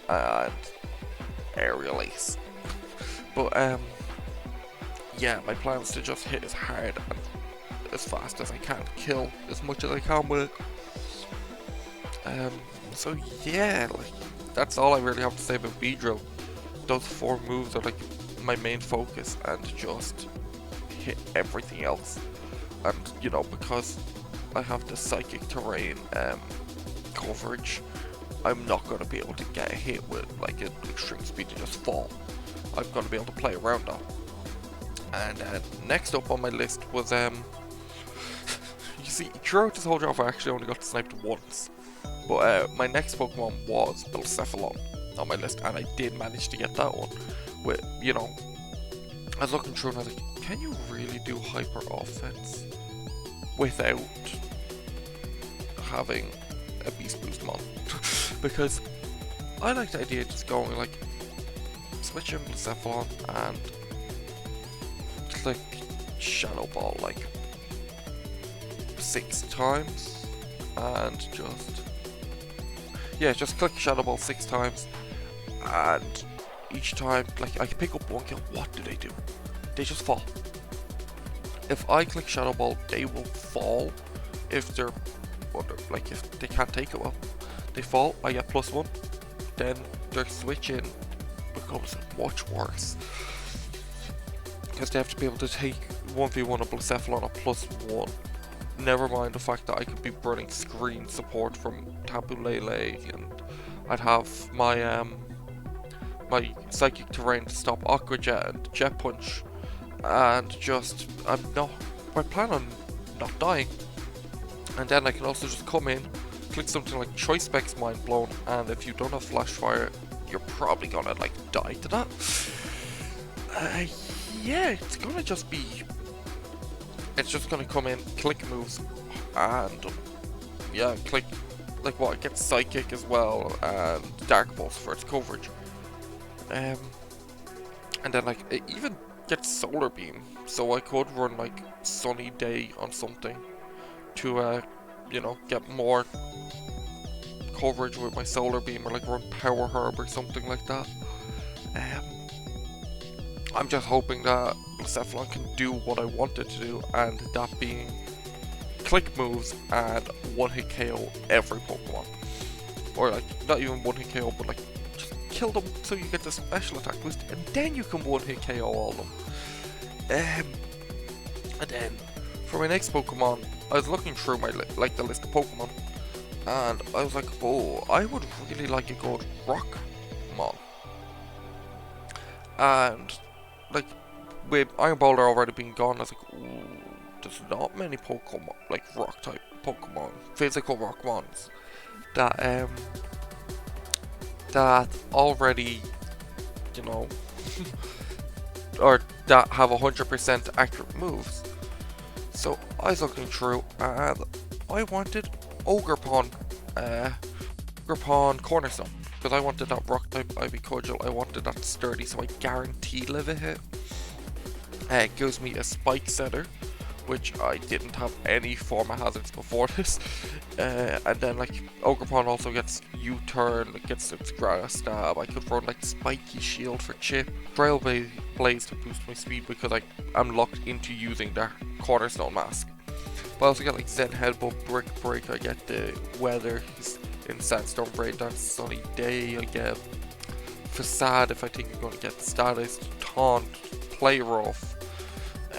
and Aerial Ace. But yeah, my plan is to just hit as hard and as fast as I can, kill as much as I can with it. So yeah, like that's all I really have to say about Beedrill. Those 4 moves are like my main focus, and just hit everything else. And you know, because I have the Psychic terrain coverage, I'm not going to be able to get a hit with like an extreme speed to just fall. I'm going to be able to play around that. And next up on my list was you see, throughout this whole job I actually only got sniped once, but my next Pokemon was Blacephalon on my list, and I did manage to get that one. With, you know, I was looking through and I was like, can you really do hyper offense without having a beast boost mon? Because I like the idea of just going like switch in Blacephalon and click Shadow Ball like 6 times and just click Shadow Ball 6 times, and each time like I can pick up one kill. What do? They just fall. If I click Shadow Ball, they will fall. If they're like if they can't take it well, they fall. I get +1. Then their switch-in becomes much worse because they have to be able to take 1v1 a Blacephalon at +1. Never mind the fact that I could be running screen support from Tapu Lele, and I'd have my my Psychic Terrain to stop Aqua Jet and Jet Punch, and just I plan on not dying. And then I can also just come in, click something like Choice Specs Mind Blown, and if you don't have Flash Fire, you're probably gonna like die to that. Yeah, it's just gonna come in, click moves, and yeah, click like what? It gets Psychic as well, and Dark Pulse for its coverage. And then like it even gets Solar Beam, so I could run like Sunny Day on something to you know, get more coverage with my Solar Beam, or like run Power Herb or something like that. I'm just hoping that Blacephalon can do what I want it to do, and that being click moves and one-hit KO every Pokemon. Or like, not even one-hit KO, but like, just kill them so you get the special attack boost, and then you can one-hit KO all of them. And then, for my next Pokemon, I was looking through my the list of Pokemon, and I was like, oh, I would really like a good Rockmon. And like with Iron Boulder already being gone, I was like, ooh, there's not many Pokemon like Rock type Pokemon, physical Rockmons that that already, you know, or that have 100% accurate moves. So I was looking through, and I wanted Ogerpon Cornerstone, because I wanted that Rock type Ivy Cudgel. I wanted that Sturdy, so I guaranteed live a hit. It gives me a Spike Setter, which I didn't have any form of hazards before this. And then like Ogerpon also gets U-turn, it gets its Grass Stab. I could run like Spiky Shield for Chip, Trailblaze to boost my speed because I'm locked into using that Cornerstone Mask. But I also get like Zen Headbutt, Brick Break, I get the Weather in Sandstorm Breakdance, Sunny Day, I get Facade if I think I'm going to get Status, Taunt, Play Rough.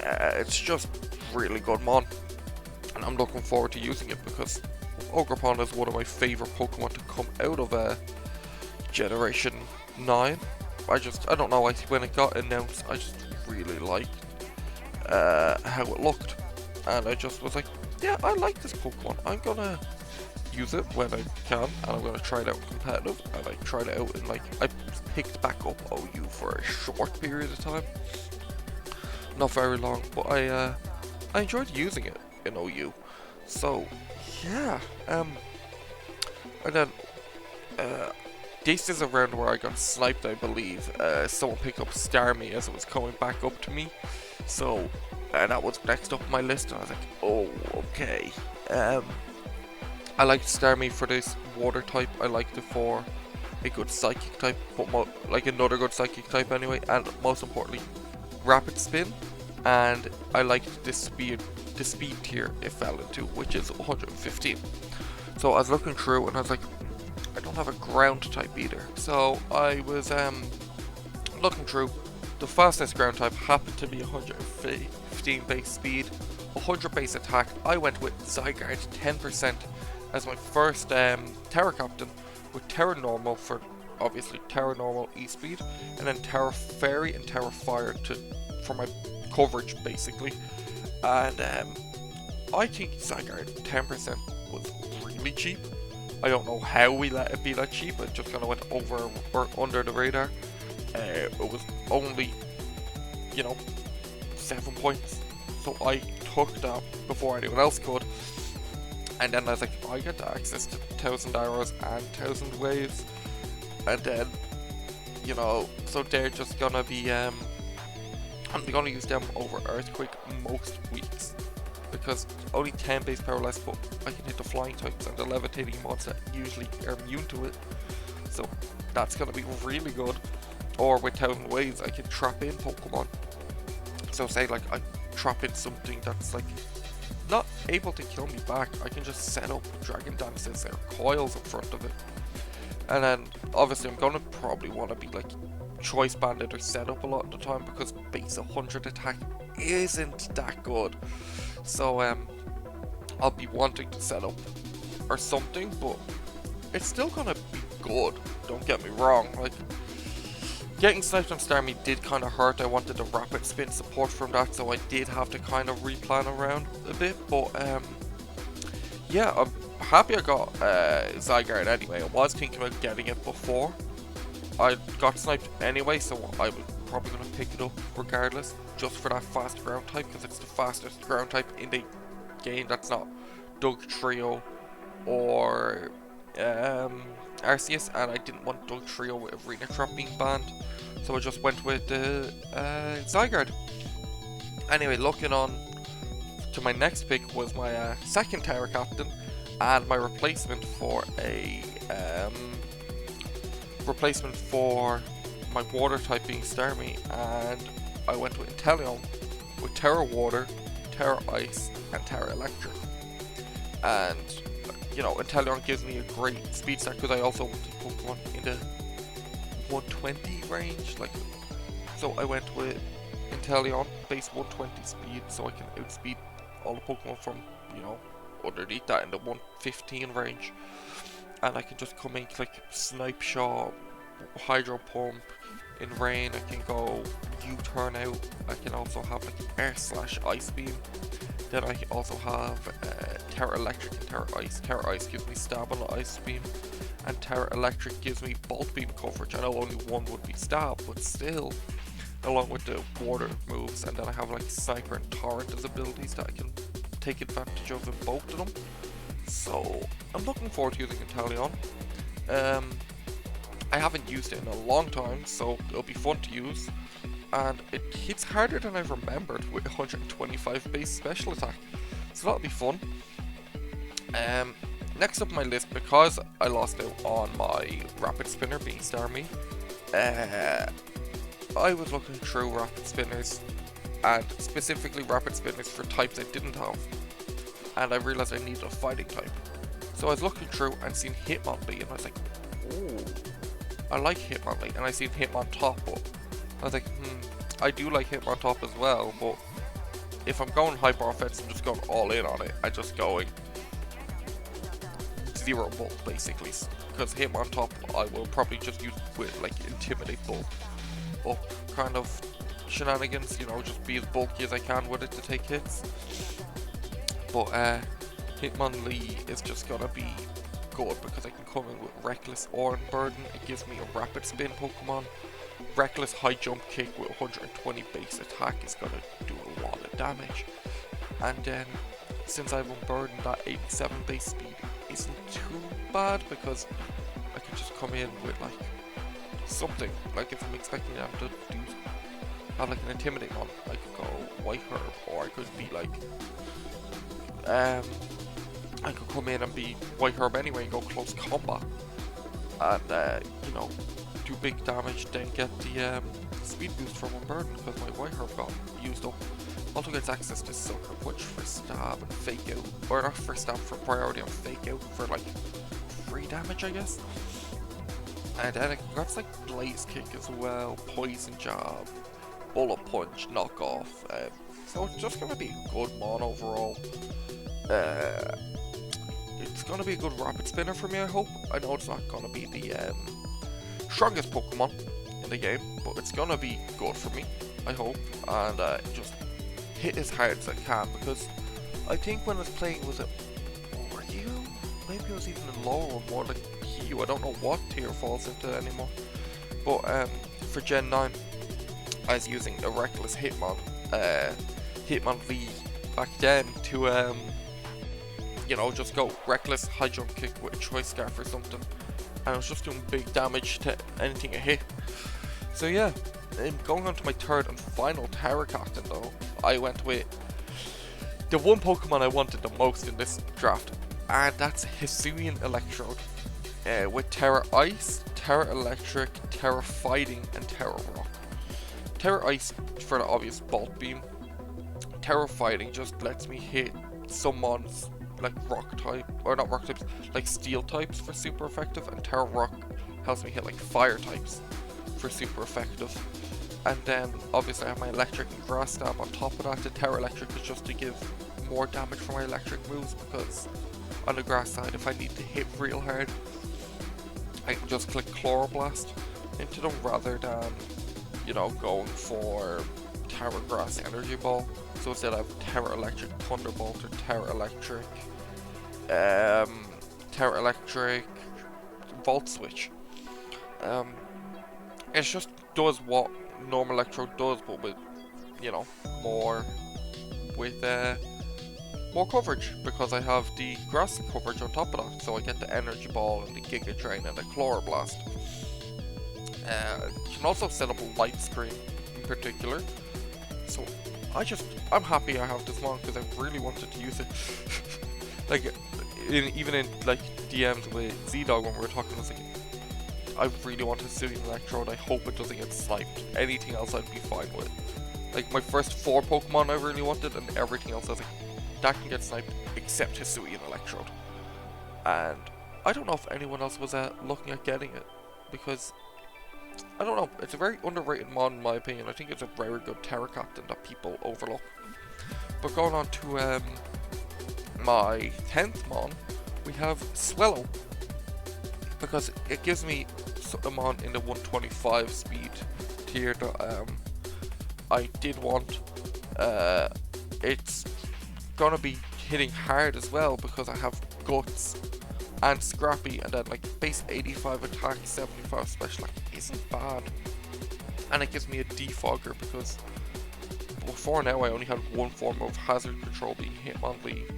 It's just really good mon, and I'm looking forward to using it because Ogerpon is one of my favourite Pokemon to come out of Generation 9. I don't know, when it got announced, I just really liked how it looked, and I just was like, yeah, I like this Pokemon, I'm gonna use it when I can, and I'm gonna try it out in competitive. And I tried it out in like, I picked back up OU for a short period of time, not very long, but I enjoyed using it in OU. So yeah, and then this is around where I got sniped, I believe. Someone picked up Starmie as it was coming back up to me, so that was next up on my list, and I was like, oh, okay. I liked Starmie for this water type. I liked it for a good psychic type, but like another good psychic type anyway, and most importantly, rapid spin. And I liked the speed tier it fell into, which is 115. So I was looking through and I was like, I don't have a ground type either. So I was looking through. The fastest ground type happened to be 115 base speed, 100 base attack. I went with Zygarde 10% as my first Terra Captain, with Terra Normal for obviously Terra Normal E-Speed, and then Terra Fairy and Terra Fire for my coverage basically. And I think Zygarde 10% was really cheap. I don't know how we let it be that cheap. It just kind of went over or under the radar. It was only, you know, 7 points. So I took that before anyone else could. And then I was like, I get access to 1000 arrows and 1000 waves. And then, you know, so they're just gonna be, I'm gonna use them over Earthquake most weeks. Because only 10 base power less, but I can hit the flying types and the levitating mods that usually are immune to it. So that's gonna be really good. Or with 1000 waves, I can trap in Pokemon. So say like I trap in something that's like not able to kill me back, I can just set up Dragon Dances or coils in front of it. And then obviously I'm gonna probably want to be like choice banded or set up a lot of the time because base 100 attack isn't that good. So I'll be wanting to set up or something, but it's still gonna be good, don't get me wrong. Like, getting sniped on Starmie did kind of hurt. I wanted a rapid spin support from that, so I did have to kind of replan around a bit. But yeah, I'm happy I got Zygarde anyway. I was thinking about getting it before I got sniped anyway, so I was probably going to pick it up regardless, just for that fast ground type, because it's the fastest ground type in the game. That's not Doug Trio or Arceus, and I didn't want Doug Trio with Arena Trap being banned, so I just went with Zygarde. Anyway, looking on to my next pick was my second Tower Captain, and my replacement for a my water type being Starmie, and I went with Inteleon with Terra Water, Terra Ice, and Terra Electric. And you know, Inteleon gives me a great speed stack because I also wanted Pokemon in the 120 range, like, so I went with Inteleon base 120 speed, so I can outspeed all the Pokemon from, you know, underneath that in the 115 range, and I can just come in like Snipe Shot, Hydro Pump. In rain, I can go U-turn out. I can also have like Air/Ice Beam. Then I can also have Terra Electric and Terra Ice. Terra Ice gives me stab on the Ice Beam, and Terra Electric gives me Bolt Beam coverage. I know only one would be stab, but still, along with the water moves. And then I have like Sniper and Torrent as abilities that I can take advantage of in both of them. So I'm looking forward to using Inteleon. I haven't used it in a long time, so it'll be fun to use, and it hits harder than I remembered with 125 base special attack, so that'll be fun. Next up on my list, because I lost out on my Rapid Spinner being Starmie, I was looking through Rapid Spinners, and specifically Rapid Spinners for types I didn't have, and I realised I needed a fighting type. So I was looking through and seen Hitmonlee, and I was like, ooh, I like Hitmonlee, and I seen Hitmontop, but I was like, I do like Hitmontop as well, but if I'm going hyper offense, I'm just going all in on it. I'm just going zero bulk basically, because Hitmontop I will probably just use with like Intimidate bulk up kind of shenanigans, you know, just be as bulky as I can with it to take hits. But Hitmonlee is just gonna be good because I can come in with Reckless or Burden. It gives me a Rapid Spin Pokemon. Reckless High Jump Kick with 120 base attack is going to do a lot of damage. And then, since I'm Unburdened, that 87 base speed isn't too bad because I can just come in with like something. Like if I'm expecting them to have like an Intimidate on, I could go White Herb, or I could be like I could come in and be White Herb anyway and go close combat, and you know, do big damage, then get the speed boost from Unburden because my White Herb got used up. Also gets access to Sucker Punch for stab and fake out, or not for stab, for priority on fake out for like free damage, I guess. And then it got like Blaze Kick as well, Poison Jab, Bullet Punch, Knock Off. So it's just gonna be a good mon overall. It's gonna be a good Rapid Spinner for me, I hope. I know it's not gonna be the strongest Pokemon in the game, but it's gonna be good for me, I hope. And just hit as hard as I can, because I think when I was playing, was it Ryu? Maybe it was even in lower or more like Hugh. I don't know what tier falls into anymore. But for Gen 9, I was using a Reckless Hitmon, Hitmonlee back then to you know, just go reckless high jump kick with a choice scarf or something, and I was just doing big damage to anything I hit. So yeah, going on to my third and final Tower Captain though, I went with the one Pokemon I wanted the most in this draft, and that's Hisuian Electrode, with Terra Ice, Terra Electric, Terra Fighting, and Terra Rock. Terra Ice for the obvious Bolt Beam. Terra Fighting just lets me hit some mons like rock type, or not rock types, like steel types for super effective, and Terra Rock helps me hit like fire types for super effective. And then obviously I have my electric and grass stab on top of that. The Terra Electric is just to give more damage for my electric moves, because on the grass side, if I need to hit real hard, I can just click Chloroblast into them rather than, you know, going for Terra Grass Energy Ball. So instead I have Terra Electric Thunderbolt or Terra Electric Volt Switch. It just does what normal Electrode does, but with, you know, more coverage, because I have the grass coverage on top of that. So I get the Energy Ball and the Giga Drain and the Chloroblast. You can also set up a light screen in particular. So I'm happy I have this one, because I really wanted to use it. Like, even in like DMs with Z-Dog when we were talking, I was like, I really want to Hisuian Electrode. I hope it doesn't get sniped. Anything else I'd be fine with. Like my first 4 Pokemon I really wanted, and everything else I was like, that can get sniped except Hisuian Electrode. And I don't know if anyone else was looking at getting it, because I don't know, it's a very underrated mon in my opinion. I think it's a very good Terra Captain that people overlook. But going on to my 10th mon, we have Swellow, because it gives me a mon in the 125 speed tier that I did want. It's gonna be hitting hard as well, because I have Guts and Scrappy, and then like base 85 attack, 75 special, like, isn't bad. And it gives me a Defogger, because before now I only had one form of hazard control, being Hitmonlee,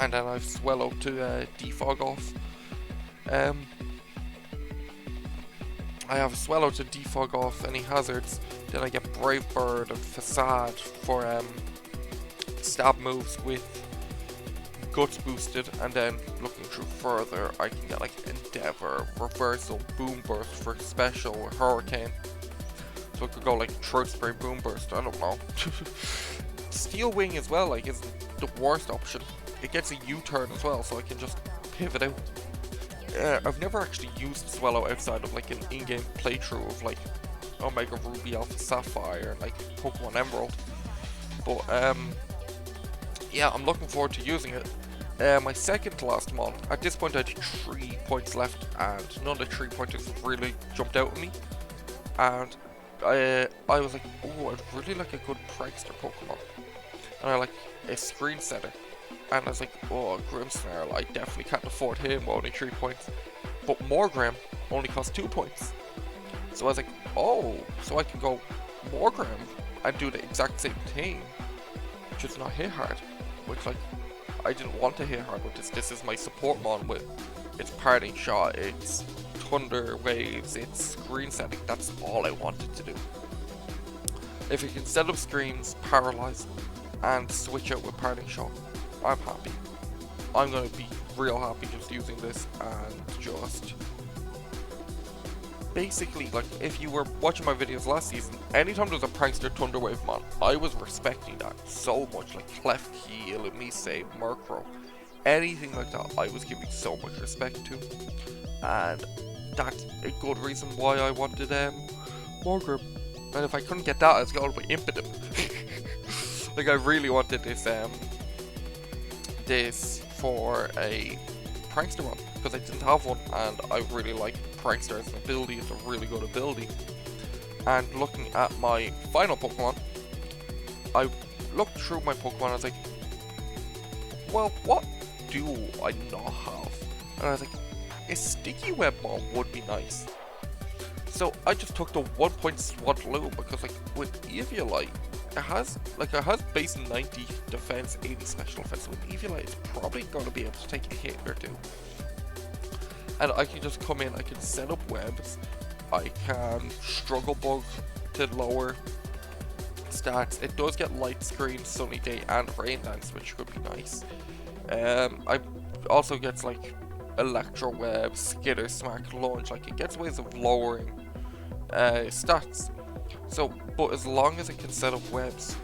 and then I've Swellow to defog off. I have Swellow to defog off any hazards. Then I get Brave Bird and Facade for stab moves with Guts boosted, and then looking through further, I can get like Endeavor, Reversal, Boom Burst for special, or Hurricane. So I could go like Throat Spray, Boom Burst, I don't know. Steel Wing as well, like, isn't the worst option. It gets a U-turn as well, so I can just pivot out. I've never actually used Swellow outside of like an in-game playthrough of like Omega Ruby, Alpha Sapphire, and like Pokemon Emerald. But yeah, I'm looking forward to using it. My second to last mon, at this point I had 3 points left, and none of the 3 pointers really jumped out at me. And I was like, oh, I'd really like a good prankster Pokemon. And I like a Screen Setter. And I was like, oh, Grimmsnarl, I definitely can't afford him, only 3 points. But Morgrem only costs 2 points. So I was like, oh, so I can go Morgrem and do the exact same thing, just not hit hard. Which, like, I didn't want to hit hard with this. This is my support mon with its Parting Shot, its Thunder Waves, its Screen Setting. That's all I wanted to do. If it can set up screens, paralyze, and switch out with Parting Shot, I'm happy. I'm gonna be real happy just using this, and just basically, like, if you were watching my videos last season, anytime there was a Prankster Thunderwave mon, I was respecting that so much. Like Cleft Key, Illumise, Murkrow, anything like that, I was giving so much respect to, and that's a good reason why I wanted Morgrem. And if I couldn't get that, I was going to be Impidimp. Like, I really wanted this for a Prankster one, because I didn't have one, and I really like Prankster as an ability. It's a really good ability. And looking at my final Pokemon, I looked through my Pokemon and I was like, well, what do I not have? And I was like, a Sticky Web Mon would be nice. So I just took the 1 point Swadloon, because like with Eviolite, it has base 90 defense, 80 special defense. With Eviolite, it's probably going to be able to take a hit or two. And I can just come in, I can set up webs, I can struggle bug to lower stats. It does get light screen, sunny day, and rain dance, which could be nice. I also gets like electro web, skitter, smack, lunge. Like it gets ways of lowering stats. So, but as long as it can set up webs,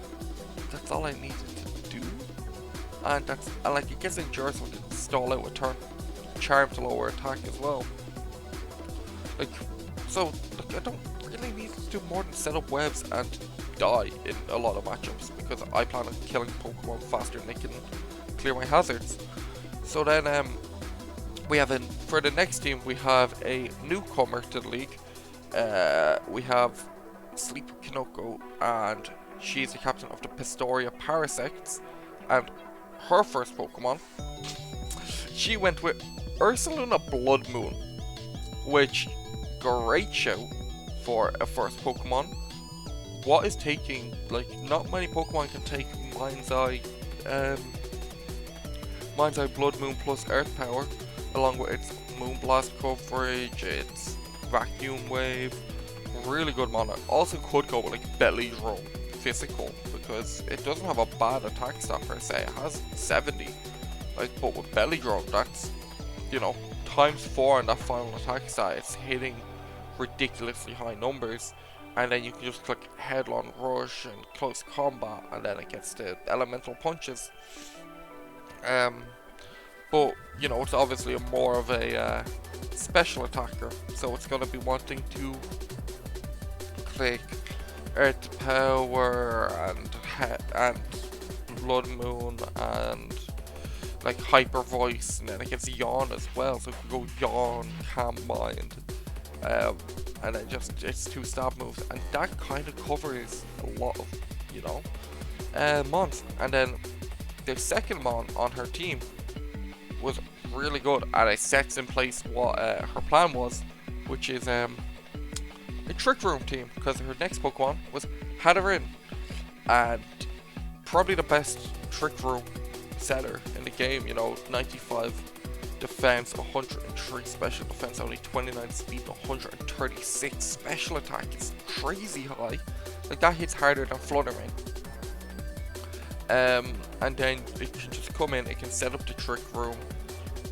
that's all I needed to do. And like it gets endurance, so it can stall out a turn. Charm to lower attack as well. Like, so I don't really need to do more than set up webs and die in a lot of matchups, because I plan on killing Pokemon faster than they can clear my hazards. So then we have for the next team we have a newcomer to the league. We have Sleepy Kinoko, and she's the captain of the Pastoria Parasects, and her first Pokemon, she went with Ursaluna Blood Moon, which, great show for a first Pokemon. What is taking, like, not many Pokemon can take Mind's Eye Blood Moon plus Earth Power, along with its Moon Blast coverage, its Vacuum Wave, really good mono. Also could go with like Belly Drum Physical, because it doesn't have a bad attack stat per se, it has 70. Like, but with Belly Drum, that's, you know, times 4 on that final attack stat, it's hitting ridiculously high numbers. And then you can just click Headlong Rush and Close Combat, and then it gets the Elemental Punches. But, you know, it's obviously more of a special attacker, so it's going to be wanting to click Earth Power and Blood Moon and like Hyper Voice, and then it gets Yawn as well, so it can go Yawn, Calm Mind, and then just it's 2 stab moves, and that kind of covers a lot of, you know, mons. And then the second mon on her team was really good, and it sets in place what her plan was, which is a Trick Room team, because her next Pokemon was Hatterin, and probably the best Trick Room setter in the game. You know, 95 defense, 103 special defense, only 29 speed, 136 special attack. It's crazy high. Like, that hits harder than Flutter Mane. And then it can just come in, it can set up the Trick Room,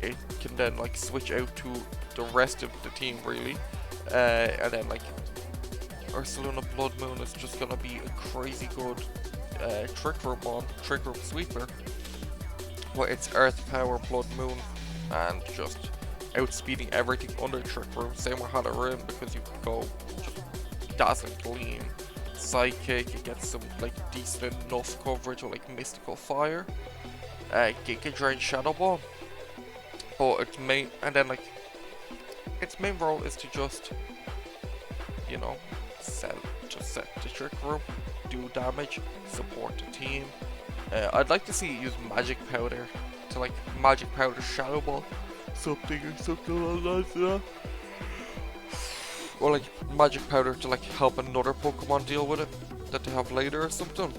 it can then like switch out to the rest of the team really, and then like Ursaluna Blood Moon is just gonna be a crazy good Trick Room sweeper, where it's Earth Power, Blood Moon, and just outspeeding everything under Trick Room. Same with Hatterin, because you can go just Dazzling Gleam, Psychic, it gets some like decent enough coverage with like Mystical Fire, Giga Drain, Shadow Ball. But its main, and then like its main role is to just, you know, set the Trick Room, do damage, support the team. I'd like to see it use Magic Powder to like Magic Powder Shadow Ball, something along those lines. Or like Magic Powder to like help another Pokemon deal with it that they have later or something.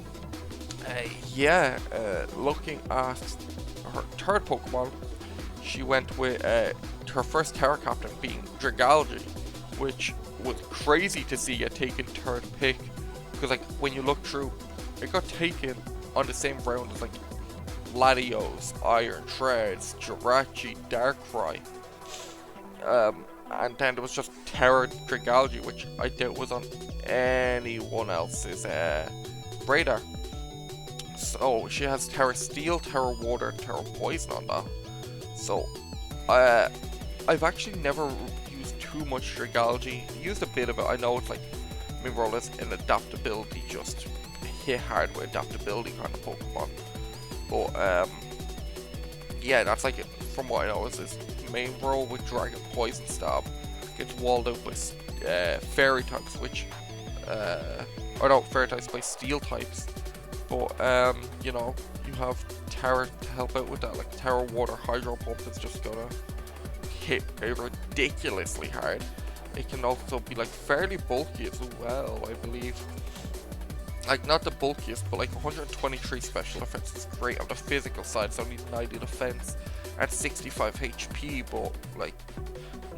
Looking at her third Pokemon, she went with her first Terra Captain being Dragalge, which was crazy to see it taken third pick, because like when you look through, it got taken on the same round as like Latios, Iron Treads, Jirachi, Darkrai, and then there was just Terra Dragalge, which I doubt was on anyone else's radar. So she has Terra Steel, Terra Water, Terra Poison on that. So I've actually never used too much Dragalge. Used a bit of it. I know it's like main role is an adaptability, just hit hard with adaptability kind of Pokemon. But yeah, that's like, from what I know, is his main role with Dragon Poison Stab. Gets walled out by Fairy types, which or no, Fairy types by Steel types. But you know, you have Terra to help out with that. Like Terra Water Hydro Pump is just gonna hit ridiculously hard. It can also be like fairly bulky as well, I believe. Like, not the bulkiest, but like 123 special defense is great on the physical side, so I need 90 defense at 65 HP, but like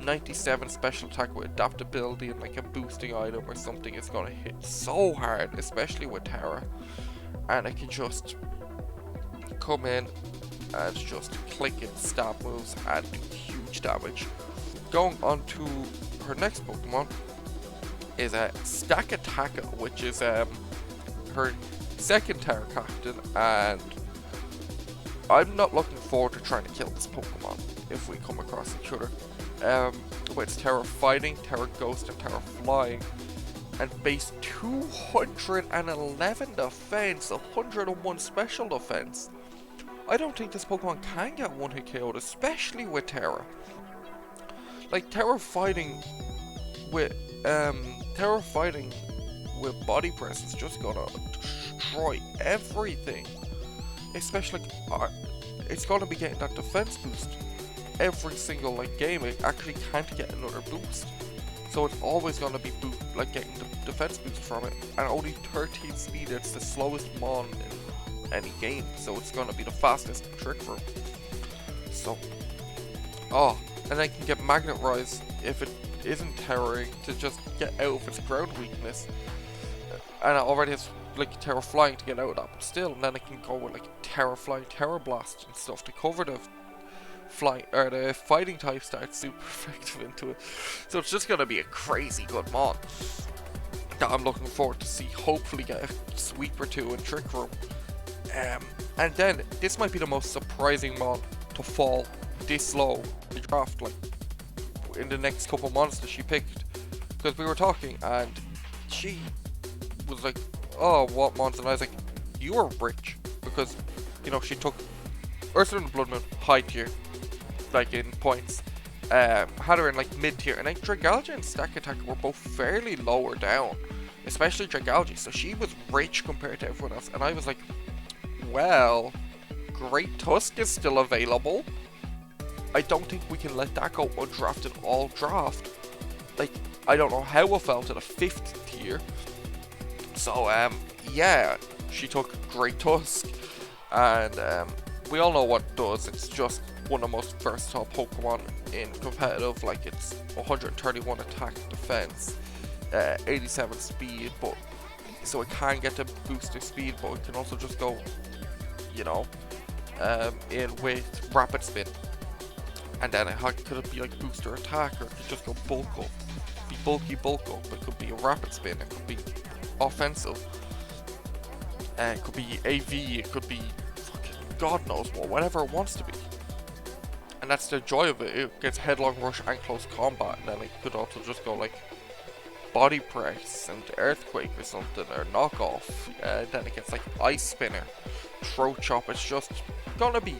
97 special attack with adaptability and like a boosting item or something is gonna hit so hard, especially with Tara. And I can just come in and just click in stab moves and do huge damage. Going on to her next Pokemon is a Stakataka, which is her second Tara captain, and I'm not looking forward to trying to kill this Pokemon if we come across each other. But it's Tera Fighting, Tera Ghost, and Tera Flying, and base 211 defense, 101 special defense. I don't think this Pokemon can get one hit KO'd, especially with Tera. Like, Tera Fighting with Body Press is just gonna destroy everything. Especially, it's gonna be getting that defense boost every single like game. It actually can't get another boost, so it's always gonna be getting the defense boost from it. And only 13 speed, it's the slowest mon in any game, so it's gonna be the fastest trick room. So, and I can get Magnet Rise if it isn't Terroring to just get out of its ground weakness. And it already has like Tera Flying to get out of that, but still, and then I can go with like Tera Flying, Tera Blast and stuff to cover the flying or the fighting type starts super effective into it. So it's just gonna be a crazy good mod that I'm looking forward to see. Hopefully get a sweep or two in Trick Room. And then this might be the most surprising mod to fall this low in the draft, like in the next couple months that she picked, because we were talking and she was like, oh, what mods? And I was like, you are rich, because you know she took Ursula and the Blood Moon high tier, like in points, had her in like mid tier, and like Dragalge and Stakataka were both fairly lower down, especially Dragalge, so she was rich compared to everyone else. And I was like, well, Great Tusk is still available. I don't think we can let that go undrafted all draft. Like, I don't know how it fell to the 5th tier. So, yeah, she took Great Tusk, and we all know what it does. It's just one of the most versatile Pokemon in competitive. Like, it's 131 attack defense, 87 speed, but so it can get the boosted speed, but it can also just go, you know, in with Rapid Spin. And then it could it be like booster attack, or it could just go bulk up, be bulky bulk up. It could be a Rapid Spin, it could be offensive, it could be AV, it could be fucking God knows what, whatever it wants to be. And that's the joy of it. It gets Headlong Rush and Close Combat, and then it could also just go like Body Press and Earthquake or something, or Knockoff. Then it gets like Ice Spinner, Throat Chop. It's just gonna be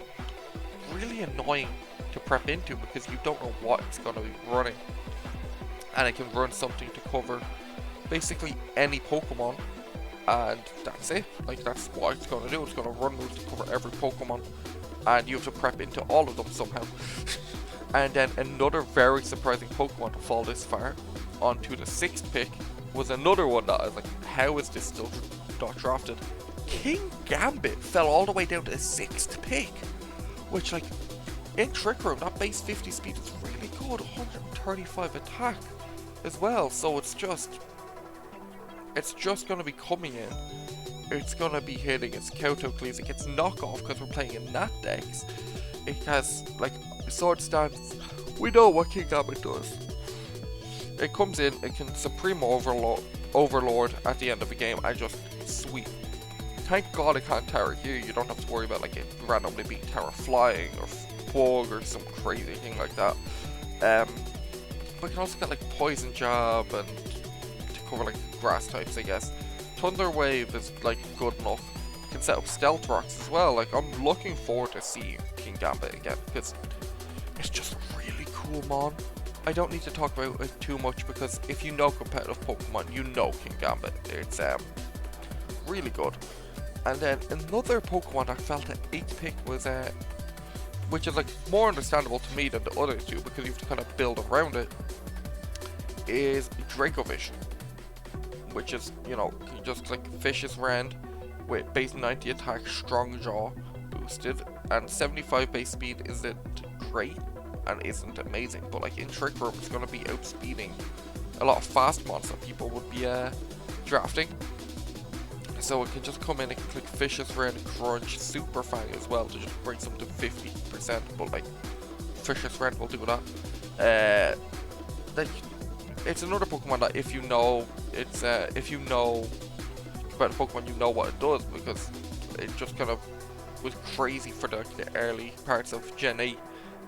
really annoying to prep into, because you don't know what it's going to be running, and it can run something to cover basically any Pokemon, and that's it. Like, that's what it's going to do. It's going to run moves to cover every Pokemon, and you have to prep into all of them somehow. And then another very surprising Pokemon to fall this far onto the 6th pick was another one that I was like, how is this still not drafted? King Gambit fell all the way down to the 6th pick, which, like, in Trick Room, that base 50 speed is really good, 135 attack as well. So it's just going to be coming in. It's going to be hitting its Cautocles. It gets knockoff because we're playing in Nat decks. It has like Sword Stance. We know what King Gambit does. It comes in, it can Supreme Overlord at the end of the game and just sweep. Thank God it can't Tera here. You don't have to worry about like it randomly being Tera Flying or Bug or some crazy thing like that. But you can also get like Poison Jab and to cover like grass types, I guess. Thunder Wave is like good enough. You can set up Stealth Rocks as well. Like, I'm looking forward to seeing King Gambit again, because it's just a really cool mon. I don't need to talk about it too much, because if you know competitive Pokemon, you know King Gambit. It's really good. And then another Pokemon that fell to 8th pick was which is like more understandable to me than the other two, because you have to kind of build around it, is Dracovision. which is, you know, you just click Vicious Rend with base 90 attack, Strong Jaw boosted, and 75 base speed isn't great and isn't amazing, but like in Trick Room it's going to be outspeeding a lot of fast mons that people would be drafting. So it can just come in and click Vicious Rend, Crunch, Super Fang as well to just bring them to 50%, but like Vicious Rend will do that. Like, it's another Pokemon that if you know it's if you know about the Pokemon, you know what it does, because it just kind of was crazy for the early parts of Gen 8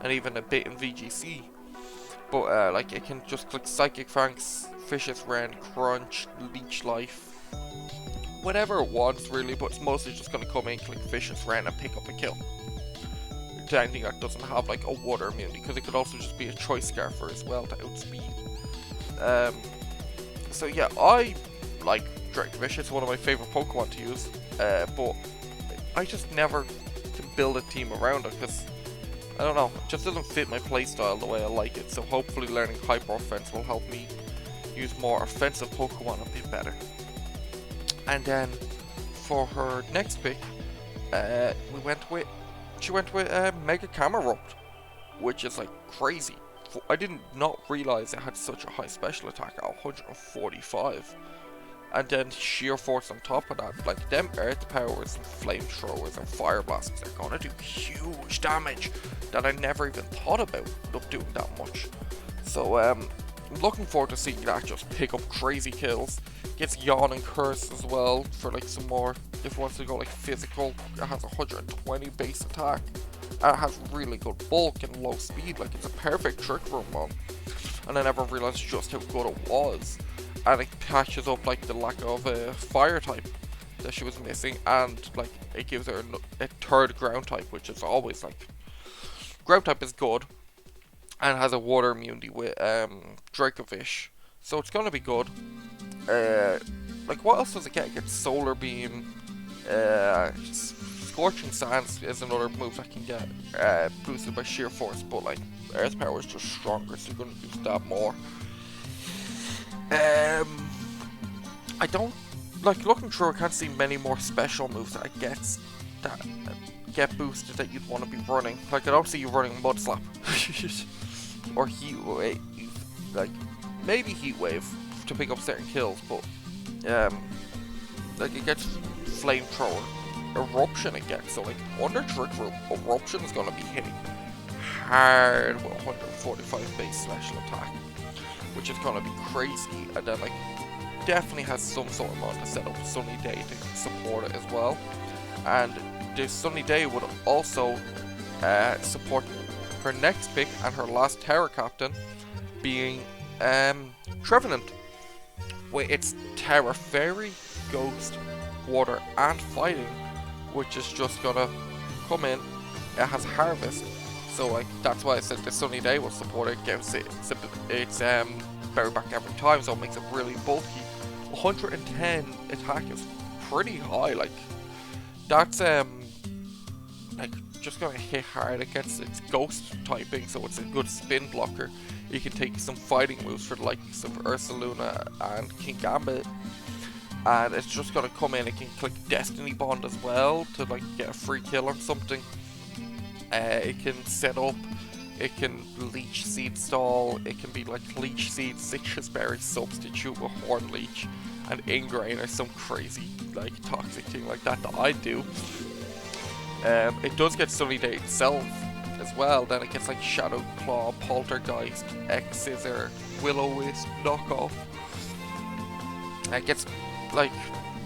and even a bit in VGC. But like it can just click Psychic Fangs, Vicious Rend, Crunch, Leech Life, whatever it wants really, but it's mostly just going to come in, click Vicious Rend and pick up a kill. To anything that doesn't have like a water immunity, because it could also just be a Choice Scarfer as well to outspeed. So yeah, I like Dracovish, it's one of my favorite Pokemon to use, but I just never can build a team around it, because I don't know, it just doesn't fit my playstyle the way I like it. So hopefully learning Hyper Offense will help me use more offensive Pokemon a bit better. And then for her next pick, she went with Mega Camerupt, which is like crazy. I did not realize it had such a high special attack at 145. And then Sheer Force on top of that, like them Earth Powers and Flamethrowers and Fire Blasts are gonna do huge damage that I never even thought about doing that much. So I'm looking forward to seeing that just pick up crazy kills. Gets Yawn and Curse as well for like some more, if it wants to go like physical. It has 120 base attack, and it has really good bulk and low speed, like it's a perfect Trick Room mod. And I never realized just how good it was. And it patches up like the lack of a fire type that she was missing, and like it gives her a third ground type, which is always like, ground type is good, and has a water immunity with Dracovish, so it's gonna be good. Like what else does it get? It gets Solar Beam, Scorching Sands is another move that can get boosted by Sheer Force, but like Earth Power is just stronger, so you're gonna use that more. I don't like looking through. I can't see many more special moves that it gets that get boosted that you'd want to be running. Like I don't see you running Mud Slap or Heat Wave, like maybe Heat Wave to pick up certain kills, but like it gets Flamethrower, Eruption it gets. So like under Trick Room, Eruption is gonna be hitting hard with 145 base special attack, which is gonna be crazy. And then like definitely has some sort of mod to set up Sunny Day to support it as well. And this Sunny Day would also support her next pick and her last Terra Captain being Trevenant, with its Terra Fairy, Ghost, Water and Fighting, which is just gonna come in. It has Harvest, so like that's why I said the Sunny Day will support it. Gives it's Berry Back every time, so it makes it really bulky. 110 attack is pretty high. Like that's like just gonna hit hard against its Ghost typing, so it's a good spin blocker. You can take some fighting moves for the likes of Ursaluna and King Gambit, and it's just gonna come in. It can click Destiny Bond as well to like get a free kill on something. It can set up, it can Leech Seed Stall, it can be like Leech Seed, Citrus Berry substitute with Horn Leech, and Ingrain or some crazy like toxic thing like that I do. It does get Sunny Day itself as well. Then it gets like Shadow Claw, Poltergeist, X-Scissor, Will-O-Wisp, Knockoff. And it gets like,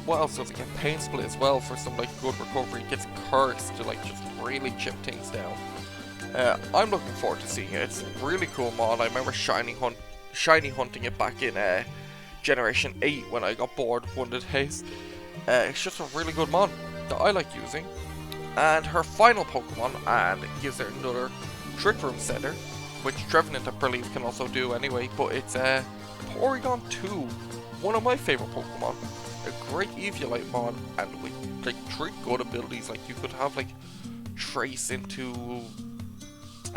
what else does it get? Pain Split as well for some like good recovery. It gets Curse to like just really chip things down. I'm looking forward to seeing it. It's a really cool mod. I remember shiny hunting it back in Generation 8 when I got bored one of the days. It's just a really good mod that I like using. And her final Pokemon, and it gives her another Trick Room Center, which Trevenant I believe can also do anyway, but it's Porygon 2, one of my favorite Pokemon. A great Eviolite mod, and with like 3 good abilities. Like you could have like Trace into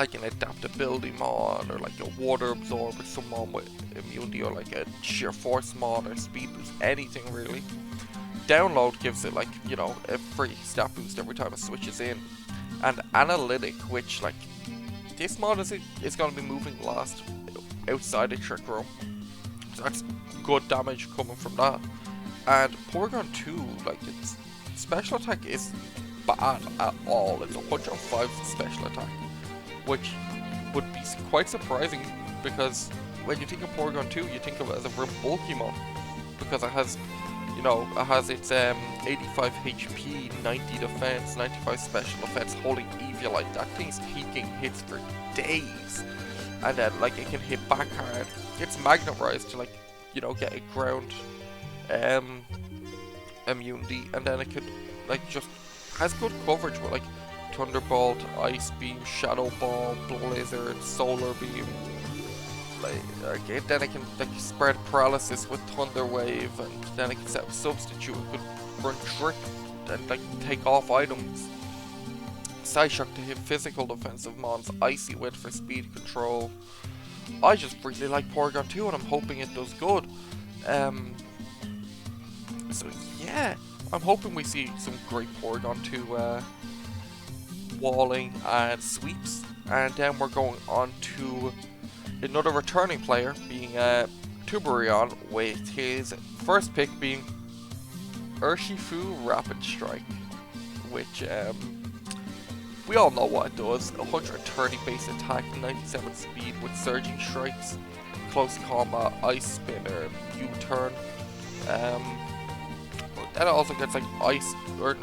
like an adaptability mod, or like a water absorber, some mon with immunity, or like a sheer force mod, or speed boost, anything really. Download gives it like, you know, a free stat boost every time it switches in. And analytic, which like this mod is going to be moving last outside the trick room, so that's good damage coming from that. And Porygon 2, like its special attack is bad at all. It's 105 special attack, which would be quite surprising, because when you think of Porygon 2, you think of it as a very bulky mon, because it has, you know, it has its 85 HP, 90 defense, 95 special defense, holding Eviolite. That thing's taking hits for days, and then like it can hit back hard. It's magnetized to like, you know, get a ground immunity, and then it could like just has good coverage with like Thunderbolt, Ice Beam, Shadow Ball, Blizzard, Solar Beam. Like then it can like spread paralysis with Thunder Wave, and then it can set up Substitute. It could run Trick and like take off items. Psyshock to hit physical defensive mons. Icy Wind for speed control. I just really like Porygon 2, and I'm hoping it does good. So yeah, I'm hoping we see some great Porygon 2 walling and sweeps. And then we're going on to another returning player, being Tuberion, with his first pick being Urshifu Rapid Strike, which we all know what it does. 130 base attack, 97 speed with Surging Strikes, Close Combat, Ice Spinner, U-Turn. Then it also gets like Iron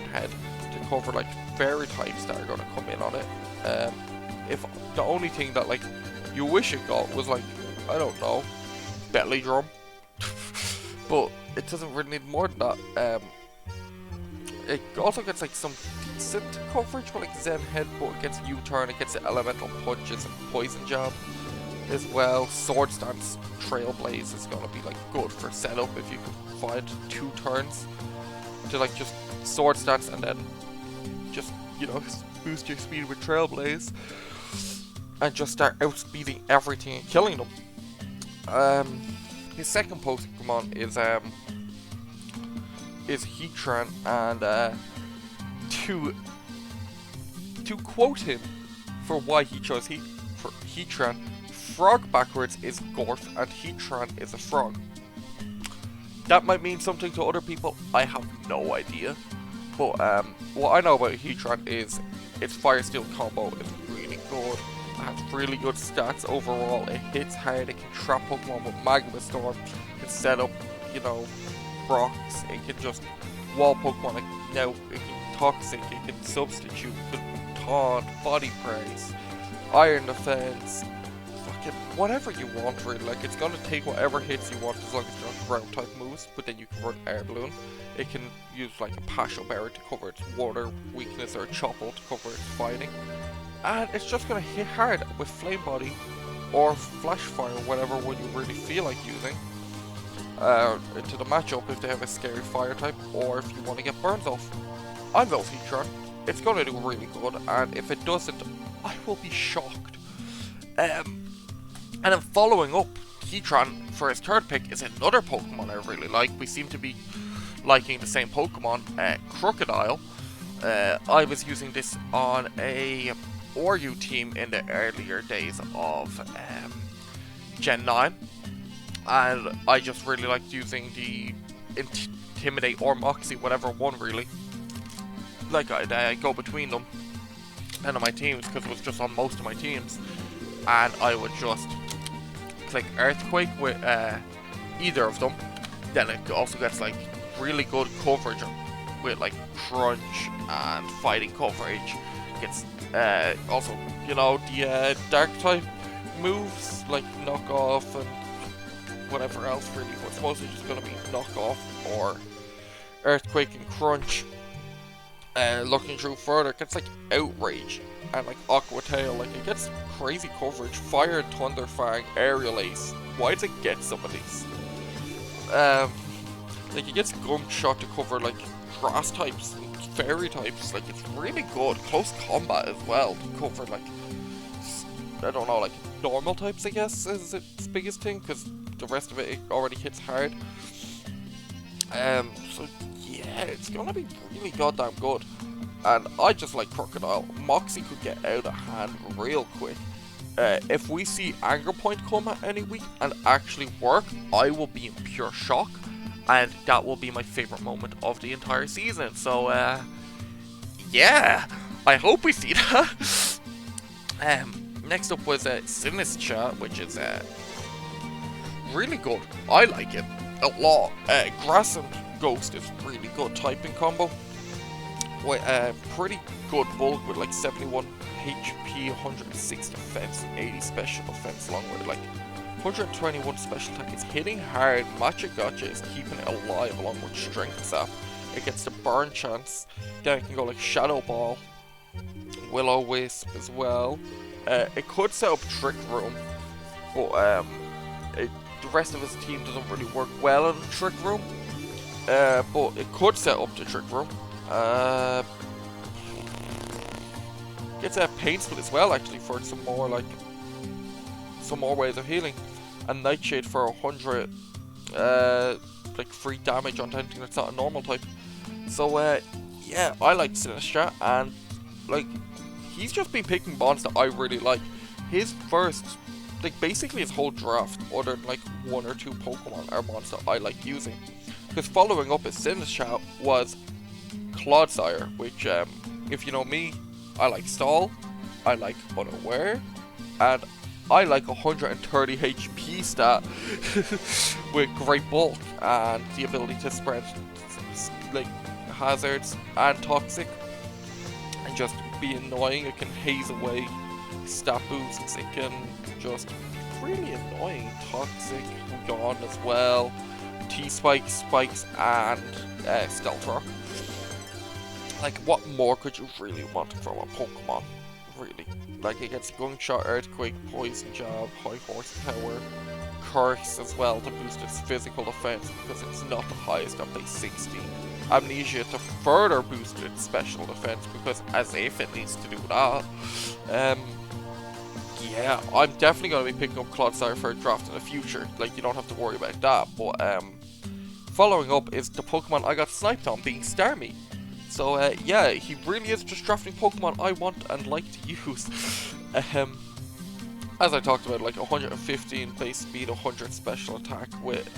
Head to cover like fairy types that are going to come in on it. If the only thing that like you wish it got was like, I don't know, Belly Drum, but it doesn't really need more than that. It also gets like some decent coverage with like Zen Headbutt, it gets U-Turn, it gets Elemental Punches and Poison Jab as well. Sword Stance Trailblaze is gonna be like good for setup if you can find 2 turns to like just Sword Stance and then just, you know, boost your speed with Trailblaze and just start outspeeding everything and killing them. His second Pokemon is Heatran, and to quote him for why he chose Heatran, frog backwards is Gorf and Heatran is a frog. That might mean something to other people, I have no idea. But what I know about Heatran is its Fire Steel combo is really good. It has really good stats overall. It hits hard, it can trap Pokemon with Magma Storm, it can set up, you know, rocks, it can just wall Pokemon, it can Toxic, it can Substitute, it can Taunt, Body Praise, Iron Defense, fucking whatever you want really. Like, it's gonna take whatever hits you want as long as they're not ground type moves, but then you can run Air Balloon. It can use like a Pasho Berry to cover its water weakness, or a Chople to cover its fighting. And it's just gonna hit hard with Flame Body or Flash Fire, whatever one you really feel like using. Into the matchup if they have a scary fire type, or if you want to get burns off. I vote Heatran. It's going to do really good, and if it doesn't, I will be shocked. And then following up Heatran for his third pick is another Pokemon I really like. We seem to be liking the same Pokemon, Crocodile. I was using this on a Oryu team in the earlier days of Gen 9. And I just really liked using the Intimidate or Moxie, whatever one really. Like, I'd go between them and on my teams, because it was just on most of my teams. And I would just click Earthquake with either of them. Then it also gets like really good coverage with like Crunch and Fighting coverage. It gets also, you know, the Dark type moves like Knock Off and whatever else really, but it's mostly just going to be Knock Off or Earthquake and Crunch. Looking through further, it gets like Outrage and like Aqua Tail, like it gets crazy coverage. Fire, Thunder Fang, Aerial Ace. Why does it get some of these? Like it gets Gum Shot to cover like grass types and fairy types. Like, it's really good. Close combat as well. To cover, like, I don't know, like, normal types, I guess, is its biggest thing, because the rest of it already hits hard. So, yeah, it's gonna be really goddamn good. And I just like Crocodile. Moxie could get out of hand real quick. If we see Anger Point come at any week and actually work, I will be in pure shock. And that will be my favorite moment of the entire season. So, yeah, I hope we see that. Next up was Sinister, which is really good. I like it a lot. Grass and Ghost is really good typing combo. With pretty good bulk with like 71 HP, 106 defense, and 80 special defense, along with like 121 special attack. It's hitting hard. Matcha Gotcha is keeping it alive along with Strength Zap. It gets the burn chance. Then it can go like Shadow Ball, Will-O-Wisp as well. It could set up Trick Room, but the rest of his team doesn't really work well in Trick Room. But it could set up the Trick Room. Gets a Pain Split as well, actually, for some more ways of healing. And Nightshade for 100 like free damage on anything that's not a normal type. So yeah, I like Sinister, and like he's just been picking bonds that I really like. His first, like basically his whole draft, other than like 1 or 2 Pokemon, are mons that I like using. Because following up his Sinister was Clodsire, which if you know me, I like Stall, I like Unaware, and I like 130 HP stat with great bulk and the ability to spread like hazards and toxic and just be annoying. It can haze away stat boosts, it can just really annoying. Toxic, Gone as well, T-Spike, Spikes, and Stealth Rock. Like, what more could you really want from a Pokemon? Really. Like, it gets Gunshot, Earthquake, Poison Jab, High Horsepower, Curse as well to boost its physical defense because it's not the highest on base 60. Amnesia to further boost its special defense because as if it needs to do that. Yeah, I'm definitely going to be picking up Clodsire for a draft in the future. Like, you don't have to worry about that. But following up is the Pokemon I got sniped on, being Starmie. So yeah, he really is just drafting Pokemon I want and like to use. As I talked about, like 115 base speed, 100 special attack with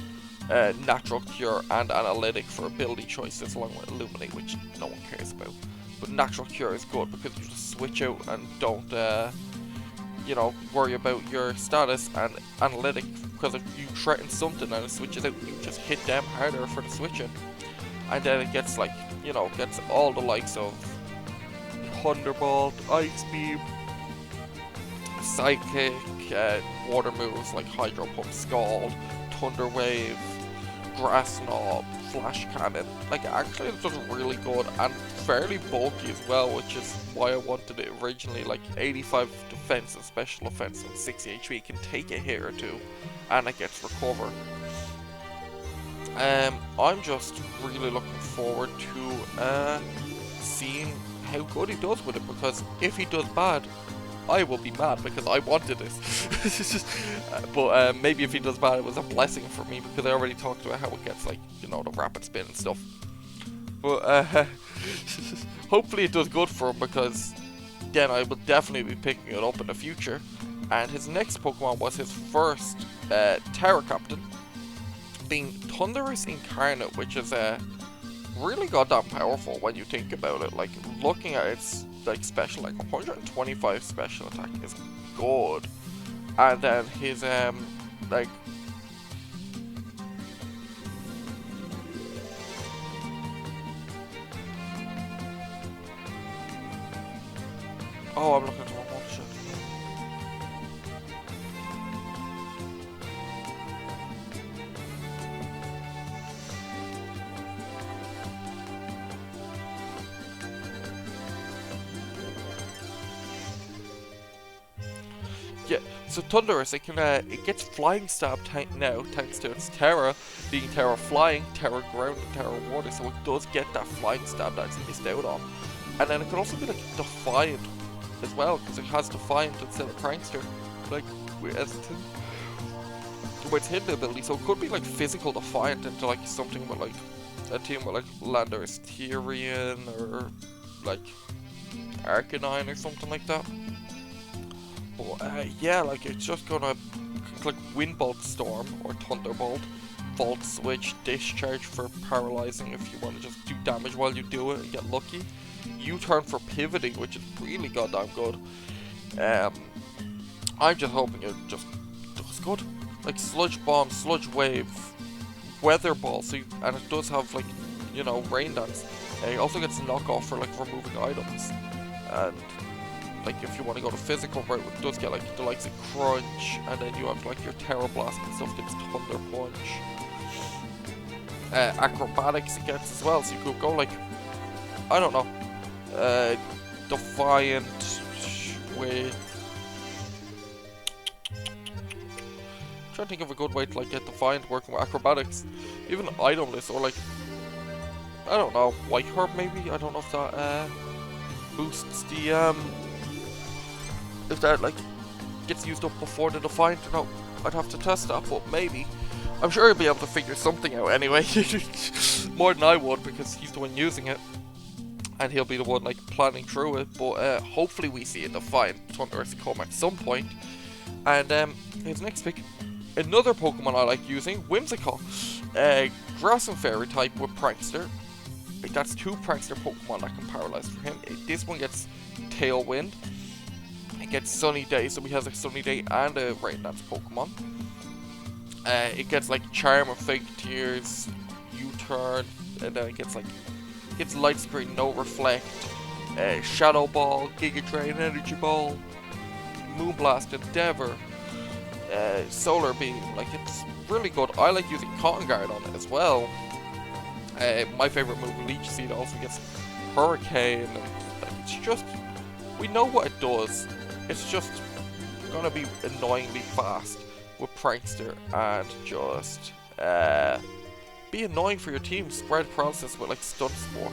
Natural Cure and Analytic for ability choices, along with Illuminate, which no one cares about. But Natural Cure is good because you just switch out and don't, you know, worry about your status. And Analytic, because if you threaten something and it switches out, you just hit them harder for the switching. And then it gets like, you know, gets all the likes of Thunderbolt, Ice Beam, Psychic, water moves like Hydro Pump, Scald, Thunder Wave, Grass Knob, Flash Cannon. Like, actually it's just really good and fairly bulky as well, which is why I wanted it originally. Like 85 defense and special defense and 60 HP, can take a hit or two and it gets recover. I'm just really looking forward to seeing how good he does with it, because if he does bad, I will be mad because I wanted this. But maybe if he does bad, it was a blessing for me because I already talked about how it gets, like, you know, the rapid spin and stuff. But hopefully it does good for him, because then I will definitely be picking it up in the future. And his next Pokemon was his first Terra Captain, being Thunderous Incarnate, which is really goddamn powerful when you think about it. Like, looking at its like special, like 125 special attack is good, and then his like I'm looking at the wrong one. Shit. Yeah, So Thunderous, it gets Flying Stab now, thanks to its Terra being Terra Flying, Terra Ground, and Terra Water, so it does get that Flying Stab that it's missed out on. And then it could also be like Defiant as well, because it has Defiant instead of Prankster, like with its hidden ability, so it could be like physical Defiant into like something with like a team with like Landorus Tyrion or like Arcanine or something like that. But yeah, like it's just gonna like Windbolt Storm or Thunderbolt, Volt Switch, Discharge for paralyzing if you want to just do damage while you do it and get lucky. U-turn for pivoting, which is really goddamn good. I'm just hoping it just does good. Like Sludge Bomb, Sludge Wave, Weather Ball, so and it does have like, you know, Rain Dance. It also gets knockoff for like removing items. And like if you want to go to physical route, it does get like the likes of Crunch, and then you have like your Terra Blast and stuff gets Thunder Punch. Acrobatics it gets as well, so you could go like, I don't know, Defiant with... I'm trying to think of a good way to like get Defiant working with Acrobatics. Even Itemless, or like, I don't know, White Herb maybe? I don't know if that boosts the if that like gets used up before the Defiant or no. I'd have to test that, but maybe. I'm sure he'll be able to figure something out anyway. More than I would, because he's the one using it. And he'll be the one like planning through it. But hopefully we see a Defiant Thunderous come at some point. And his next pick, another Pokemon I like using, Whimsicott. Grass and Fairy type with Prankster. That's two Prankster Pokemon that can paralyze for him. This one gets Tailwind. It gets Sunny Day, so he has a Sunny Day and a Rain Dance Pokemon. It gets like Charm and Fake Tears, U-turn, and then it gets Light Screen, No Reflect, Shadow Ball, Giga Drain, Energy Ball, Moonblast, Endeavor, Solar Beam. Like, it's really good. I like using Cotton Guard on it as well. My favorite move, Leech Seed, also gets Hurricane, and like, it's just, we know what it does. It's just gonna be annoyingly fast with Prankster and just be annoying for your team. Spread Paralysis with like Stun Spore,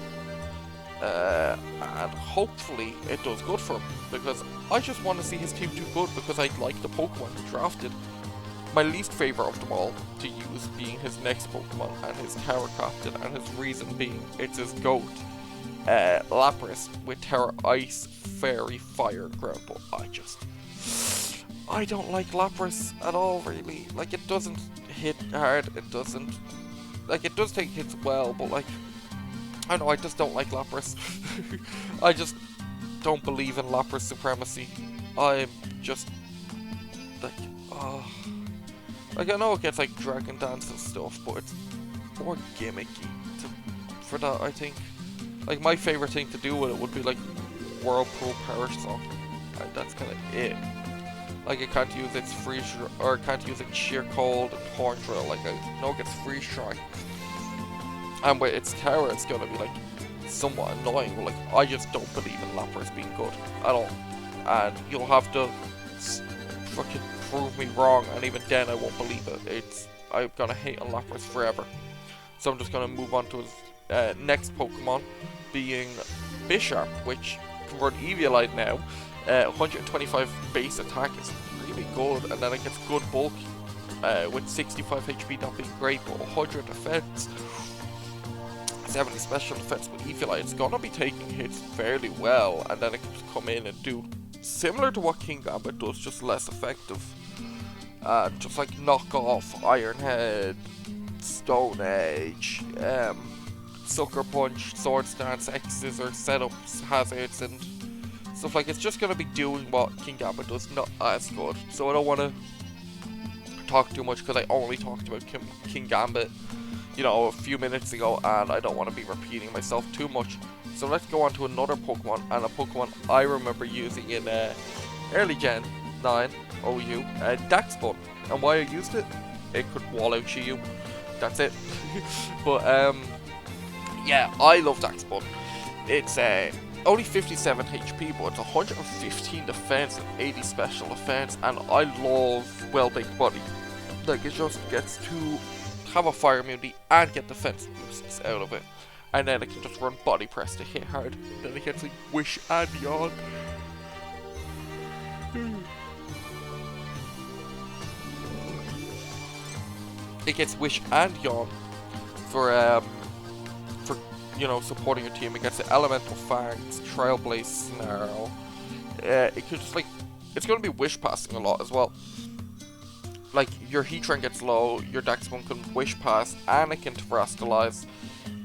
and hopefully it does good for him, because I just want to see his team do good, because I like the Pokemon he drafted. My least favorite of them all to use being his next Pokemon and his Tower Captain, and his reason being it's his GOAT, Lapras with Terra Ice, Fairy, Fire, Ground. But I don't like Lapras at all, really. Like, it doesn't hit hard, it doesn't, like, it does take hits well, but like, I don't know, I just don't like Lapras. I just don't believe in Lapras supremacy. I'm just like, oh. Like, I know it gets like Dragon Dance and stuff, but it's more gimmicky for that, I think. Like, my favorite thing to do with it would be like Whirlpool Perish Song, and that's kind of it. Like, it can't use its freeze, or it can't use its Sheer Cold and Horn Drill. Like, I know it gets Freeze Strike, and with its Tower, it's gonna be like somewhat annoying. But like, I just don't believe in Lapras being good at all, and you'll have to fucking prove me wrong, and even then I won't believe it. I'm gonna hate on Lapras forever. So I'm just gonna move on to his next Pokemon, being Bisharp, which can run Eviolite now. 125 base attack is really good, and then it gets good bulk with 65 HP, not being great, but 100 defense, 70 special defense with Eviolite. It's gonna be taking hits fairly well, and then it can come in and do similar to what Kingambit does, just less effective. Just like knock off Iron Head, Stone Edge, Sucker Punch, Sword Stance, X-Scissor, setups, hazards, and stuff like. It's just gonna be doing what Kingambit does, not as good. So I don't want to talk too much, because I only talked about Kingambit, you know, a few minutes ago, and I don't want to be repeating myself too much. So let's go on to another Pokemon, and a Pokemon I remember using in early Gen 9 OU, Daxbun. And why I used it? It could wall out you. That's it. But yeah, I love Daxbun. It's only 57 HP, but it's 115 defense and 80 special defense, and I love well-baked body. Like, it just gets to have a fire immunity and get defense boosts out of it. And then it can just run body press to hit hard. Then it gets like Wish and Yawn. It gets Wish and Yawn for you know, supporting your team. It gets the Elemental Fangs, Trailblaze Snarl. It could just like, it's gonna be Wish passing a lot as well. Like, your Heatran gets low, your Daxamon can Wish Pass, and it can Terastallize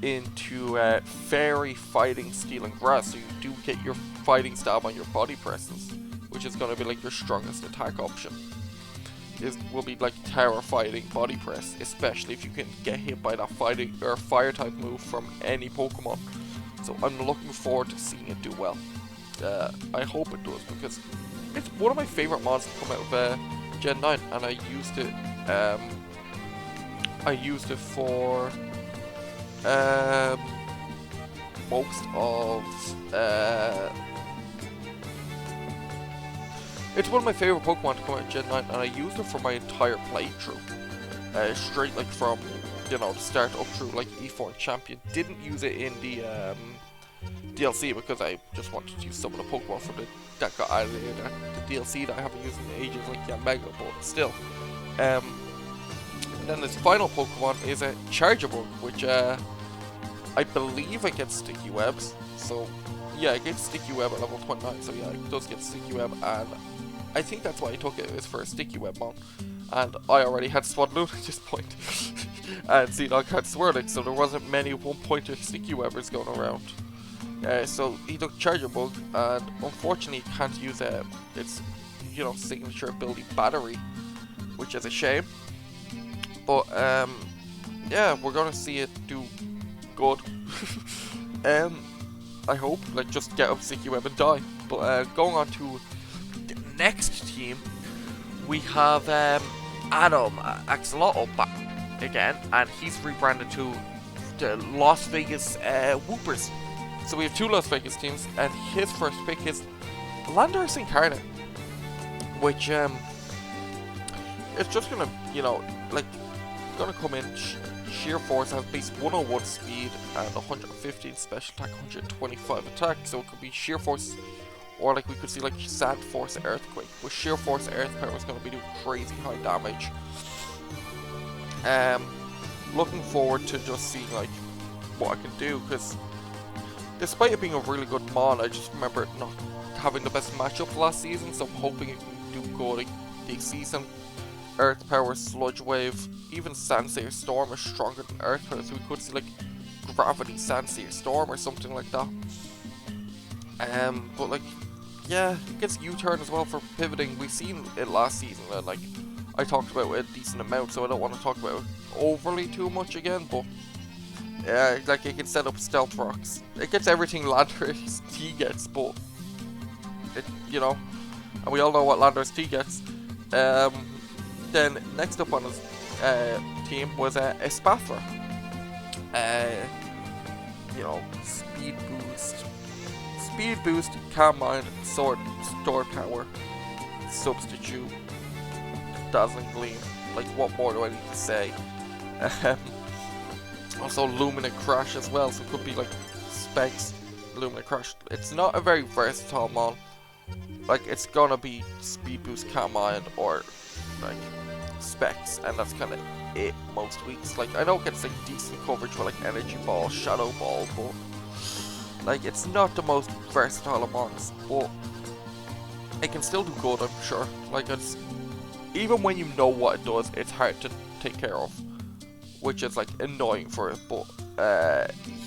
into Fairy, Fighting, Steel, and Grass, so you do get your Fighting Stab on your body presses, which is going to be like your strongest attack option. Will be like Tower Fighting, Body Press, especially if you can get hit by that Fighting or Fire type move from any Pokemon. So I'm looking forward to seeing it do well. I hope it does, because it's one of my favorite mons to come out of Gen 9, and I used it. I used it for most of it's one of my favorite Pokemon to come out in Gen 9, and I used it for my entire playthrough. Straight like from, you know, the start up through like E4 and Champion. Didn't use it in the DLC because I just wanted to use some of the Pokemon from that got added in the DLC that I haven't used in ages, like Mega, but still. Then this final Pokemon is a Charjabug, which I believe it gets Sticky Webs. So yeah, it gets Sticky Web at level 29, so yeah, it does get Sticky Web, and I think that's why I took it, was for a Sticky Web mon. And I already had Swadloon at this point. And Xenon had Swirling, so there wasn't many one-pointer Sticky Webbers going around. So he took Charjabug, and unfortunately he can't use its, you know, signature ability Battery, which is a shame. But yeah, we're gonna see it do good. I hope, like, just get up Sticky Web and die. But going on to the next team, we have Adam Axolotl back again, and he's rebranded to the Las Vegas Woopers. So we have two Las Vegas teams, and his first pick is Landorus Incarnate, which it's just gonna, you know, like, gonna come in sheer force, has base 101 speed and 115 special attack, 125 attack, so it could be sheer force, or like we could see like Sand Force Earthquake. With sheer force Earth Power is gonna be doing crazy high damage. Looking forward to just seeing like what I can do, because despite it being a really good mon, I just remember it not having the best matchup last season, so I'm hoping it can do good this season. Earth Power, Sludge Wave, even Sandsear Storm is stronger than Earth Power, so we could see like Gravity Sandsear Storm or something like that. But like, yeah, it gets U-turn as well for pivoting. We've seen it last season, and like, I talked about it a decent amount, so I don't want to talk about it overly too much again, but yeah, like it can set up Stealth Rocks. It gets everything Landorus T gets, but it, you know, and we all know what Landorus T gets. Then next up on his team was Espathra. You know, speed boost, Calm Mind, Sword Power, Substitute, Dazzling Gleam. Like, what more do I need to say? Also Luminant Crash as well, so it could be like Specs, Luminant Crash. It's not a very versatile mon. Like, it's gonna be Speed Boost, Calm Mind, or like Specs, and that's kind of it most weeks. Like, I know it gets like decent coverage with like Energy Ball, Shadow Ball, but like, it's not the most versatile of mons, but it can still do good, I'm sure. Like, it's, even when you know what it does, it's hard to take care of, which is like annoying for it. But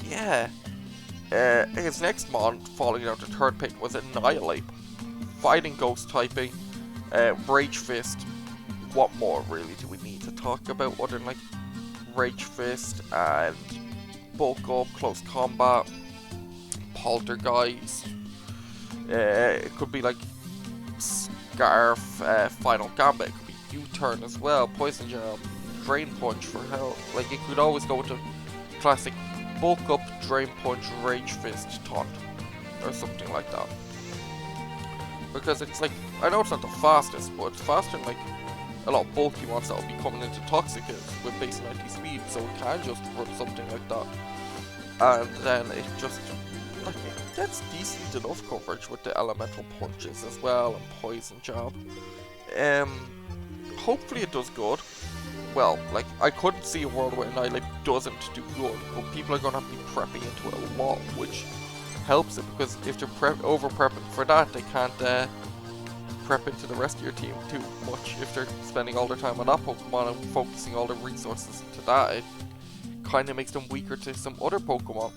yeah, his next mon, falling out the third pick, was Annihilate, Fighting Ghost typing, Rage Fist. What more really do we need to talk about other than like Rage Fist and Bulk Up, Close Combat, Poltergeist? It could be like Scarf, Final Gambit. It could be U-Turn as well, Poison Jab, Drain Punch for hell. Like, it could always go with the classic Bulk Up, Drain Punch, Rage Fist, Taunt. or something like that. Because it's like, I know it's not the fastest, but it's faster than like a lot of bulky ones that will be coming into Toxic with base 90 speed, so it can just run something like that. And then it just, like, it gets decent enough coverage with the elemental punches as well, and poison jab. Hopefully it does good. Well, like, I couldn't see a world where Annihilate doesn't do good, but people are going to have to be prepping into it a lot, which helps it, because if they're over-prepping for that, they can't prep into the rest of your team too much. If they're spending all their time on that Pokemon and focusing all their resources into that, it kind of makes them weaker to some other Pokemon,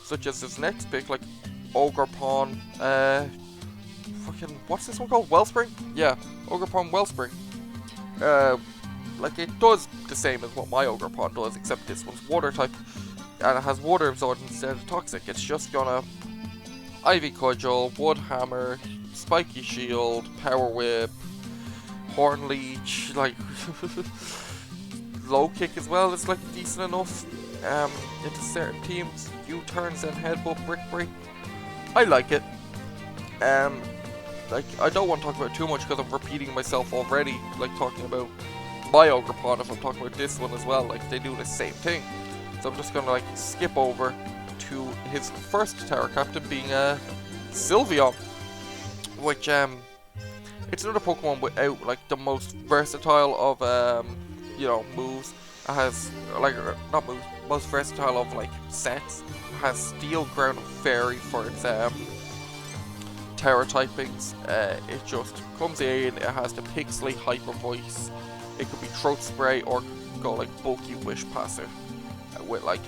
such as this next pick, like Ogerpon, fucking, what's this one called? Wellspring? Yeah, Ogerpon Wellspring. Like, it does the same as what my Ogerpon does, except this one's water type, and it has water absorbed instead of toxic. It's just gonna Ivy Cudgel, Wood Hammer, Spiky Shield, Power Whip, Horn Leech, like Low Kick as well is like decent enough. Into certain teams, U-turns and Headbutt, Brick Break. I like it. Like, I don't want to talk about it too much because I'm repeating myself already, like talking about my Ogerpon. If I'm talking about this one as well, like, they do the same thing. So I'm just gonna like skip over to his first Tower Captain being Sylveon, which it's another Pokemon without like the most versatile of you know, moves. It has like not moves, most versatile of like sets. It has Steel, Ground, and Fairy for its Terra typings. It just comes in. It has the Pixley Hyper Voice. It could be Throat Spray or go like bulky Wish Passer with like,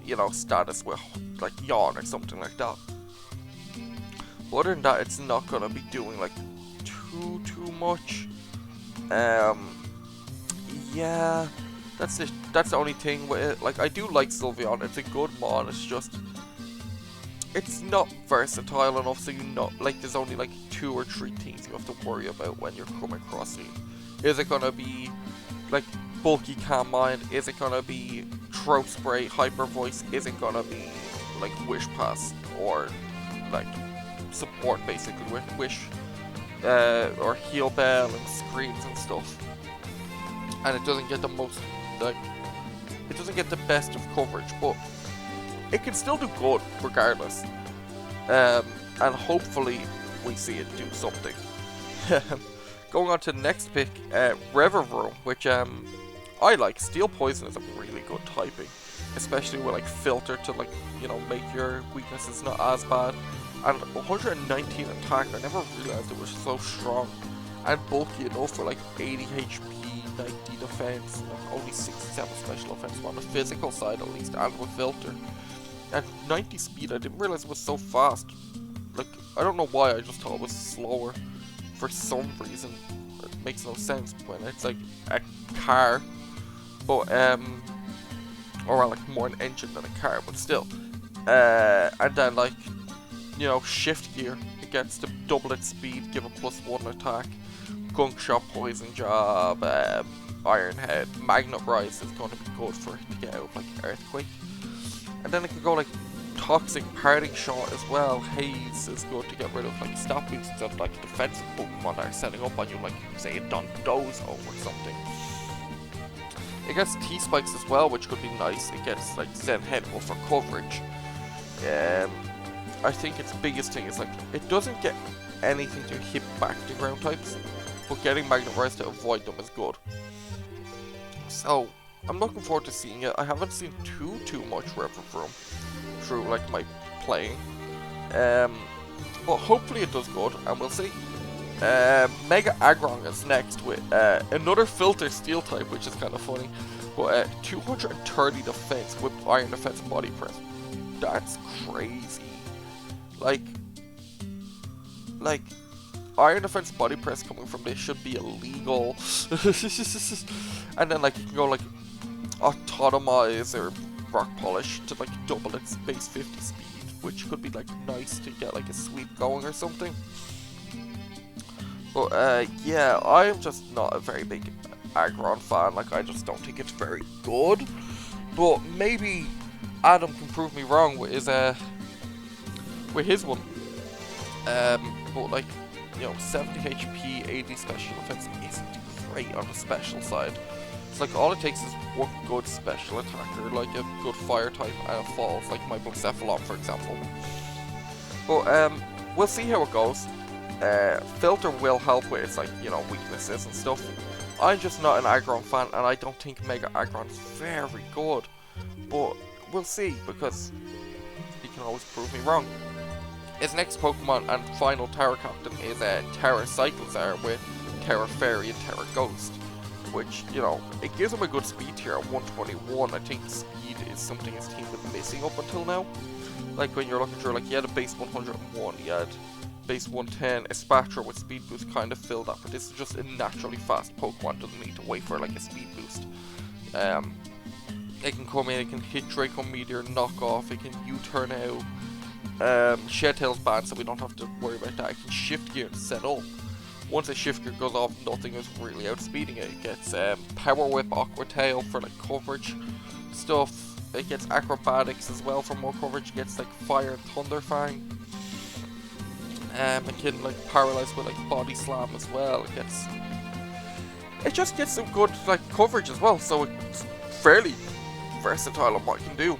you know, status with like Yawn or something like that. But other than that, it's not gonna be doing like too much. Yeah, that's it. That's the only thing with it. Like, I do like Sylveon. It's a good mon. It's just, it's not versatile enough. So, you know, like, there's only like 2 or 3 things you have to worry about when you're coming across it. Is it gonna be like bulky Calm Mind? Is it gonna be Throat Spray, Hyper Voice? Is it gonna be like Wish Pass or like support basically with Wish or Heal Bell and Screams and stuff? And it doesn't get the most, like, it doesn't get the best of coverage, but it can still do good regardless. And hopefully we see it do something. Going on to the next pick, Revavroom, which I like. Steel Poison is a really good typing, especially with like Filter to like, you know, make your weaknesses not as bad. And 119 attack, I never realized it was so strong and bulky enough for like 80 HP, 90 defense, like only 67 special offense on the physical side at least, and with Filter. And 90 speed, I didn't realize it was so fast. Like, I don't know why, I just thought it was slower for some reason. It makes no sense when it's like a car, but or like more an engine than a car, but still. And then like, you know, Shift Gear, it gets to double its speed, give a +1 attack. Gunk Shot, Poison Jab, Iron Head, Magnet Rise is going to be good for it to get out like Earthquake. And then it can go like Toxic, Parting Shot as well. Haze is good to get rid of like stat boosts of like defensive Pokemon that are setting up on you, like say a Dondozo or something. It gets T-Spikes as well, which could be nice. It gets like Zen Headbutt for coverage. I think its biggest thing is like, it doesn't get anything to hit back the ground types, but getting Magnet Rise to avoid them is good. So, I'm looking forward to seeing it. I haven't seen too much Revavroom through like my playing. But hopefully it does good, and we'll see. Mega Aggron is next with another Filter Steel type, which is kind of funny. But 230 defense with Iron Defense Body Press. That's crazy. Like Iron Defense Body Press coming from this should be illegal. And then like you can go like Autotomize or Rock Polish to like double its base 50 speed, which could be like nice to get like a sweep going or something. But yeah, I'm just not a very big Aggron fan. Like, I just don't think it's very good. But maybe Adam can prove me wrong with his one. But like, you know, 70 HP, 80 special defense isn't great on the special side. It's like all it takes is one good special attacker, like a good fire type and a falls, like my Blacephalon for example. But we'll see how it goes. Filter will help with its, like, you know, weaknesses and stuff. I'm just not an Aggron fan, and I don't think Mega Aggron's very good. But we'll see, because he can always prove me wrong. His next Pokemon and final Tower Captain is Terra Cyclizar with Terra Fairy and Terra Ghost. Which, you know, it gives him a good speed tier at 121. I think speed is something his team been missing up until now. Like when you're looking through, like he had a base 101, he had base 110, Espatra with speed boost kind of filled that, but this is just a naturally fast Pokemon, doesn't need to wait for like a speed boost. It can come in, it can hit Draco Meteor, knock off, it can U-turn out, Shed Tail's banned so we don't have to worry about that. It can shift gear and set up. Once a shift gear goes off, nothing is really outspeeding it. It gets Power Whip, Aqua Tail for like coverage stuff. It gets Acrobatics as well for more coverage. It gets like Fire and Thunder Fang. It can like paralyze with like Body Slam as well. It just gets some good like coverage as well. So it's fairly versatile on what it can do.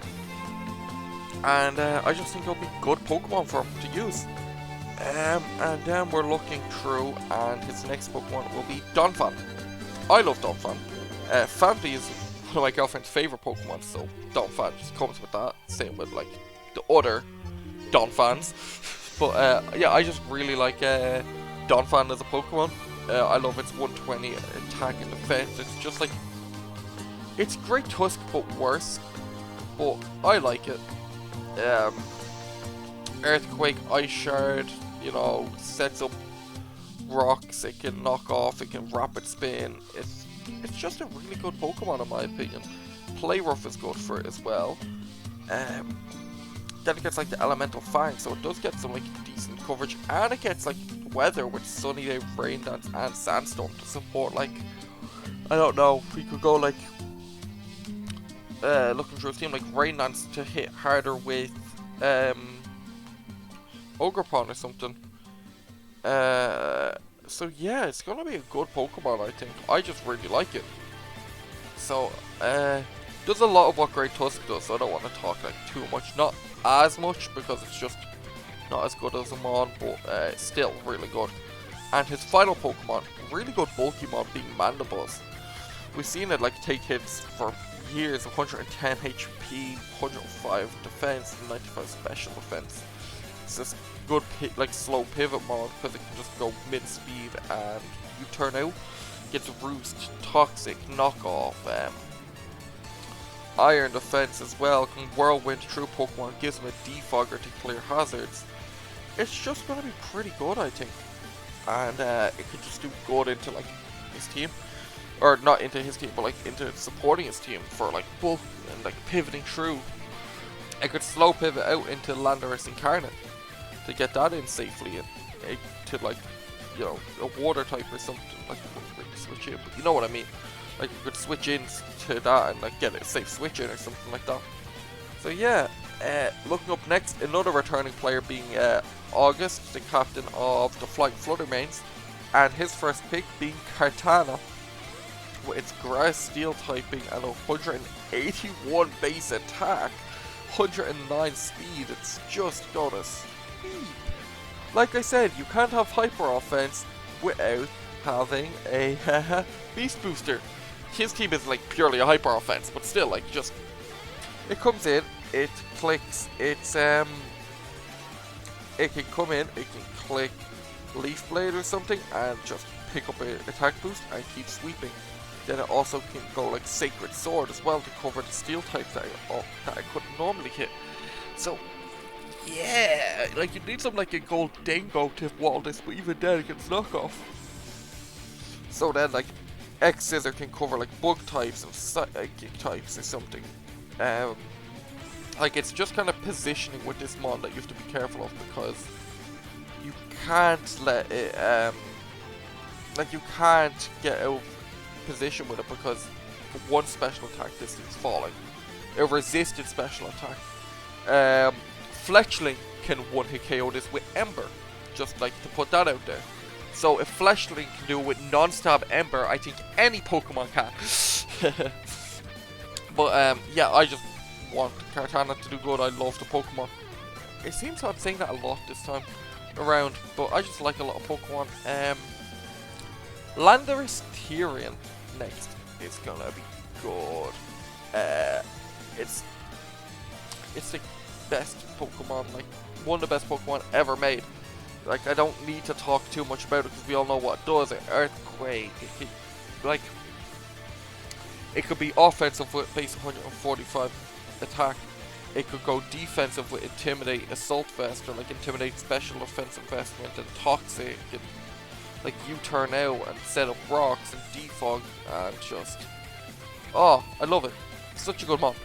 And I just think it'll be good Pokemon for him to use. And then we're looking through, and his next Pokemon will be Donphan. I love Donphan. Fanti is one of my girlfriend's favorite Pokemon, so Donphan just comes with that. Same with like the other Donphans. But yeah, I just really like Donphan as a Pokemon. I love its 120 attack and defense. It's just like, it's Great Tusk but worse. But I like it. Earthquake, Ice Shard, you know, sets up rocks, it can knock off, it can rapid spin. It's just a really good Pokemon in my opinion. Play Rough is good for it as well. Then it gets like the Elemental Fang, so it does get some like decent coverage, and it gets like weather with Sunny Day, Rain Dance, and Sandstorm to support. Like, I don't know, we could go like looking through a team like Rain Dance to hit harder with Ogerpon or something. So yeah, it's gonna be a good Pokemon, I think. I just really like it. So does a lot of what Great Tusk does, so I don't want to talk like too much. Not as much because it's just not as good as a Mon, but still really good. And his final Pokemon, really good bulky Mon, being Mandibles. We've seen it like take hits for years, 110 HP, 105 defense, and 95 special defense. It's this good like slow pivot Mon because it can just go mid speed and you turn out. Gets Roost, Toxic, Knockoff, Iron defense as well, can Whirlwind through Pokemon, gives him a Defogger to clear hazards. It's just going to be pretty good, I think. And it could just do good into like his team. Or not into his team, but like into supporting his team for like bulk and like pivoting through. It could slow pivot out into Landorus Incarnate to get that in safely and to like, you know, a water type or something. Like, switch in, but you know what I mean. Like you could switch in to that and like get a safe switch in or something like that. So yeah, looking up next, another returning player being August, the captain of the Flying Flutter mains, and his first pick being Kartana with its Grass Steel typing and 181 base attack, 109 speed. It's just gonna speed. Like I said, you can't have hyper offense without having a beast booster. His team is like purely a hyper offense, but still, like, just it comes in, it clicks, it's it can come in, it can click Leaf Blade or something and just pick up an attack boost and keep sweeping. Then it also can go like Sacred Sword as well to cover the steel types that I couldn't normally hit. So yeah, like you need something like a Gold Dingo to wall this, but even then it gets knockoff. So then like X Scissor can cover like bug types and psychic types or something. Like it's just kind of positioning with this Mon that you have to be careful of, because you can't let it like you can't get out of position with it, because one special attack distance falling, it resisted special attack. Fletchling can one hit KO this with Ember, just like to put that out there. So if Fleshling can do it with non-stab Ember, I think any Pokemon can. But yeah, I just want Kartana to do good. I love the Pokemon. It seems I'm saying that a lot this time around, but I just like a lot of Pokemon. Landorus Tyrion next is gonna be good. It's the best Pokemon, like one of the best Pokemon ever made. Like, I don't need to talk too much about it because we all know what it does. Earthquake, it could be offensive with base 145 attack. It could go defensive with Intimidate, Assault Vest, or like Intimidate Special Offensive Vestment and Toxic, and like U-turn out and set up rocks and defog and just, oh, I love it. Such a good mod.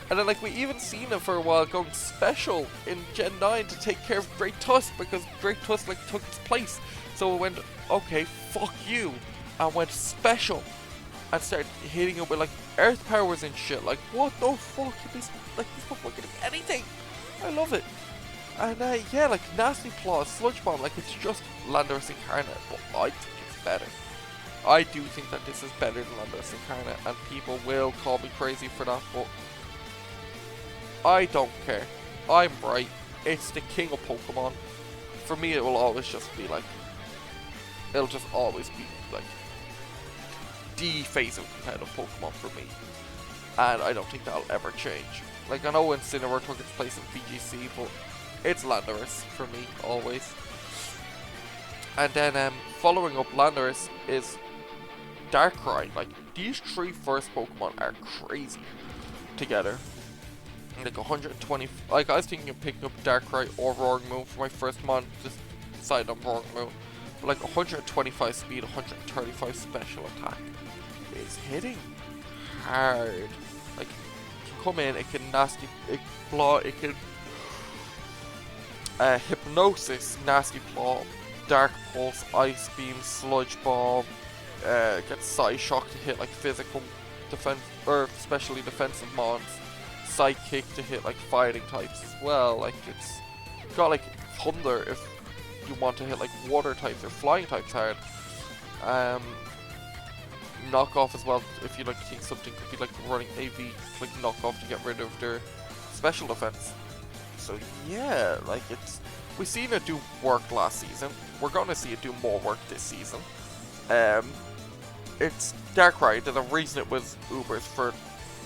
And then like we even seen it for a while going special in Gen 9 to take care of Great Tusk because Great Tusk like took its place. So it went, okay, fuck you, and went special and started hitting it with like earth powers and shit. Like, what the fuck? These Pokemon can do anything. I love it. And yeah, like Nasty Claw, Sludge Bomb, like it's just Landorus Incarnate, but I think it's better. I do think that this is better than Landorus Incarnate, and people will call me crazy for that, but I don't care. I'm right. It's the king of Pokemon. For me, it will always just be like, it'll just always be like the face of competitive Pokemon for me, and I don't think that'll ever change. Like, I know Incineroar took its place in VGC, but it's Landorus for me always. And then following up Landorus is Darkrai. Like, these three first Pokemon are crazy together. Like 120. Like, I was thinking of picking up Darkrai or Roaring Moon for my first mon. Just decided on Roaring Moon. But like 125 speed, 135 special attack is hitting hard. Like, it can come in, it can nasty, it claw, it can Hypnosis, Nasty Claw, Dark Pulse, Ice Beam, Sludge Bomb, get Psyshock to hit like physical defense or especially defensive mons. Psychic to hit like fighting types as well. Like, it's got like Thunder if you want to hit like water types or flying types hard. Knock off as well if you like think something could be like running AV, like knock off to get rid of their special defense. So yeah, like we've seen it do work last season. We're gonna see it do more work this season. It's Darkrai. There's a reason it was Ubers for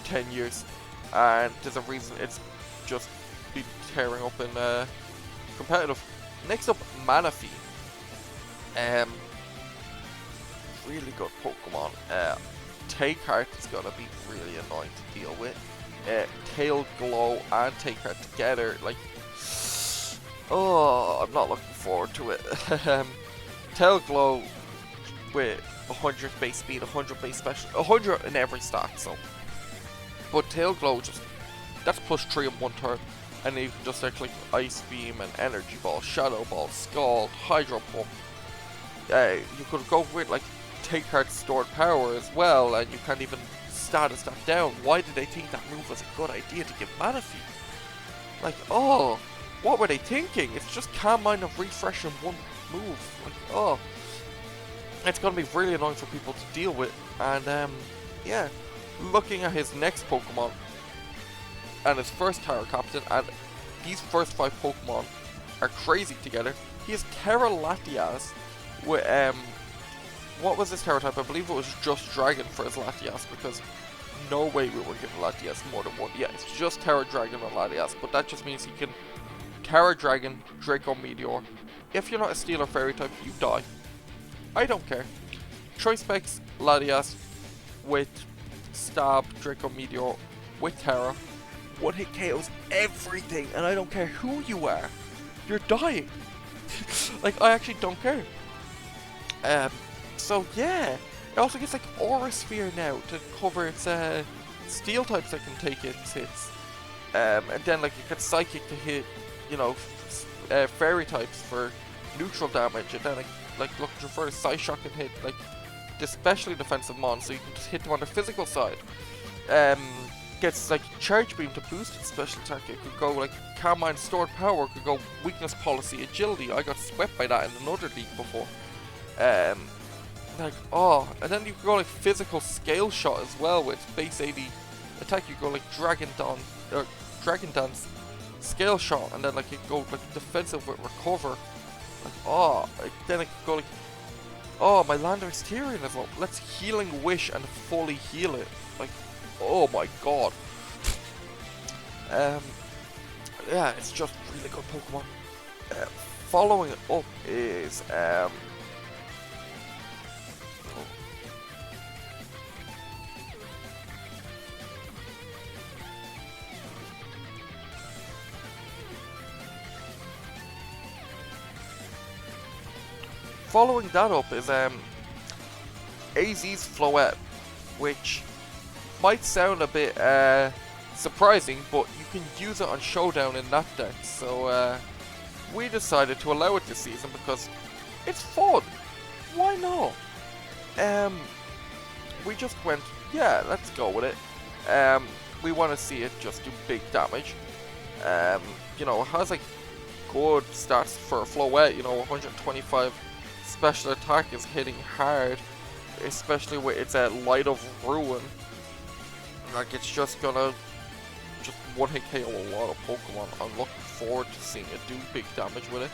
10 years. And there's a reason it's just been tearing up in competitive. Next up, Manaphy. Really good Pokemon. Take Heart is gonna be really annoying to deal with. Tail Glow and Take Heart together, like, oh, I'm not looking forward to it. Tail Glow with 100 base speed, 100 base special, 100 in every stat, so. But Tail Glow, just, that's plus 3 in one turn. And then you can just start clicking Ice Beam and Energy Ball, Shadow Ball, Scald, Hydro Pump. You could go with like Take Heart's stored power as well, and you can't even status that down. Why did they think that move was a good idea to give Manaphy? Like, oh, what were they thinking? It's just Calm Mind and Refresh in one move. Like, oh, it's gonna be really annoying for people to deal with. And yeah. Looking at his next Pokemon and his first Terra Captain, and these first 5 Pokemon are crazy together. He has Terra Latias with what was his Terra type? I believe it was just Dragon for his Latias, because no way we were giving Latias more than one. Yeah, it's just Terra Dragon and Latias, but that just means he can Terra Dragon, Draco Meteor. If you're not a Steel or Fairy type, you die. I don't care. Choice Specs Latias with Stab, Draco Meteor with Terra. One hit KOs everything, and I don't care who you are. You're dying. Like, I actually don't care. So yeah. It also gets like Aura Sphere now to cover its steel types that can take its hits. And then like it gets Psychic to hit, you know, Fairy types for neutral damage, and then like look for a Psyshock can hit like especially defensive mons, so you can just hit them on the physical side. gets like Charge Beam to boost its special attack. It could go like Calm Mind, Stored Power. It could go Weakness Policy, Agility. I got swept by that in another league before. Like, oh, and then you could go like Physical Scale Shot as well with base 80 attack. You go like Dragon Dance, Scale Shot, and then like it go like Defensive with Recover. Like, oh, then it could go like, oh, my Landorus Tyrion as well. Let's Healing Wish and fully heal it. Like, oh my god. Yeah, it's just really good Pokemon. Following it up is following that up is AZ's Floette, which might sound a bit surprising, but you can use it on Showdown in that deck, so we decided to allow it this season because it's fun. Why not? We just went, yeah, let's go with it. We want to see it just do big damage. You know, it has like good stats for Floette, you know, 125 special attack is hitting hard, especially with its Light of Ruin. Like, it's just gonna just one-hit KO a lot of Pokemon. I'm looking forward to seeing it do big damage with it.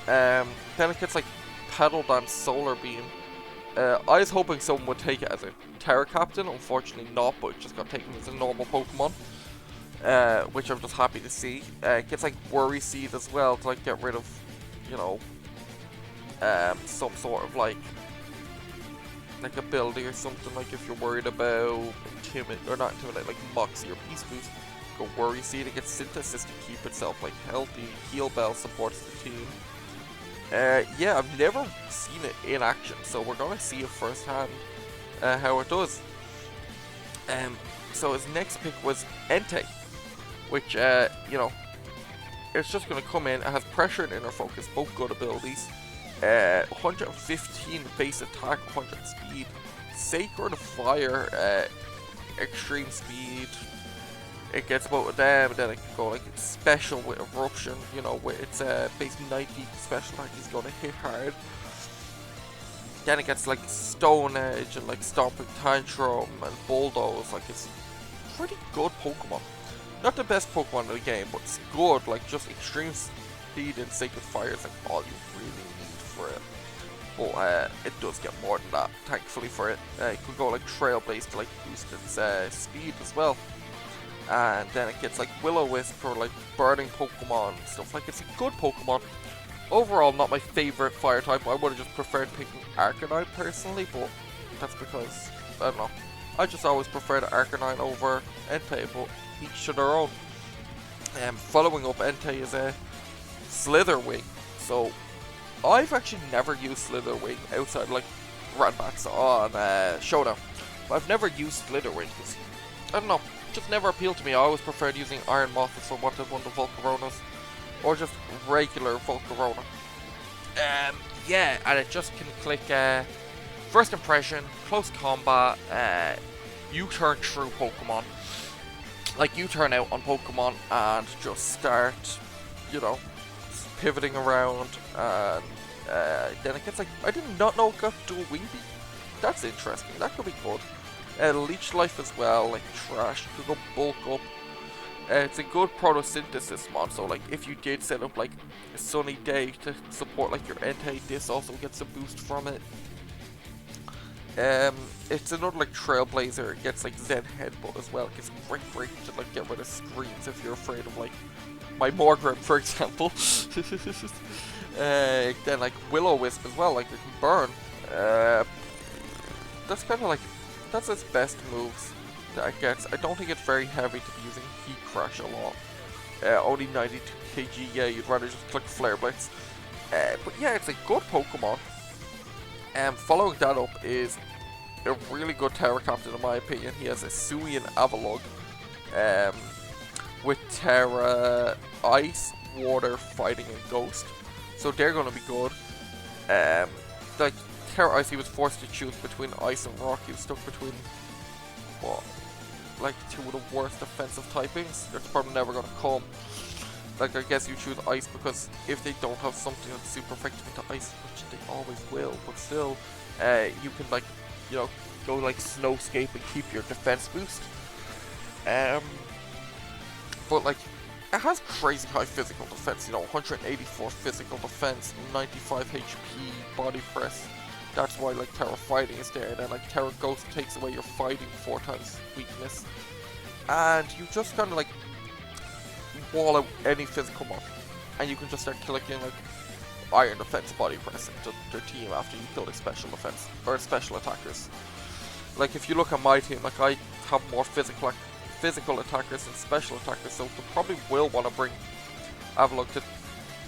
Then it gets like Pedal Dance, Solar Beam. I was hoping someone would take it as a Terra Captain, unfortunately not, but it just got taken as a normal Pokemon, which I'm just happy to see. It gets like Worry Seed as well to like get rid of, you know, some sort of like ability or something, like if you're worried about like Moxie or Peace Boost, go Worry Seed. It gets Synthesis to keep itself like healthy. Heal Bell supports the team. Yeah, I've never seen it in action, so we're gonna see it firsthand how it does. So his next pick was Entei, which you know, it's just gonna come in. It has Pressure and Inner Focus, both good abilities. 115 base attack, 100 speed, Sacred Fire, extreme speed. It gets both of them, and then it can go like special with Eruption, you know, with its base 90 special attack is going to hit hard. Then it gets like Stone Edge and like Stomping Tantrum and Bulldoze. Like, it's pretty good Pokemon. Not the best Pokemon in the game, but it's good. Like, just extreme speed and Sacred Fire is like all you really need for it. But it does get more than that, thankfully for it. It could go like Trailblaze to like boost its speed as well. And then it gets like Will-O-Wisp for like burning Pokemon and stuff. Like, it's a good Pokemon. Overall, not my favorite fire type. I would have just preferred picking Arcanine personally, but that's because, I don't know, I just always preferred Arcanine over Entei, but each to their own. Following up Entei is a Slitherwing. So I've actually never used Slitherwing outside like Ranbats on Showdown. But I've never used Slitherwing because, I don't know, just never appealed to me. I always preferred using Iron Moth if I wanted one of the Volcaronas, or just regular Volcarona. Yeah, and it just can click First Impression, Close Combat, U-turn through Pokemon. Like, U-turn out on Pokemon and just start, you know, pivoting around. And then it gets like, I did not know it got dual Wing Beat. That's interesting, that could be good. Leech Life as well, like Trash, could go Bulk Up. It's a good photosynthesis mod, so like if you did set up like a sunny day to support like your Entei, this also gets a boost from it. It's another like Trailblazer. It gets like Zen Headbutt as well. It gets great to like get rid of screens if you're afraid of like my Morgrem, for example. Then like Will-O-Wisp as well, like it can burn. That's kind of like, that's its best moves that it gets. I don't think it's very heavy to be using Heat Crash a lot. Only 92 kg, yeah, you'd rather just click Flare Blitz. But yeah, it's a good Pokemon. Following that up is a really good Terra Captain in my opinion. He has a Suian Avalugg with Terra Ice, Water, Fighting, and Ghost. So they're going to be good. Like Terra Ice, he was forced to choose between Ice and Rock. He was stuck between what? like 2 of the worst defensive typings. It's probably never gonna come. Like, I guess you choose Ice because if they don't have something that's super effective into Ice, which they always will, but still, you can, like, you know, go like Snowscape and keep your defense boost. But like, it has crazy high physical defense, you know, 184 physical defense, 95 HP body press. That's why like Terra Fighting is there. And then like Terra Ghost takes away your fighting 4 times weakness. And you just kind of like wall out any physical mob. And you can just start clicking like Iron Defense body press into their team after you kill their special defense or special attackers. Like if you look at my team, like I have more physical attackers and special attackers, so they probably will want to bring Avalok to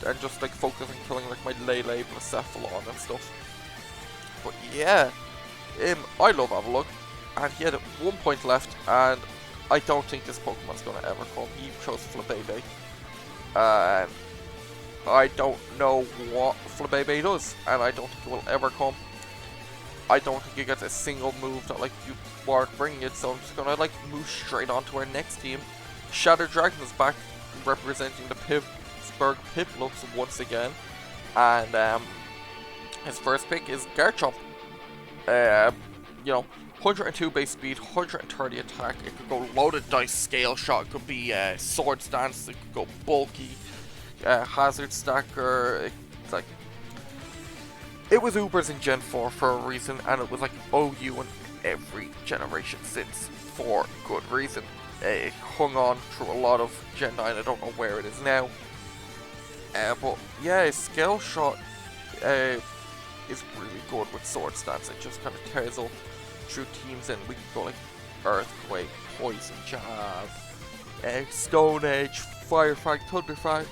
and just like focus on killing like my Lele, Blacephalon and stuff. But yeah, I love Avalok, and he had 1 point left, and I don't think this Pokemon's gonna ever come. He chose Flabébé, and I don't know what Flabébé does, and I don't think it will ever come. I don't think it gets a single move that like you weren't bringing it, so I'm just gonna like move straight on to our next team. Shadow Dragon is back, representing the Pittsburgh Piplups once again, and his first pick is Garchomp. You know, 102 base speed, 130 attack. It could go loaded dice, scale shot. It could be Swords Dance. It could go bulky, hazard stacker. It's like, it was Ubers in Gen 4 for a reason, and it was like OU in every generation since for good reason. It hung on through a lot of Gen 9. I don't know where it is now. But yeah, scale shot is really good with Sword Stance. It just kind of tears up through teams, and we can go like Earthquake, Poison Jab, Stone Edge, Fire Frag, Thunder Frag.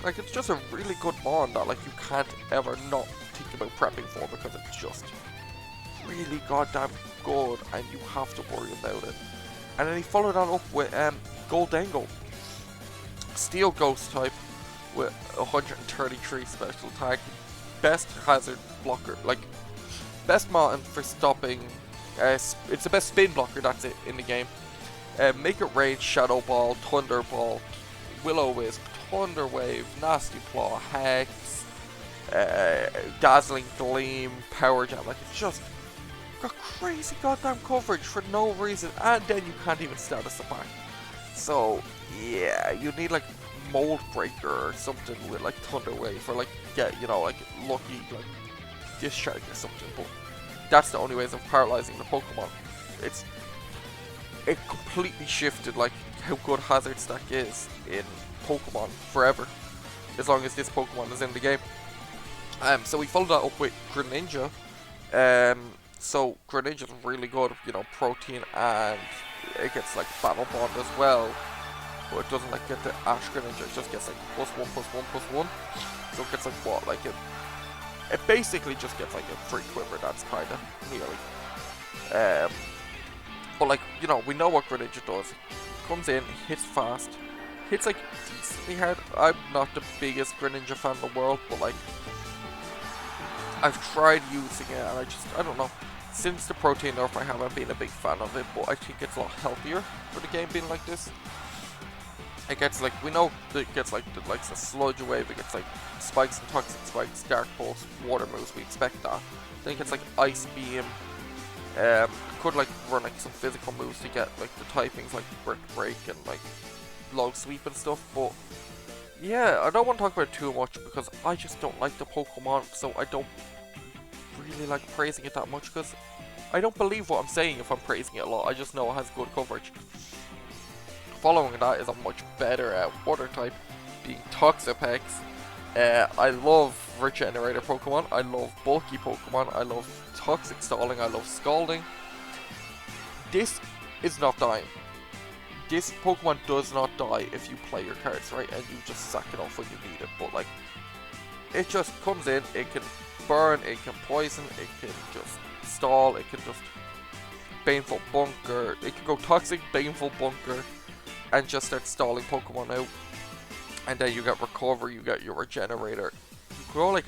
Like, it's just a really good mon that like you can't ever not think about prepping for, because it's just really goddamn good and you have to worry about it. And then he followed that up with Goldengo, Steel Ghost type with 133 special attack, best hazard blocker, like best Mountain for stopping. It's the best spin blocker, that's it, in the game. Make it range, Shadow Ball, Thunderbolt, Will-O-Wisp, Thunder Wave, Nasty Claw, Hex, Dazzling Gleam, Power Jam. Like, it's just got crazy goddamn coverage for no reason, and then you can't even status it back. So yeah, you need like Mold Breaker or something with like Thunder Wave, or like get, you know, like lucky like Discharge or something. But that's the only ways of paralyzing the Pokemon. It completely shifted like how good Hazard Stack is in Pokemon forever, as long as this Pokemon is in the game. So we followed that up with Greninja. So Greninja's really good, you know, Protein, and it gets like Battle Bond as well. But it doesn't like get the Ash Greninja, it just gets like +1/+1/+1. So it gets like what, like it basically just gets like a free quiver, that's kinda nearly. But like, you know, we know what Greninja does. Comes in, hits fast, hits like decently hard. I'm not the biggest Greninja fan in the world, but like I've tried using it, and I don't know. Since the Protein nerf, I haven't been a big fan of it, but I think it's a lot healthier for the game being like this. It gets like, we know that it gets like the likes of Sludge Wave, it gets like Spikes and Toxic Spikes, Dark Pulse, Water moves, we expect that. Then it gets like Ice Beam. Could like run like some physical moves to get like the typings like Brick Break and like Log Sweep and stuff, but yeah, I don't want to talk about it too much because I just don't like the Pokemon, so I don't really like praising it that much, because I don't believe what I'm saying if I'm praising it a lot. I just know it has good coverage. Following that is a much better water type, being Toxapex. I love Regenerator Pokemon, I love bulky Pokemon, I love Toxic Stalling, I love Scalding. This is not dying. This Pokemon does not die if you play your cards right and you just sack it off when you need it, but like, it just comes in, it can burn, it can poison, it can just stall, it can just Baneful Bunker, it can go Toxic, Baneful Bunker, and just start stalling Pokemon out. And then you get Recover, you get your Regenerator. You can go like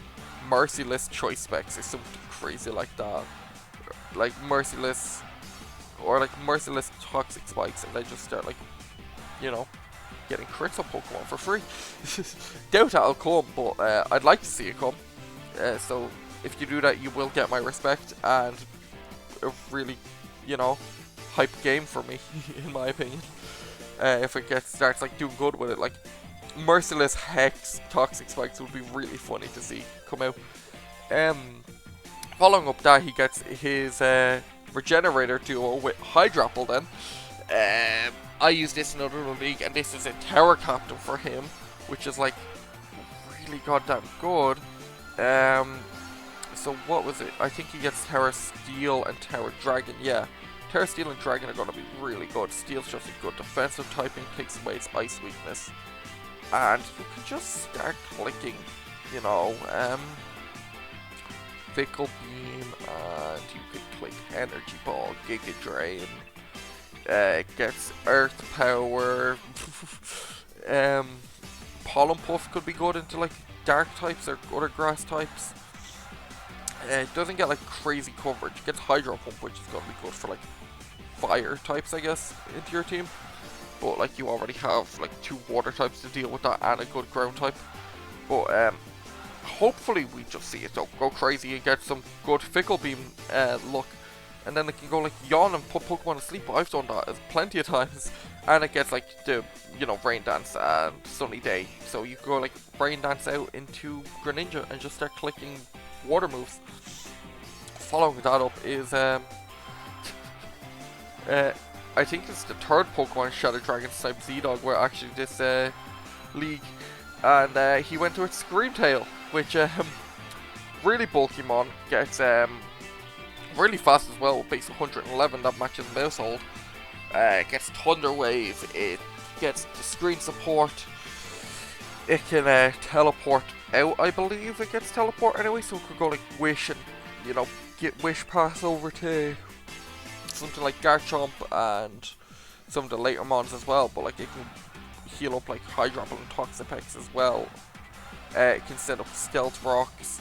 Merciless Choice Specs or something crazy like that. Like Merciless or like Merciless Toxic Spikes, and they just start like, you know, getting crits on Pokemon for free. Doubt that'll come, but I'd like to see it come. So if you do that, you will get my respect and a really, you know, hype game for me, in my opinion. If it starts like doing good with it, like Merciless Hex Toxic Spikes would be really funny to see come out. Following up that, he gets his Regenerator duo with Hydrapple then. I use this in another league, and this is a Tower Captain for him, which is like really goddamn good. So what was it? I think he gets Terra Steel and Terra Dragon. Yeah, Terra Steel and Dragon are going to be really good. Steel's just a good defensive typing, takes away its ice weakness, and you can just start clicking, you know, Fickle Beam, and you can click Energy Ball, Giga Drain. Gets Earth Power. Pollen Puff could be good into like dark types or other grass types. It doesn't get like crazy coverage. It gets Hydro Pump, which is gonna be good for like fire types, I guess, into your team. But like you already have like 2 water types to deal with that and a good ground type. But hopefully we just see it go crazy and get some good Fickle Beam luck. And then it can go like yawn and put Pokemon to sleep. I've done that plenty of times. And it gets like the, you know, Rain Dance and Sunny Day. So you can go like Rain Dance out into Greninja and just start clicking water moves. Following that up is I think it's the 3rd Pokemon Shadow Dragon type Z-Dog where actually this league. And he went to its Screamtail, which really bulky mon, gets really fast as well, base 111, that matches Mousehold. It gets Thunder Wave, it gets the screen support, it can teleport out, I believe it gets teleport anyway, so it could go like Wish and, you know, get Wish Pass over to something like Garchomp and some of the later mons as well, but like it can heal up like Hydrapple and Toxapex as well. It can set up Stealth Rocks.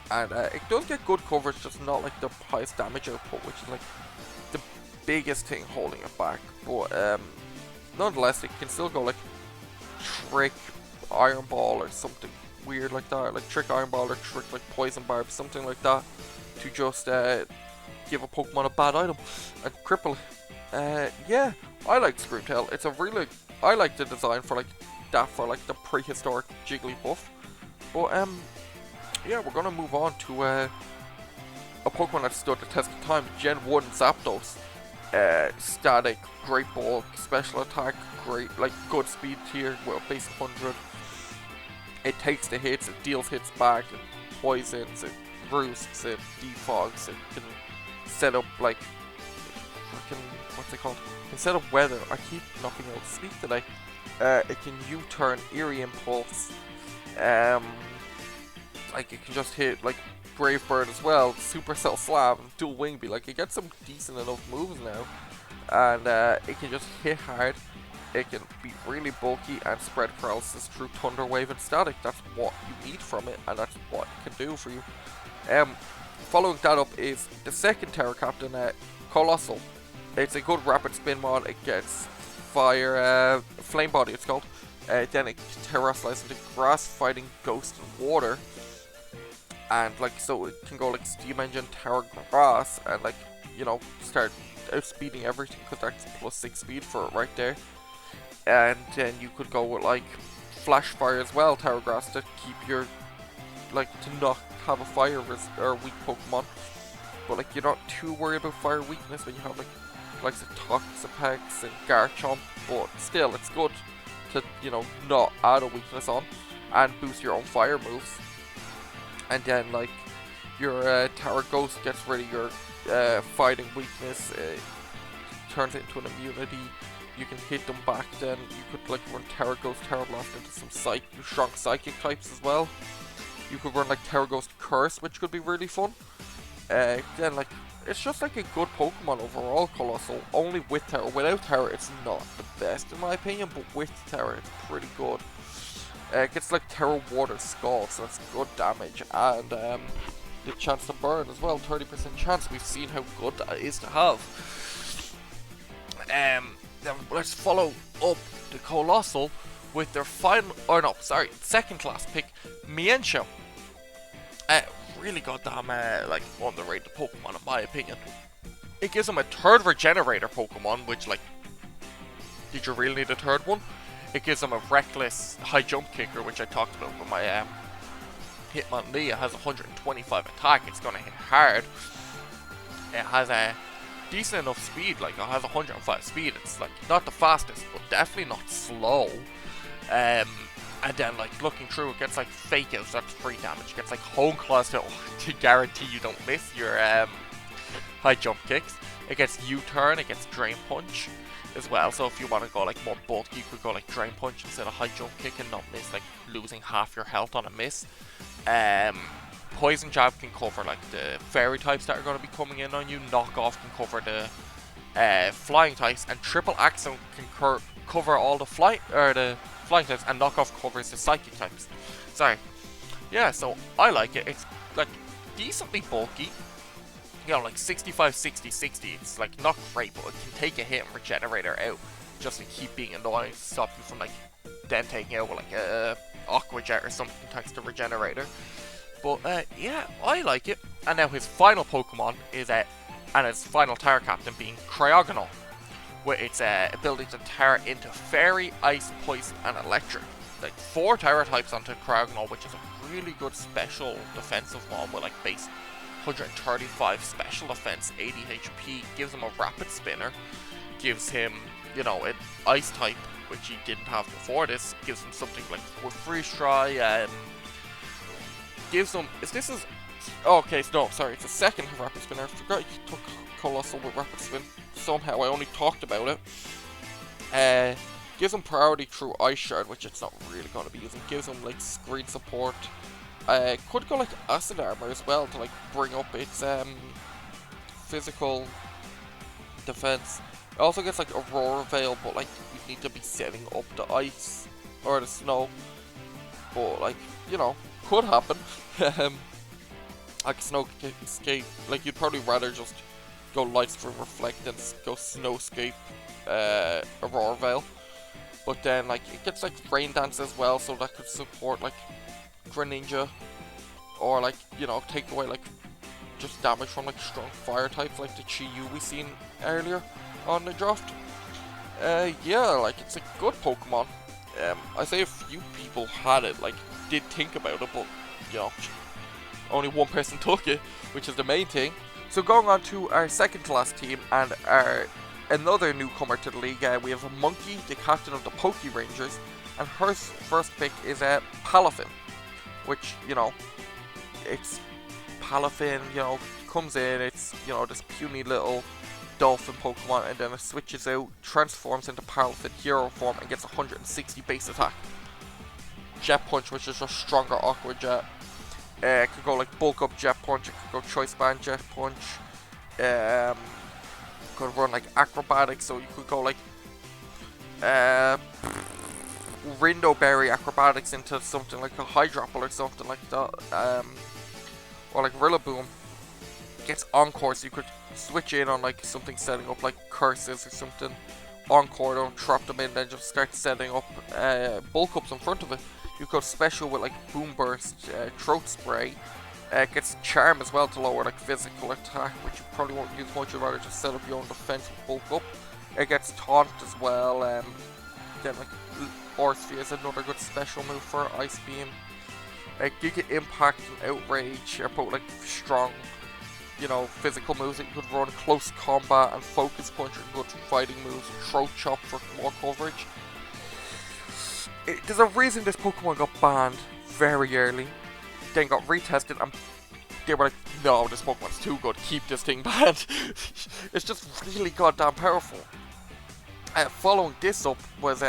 And it does get good coverage, just not like the highest damage output, which is like the biggest thing holding it back. But nonetheless, it can still go like Trick Iron Ball or something weird like that, like Trick Iron Ball or Trick like Poison Barb, something like that, to just give a Pokemon a bad item and cripple it. Yeah, I like Screamtail. It's a really, I like the design for like that for like the prehistoric Jigglypuff. But yeah, we're gonna move on to a Pokemon that stood the test of time, Gen 1 Zapdos. Static, great bulk, special attack, great, like good speed tier, well, base 100. It takes the hits, it deals hits back, it poisons, it roosts, it defogs, it can set up like, what's it called? It can set up weather. I keep knocking out sleep today. It can U-turn, Eerie Impulse. Like it can just hit like Brave Bird as well, Supercell Slam, Dual Wing Beat. Like it gets some decent enough moves now, and it can just hit hard. It can be really bulky and spread paralysis through Thunder Wave and Static. That's what you need from it, and that's what it can do for you. Following that up is the 2nd Terra Captain, Colossal. It's a good rapid spin mod. It gets fire, Flame Body it's called. Then it terrestrializes into Grass, Fighting, Ghost, and Water. And like, so it can go like Steam Engine, Terra Grass, and like, you know, start outspeeding everything, because that's +6 speed for it right there. And then you could go with like Flash Fire as well, Terra Grass, to keep your, like, to not have a fire or weak Pokemon. But like, you're not too worried about fire weakness when you have like the Toxapex and Garchomp, but still it's good to, you know, not add a weakness on and boost your own fire moves. And then like your Tower Ghost gets rid of your fighting weakness, turns it into an immunity. You can hit them back. Then you could like run Tower Ghost, Tower Blast into some strong psychic types as well. You could run like Tower Ghost Curse, which could be really fun. Then like, it's just like a good Pokemon overall, Colossal. Only with Terra. Without Terra, it's not the best in my opinion, but with Terra, it's pretty good. It gets like Terra Water Scald, so that's good damage. And the chance to burn as well, 30% chance. We've seen how good that is to have. Then let's follow up the Colossal with their second class pick, Mienshao. Really goddamn like underrated Pokemon in my opinion. It gives them a third Regenerator Pokemon, which like, did you really need a third one? It gives them a reckless high jump kicker, which I talked about with my Hitmonlee. It has 125 attack, it's gonna hit hard. It has a decent enough speed, like it has 105 speed. It's like not the fastest, but definitely not slow. And then like looking through, it gets like Fake Out, that's free damage. It gets like Hone Claws to guarantee you don't miss your high jump kicks. It gets U-turn, it gets Drain Punch as well. So if you want to go like more bulky, you could go like Drain Punch instead of high jump kick and not miss, like losing half your health on a miss. Poison Jab can cover like the fairy types that are going to be coming in on you. Knock Off can cover the flying types, and Triple Accent can cover all the flying types, and Knock Off covers the psychic types. Sorry. Yeah, so I like it. It's like decently bulky. You know, like 65, 60, 60. It's like not great, but it can take a hit and Regenerator out just to keep being annoying, stop you from like then taking out with like a Aqua Jet or something thanks to Regenerator. But yeah, I like it. And now his final Pokemon is and his final Tower Captain being Cryogonal, with its ability to tower into Fairy, Ice, Poison, and Electric. Like 4 Tower types onto Cryogonal, which is a really good special defensive one with like base 135 special defense, 80 HP. Gives him a Rapid Spinner. Gives him, you know, an Ice type, which he didn't have before this. Gives him something like with Freeze Dry. Gives him. It's a second Rapid Spinner. I forgot you took Colossal with Rapid Spin. Somehow I only talked about it. Gives him priority through Ice Shard, which it's not really going to be using. Gives him like screen support. Could go like Acid Armor as well to like bring up its physical defense. It also gets like Aurora Veil, but like you need to be setting up the ice or the snow. But like, you know, could happen. Like Snow Escape, like you'd probably rather just go Lights for Reflect than go Snowscape, Aurora Veil. But then like it gets like Rain Dance as well, so that could support like Greninja, or like, you know, take away like just damage from like strong fire types like the Chi-Yu we seen earlier on the draft. Yeah, like it's a good Pokemon. I say a few people had it, like did think about it, but you know, only one person took it, which is the main thing. So going on to our second class team and another newcomer to the league, we have a Monkey, the captain of the Poke Rangers, and her first pick is Palafin, which, you know, it's Palafin, you know, comes in, it's, you know, this puny little dolphin Pokemon, and then it switches out, transforms into Palafin Hero form, and gets 160 base attack. Jet Punch, which is a stronger Aqua Jet. It could go like Bulk Up Jet Punch, it could go Choice Band Jet Punch. Could run like Acrobatics, so you could go like Rindo Berry Acrobatics into something like a Hydropple or something like that. Or like Rillaboom. Gets Encore, so you could switch in on like something setting up like Curses or something. Encore, don't trap them in, then just start setting up Bulk Ups in front of it. You could special with like Boom Burst, Throat Spray. It gets Charm as well to lower like physical attack, which you probably won't use much. You'd rather just set up your own defense with Bulk Up. It gets Taunt as well. Then like Orsphere is another good special move for Ice Beam. Giga Impact and Outrage are both like strong, you know, physical moves that you could run. Close Combat and Focus Punch are good fighting moves. Throat Chop for more coverage. There's a reason this Pokemon got banned very early, then got retested, and they were like, no, this Pokemon's too good, keep this thing banned. It's just really goddamn powerful. Following this up was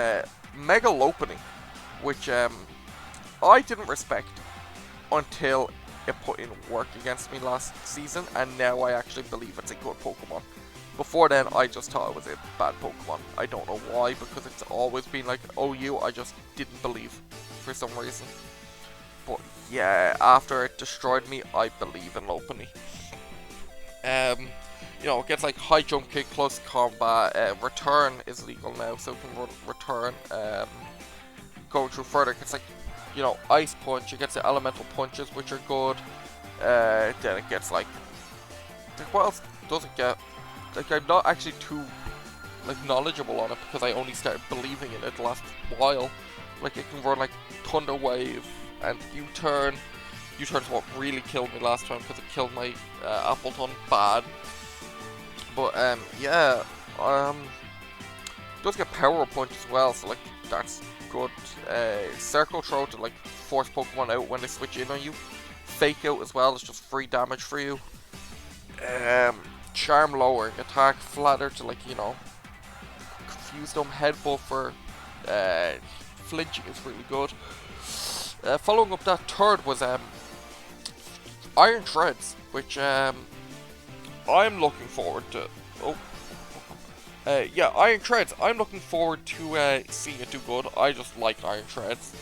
Mega Lopunny, which I didn't respect until it put in work against me last season, and now I actually believe it's a good Pokemon. Before then, I just thought it was a bad Pokemon. I don't know why, because it's always been like OU, I just didn't believe for some reason. But yeah, after it destroyed me, I believe in Lopunny. You know, it gets like high jump kick, close combat, return is legal now, so it can return. Going through further, it gets like, you know, ice punch, it gets the elemental punches, which are good. Then it gets like what else does it get? Like, I'm not actually too like knowledgeable on it because I only started believing in it last while. Like, it can run like Thunder Wave and U-turn. U-turn's what really killed me last time because it killed my Appleton bad. But yeah, it does get Power Punch as well, so like that's good. Circle Throw to like force Pokemon out when they switch in on you. Fake Out as well is just free damage for you. Charm Lowering attack, Flatter to like, you know, confuse them. Headbutt for flinching is really good. Following up that third was Iron Treads, which I'm looking forward to. Yeah, Iron Treads. I'm looking forward to seeing it do good. I just like Iron Treads.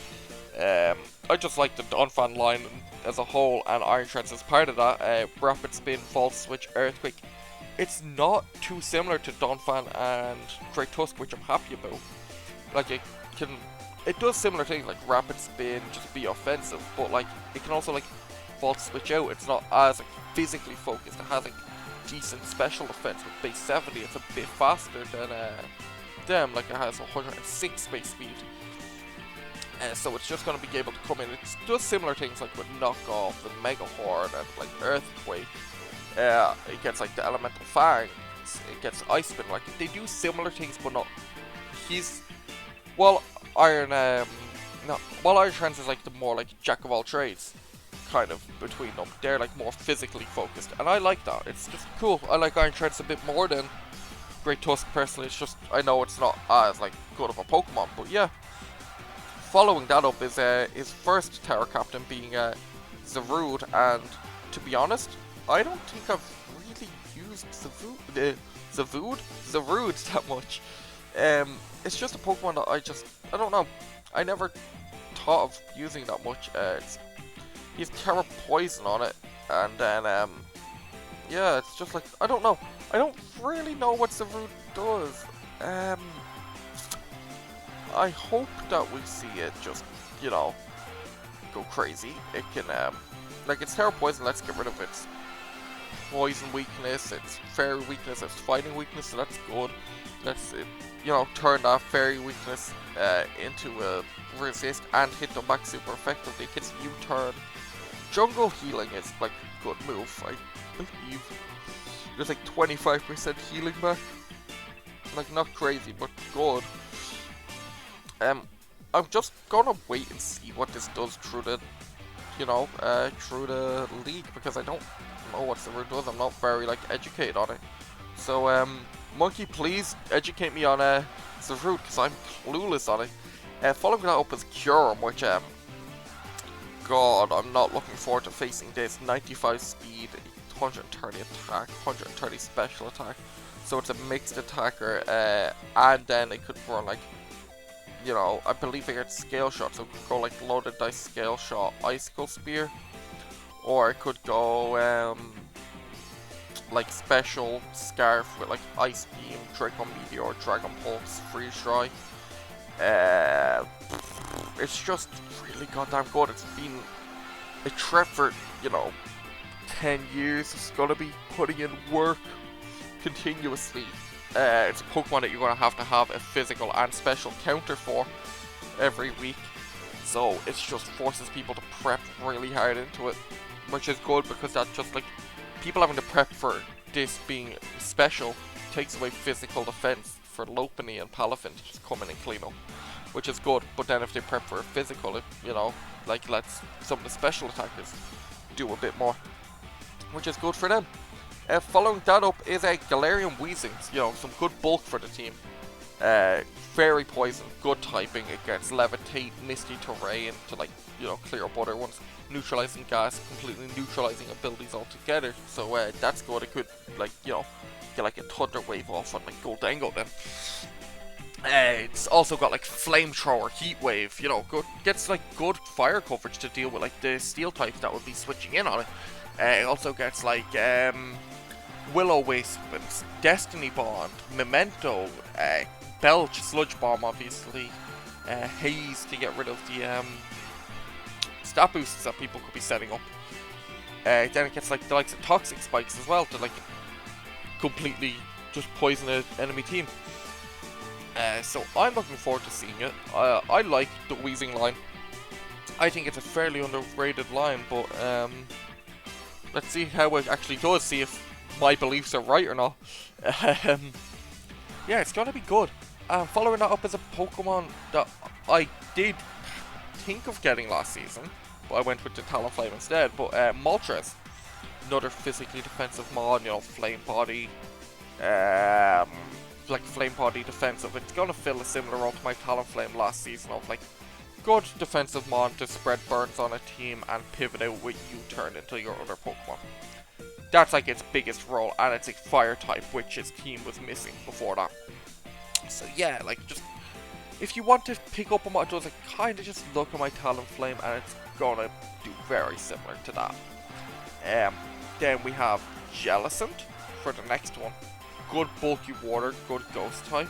I just like the Donphan line as a whole, and Iron Treads is part of that. Rapid Spin, False Switch, Earthquake. It's not too similar to Donphan and Great Tusk, which I'm happy about. Like, it does similar things like Rapid Spin, just be offensive, but like it can also like False Switch out. It's not as like physically focused. It has like decent special defense with base 70. It's a bit faster than them. Like, it has 106 base speed. So it's just going to be able to come in. It does similar things like with Knockoff and Mega Horde and like Earthquake. It gets like the Elemental Fangs. It gets Ice Spin. Like, they do similar things, but not. Iron Trance is like the more like jack of all trades kind of between them. They're like more physically focused, and I like that. It's just cool. I like Iron Treads a bit more than Great Tusk personally. It's just, I know it's not as like good of a Pokemon, but yeah. Following that up is his first Tower Captain being Zarude, and to be honest, I don't think I've really used Zarude that much. It's just a Pokemon that I don't know. I never thought of using that much. He's Terra Poison on it, and then yeah, it's just like, I don't know. I don't really know what Zarude does. I hope that we see it just, you know, go crazy. It can like, it's Terra Poison. Let's get rid of its poison weakness, its fairy weakness, its fighting weakness. So that's good. Let's you know, turn that fairy weakness into a resist and hit them back super effectively. It gets U-turn. Jungle Healing is like a good move. I believe there's like 25% healing back. Like, not crazy, but good. I'm just gonna wait and see what this does through the, you know, through the league, because I don't know what Zarude does. I'm not very like educated on it. So Monkey, please educate me on Zarude, because I'm clueless on it. Following that up is Kyurem, which God, I'm not looking forward to facing this. 95 speed, 130 attack, 130 special attack. So it's a mixed attacker, and then it could run like, you know, I believe it gets Scale Shot, so it could go like Loaded Dice, Scale Shot, Icicle Spear, or it could go like Special Scarf with like Ice Beam, Draco Meteor, Dragon Pulse, Freeze Dry. It's just really goddamn good. It's been a trip for, you know, 10 years. It's gonna be putting in work continuously. It's a Pokemon that you're going to have a physical and special counter for every week. So it just forces people to prep really hard into it, which is good, because that just like, people having to prep for this being special takes away physical defense for Lopunny and Palafin to just come in and clean up, which is good. But then if they prep for a physical, it, you know, like, lets some of the special attackers do a bit more, which is good for them. Following that up is a Galarian Weezing, you know, some good bulk for the team. Fairy Poison, good typing. It gets Levitate, Misty Terrain to, like, you know, clear up other ones. Neutralizing Gas, completely neutralizing abilities altogether. So that's good. It could, like, you know, get like a Thunder Wave off on like Goldango then. It's also got like Flamethrower, Heat Wave, you know, gets like good fire coverage to deal with like the steel types that would be switching in on it. It also gets like Will-O-Wisp, Destiny Bond, Memento, Belch, Sludge Bomb obviously, Haze to get rid of the stat boosts that people could be setting up. Then it gets like the likes of Toxic Spikes as well to like completely just poison an enemy team. So I'm looking forward to seeing it. I like the Weezing line. I think it's a fairly underrated line, but let's see how it actually does, see if my beliefs are right or not. Yeah, it's gonna be good. Following that up is a Pokemon that I did think of getting last season, but I went with the Talonflame instead. But Moltres, another physically defensive mod, you know, Flame Body, like Flame Body defensive. It's gonna fill a similar role to my Talonflame last season of like good defensive mod to spread burns on a team and pivot out with U-turn into your other Pokemon. That's like its biggest role, and it's a fire type, which his team was missing before that. So yeah, like just if you want to pick up on what it does, like kind of just look at my Talonflame, and it's gonna do very similar to that. Then we have Jellicent for the next one. Good bulky water, good ghost type.